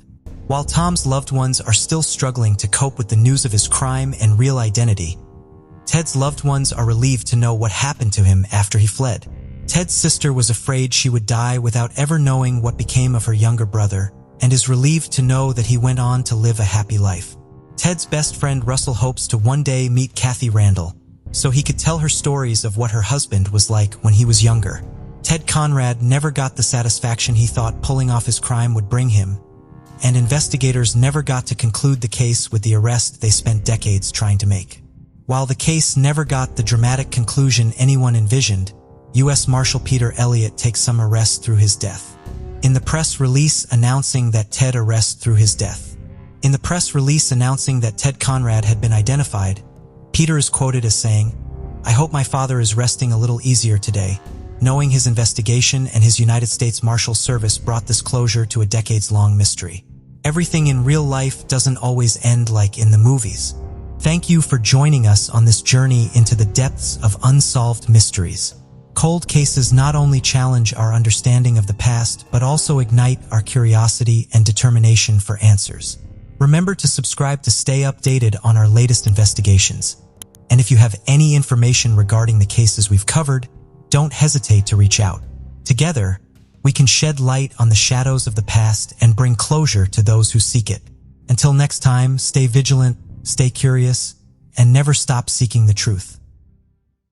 While Tom's loved ones are still struggling to cope with the news of his crime and real identity, Ted's loved ones are relieved to know what happened to him after he fled. Ted's sister was afraid she would die without ever knowing what became of her younger brother, and is relieved to know that he went on to live a happy life. Ted's best friend Russell hopes to one day meet Kathy Randall, so he could tell her stories of what her husband was like when he was younger. Ted Conrad never got the satisfaction he thought pulling off his crime would bring him, and investigators never got to conclude the case with the arrest they spent decades trying to make. While the case never got the dramatic conclusion anyone envisioned, U.S. Marshal Peter Elliott takes some arrest through his death. In the press release announcing that Ted Conrad had been identified, Peter is quoted as saying, "I hope my father is resting a little easier today, knowing his investigation and his United States Marshal Service brought this closure to a decades-long mystery. Everything in real life doesn't always end like in the movies." Thank you for joining us on this journey into the depths of unsolved mysteries. Cold cases not only challenge our understanding of the past, but also ignite our curiosity and determination for answers. Remember to subscribe to stay updated on our latest investigations. And if you have any information regarding the cases we've covered, don't hesitate to reach out. Together, we can shed light on the shadows of the past and bring closure to those who seek it. Until next time, stay vigilant, stay curious, and never stop seeking the truth.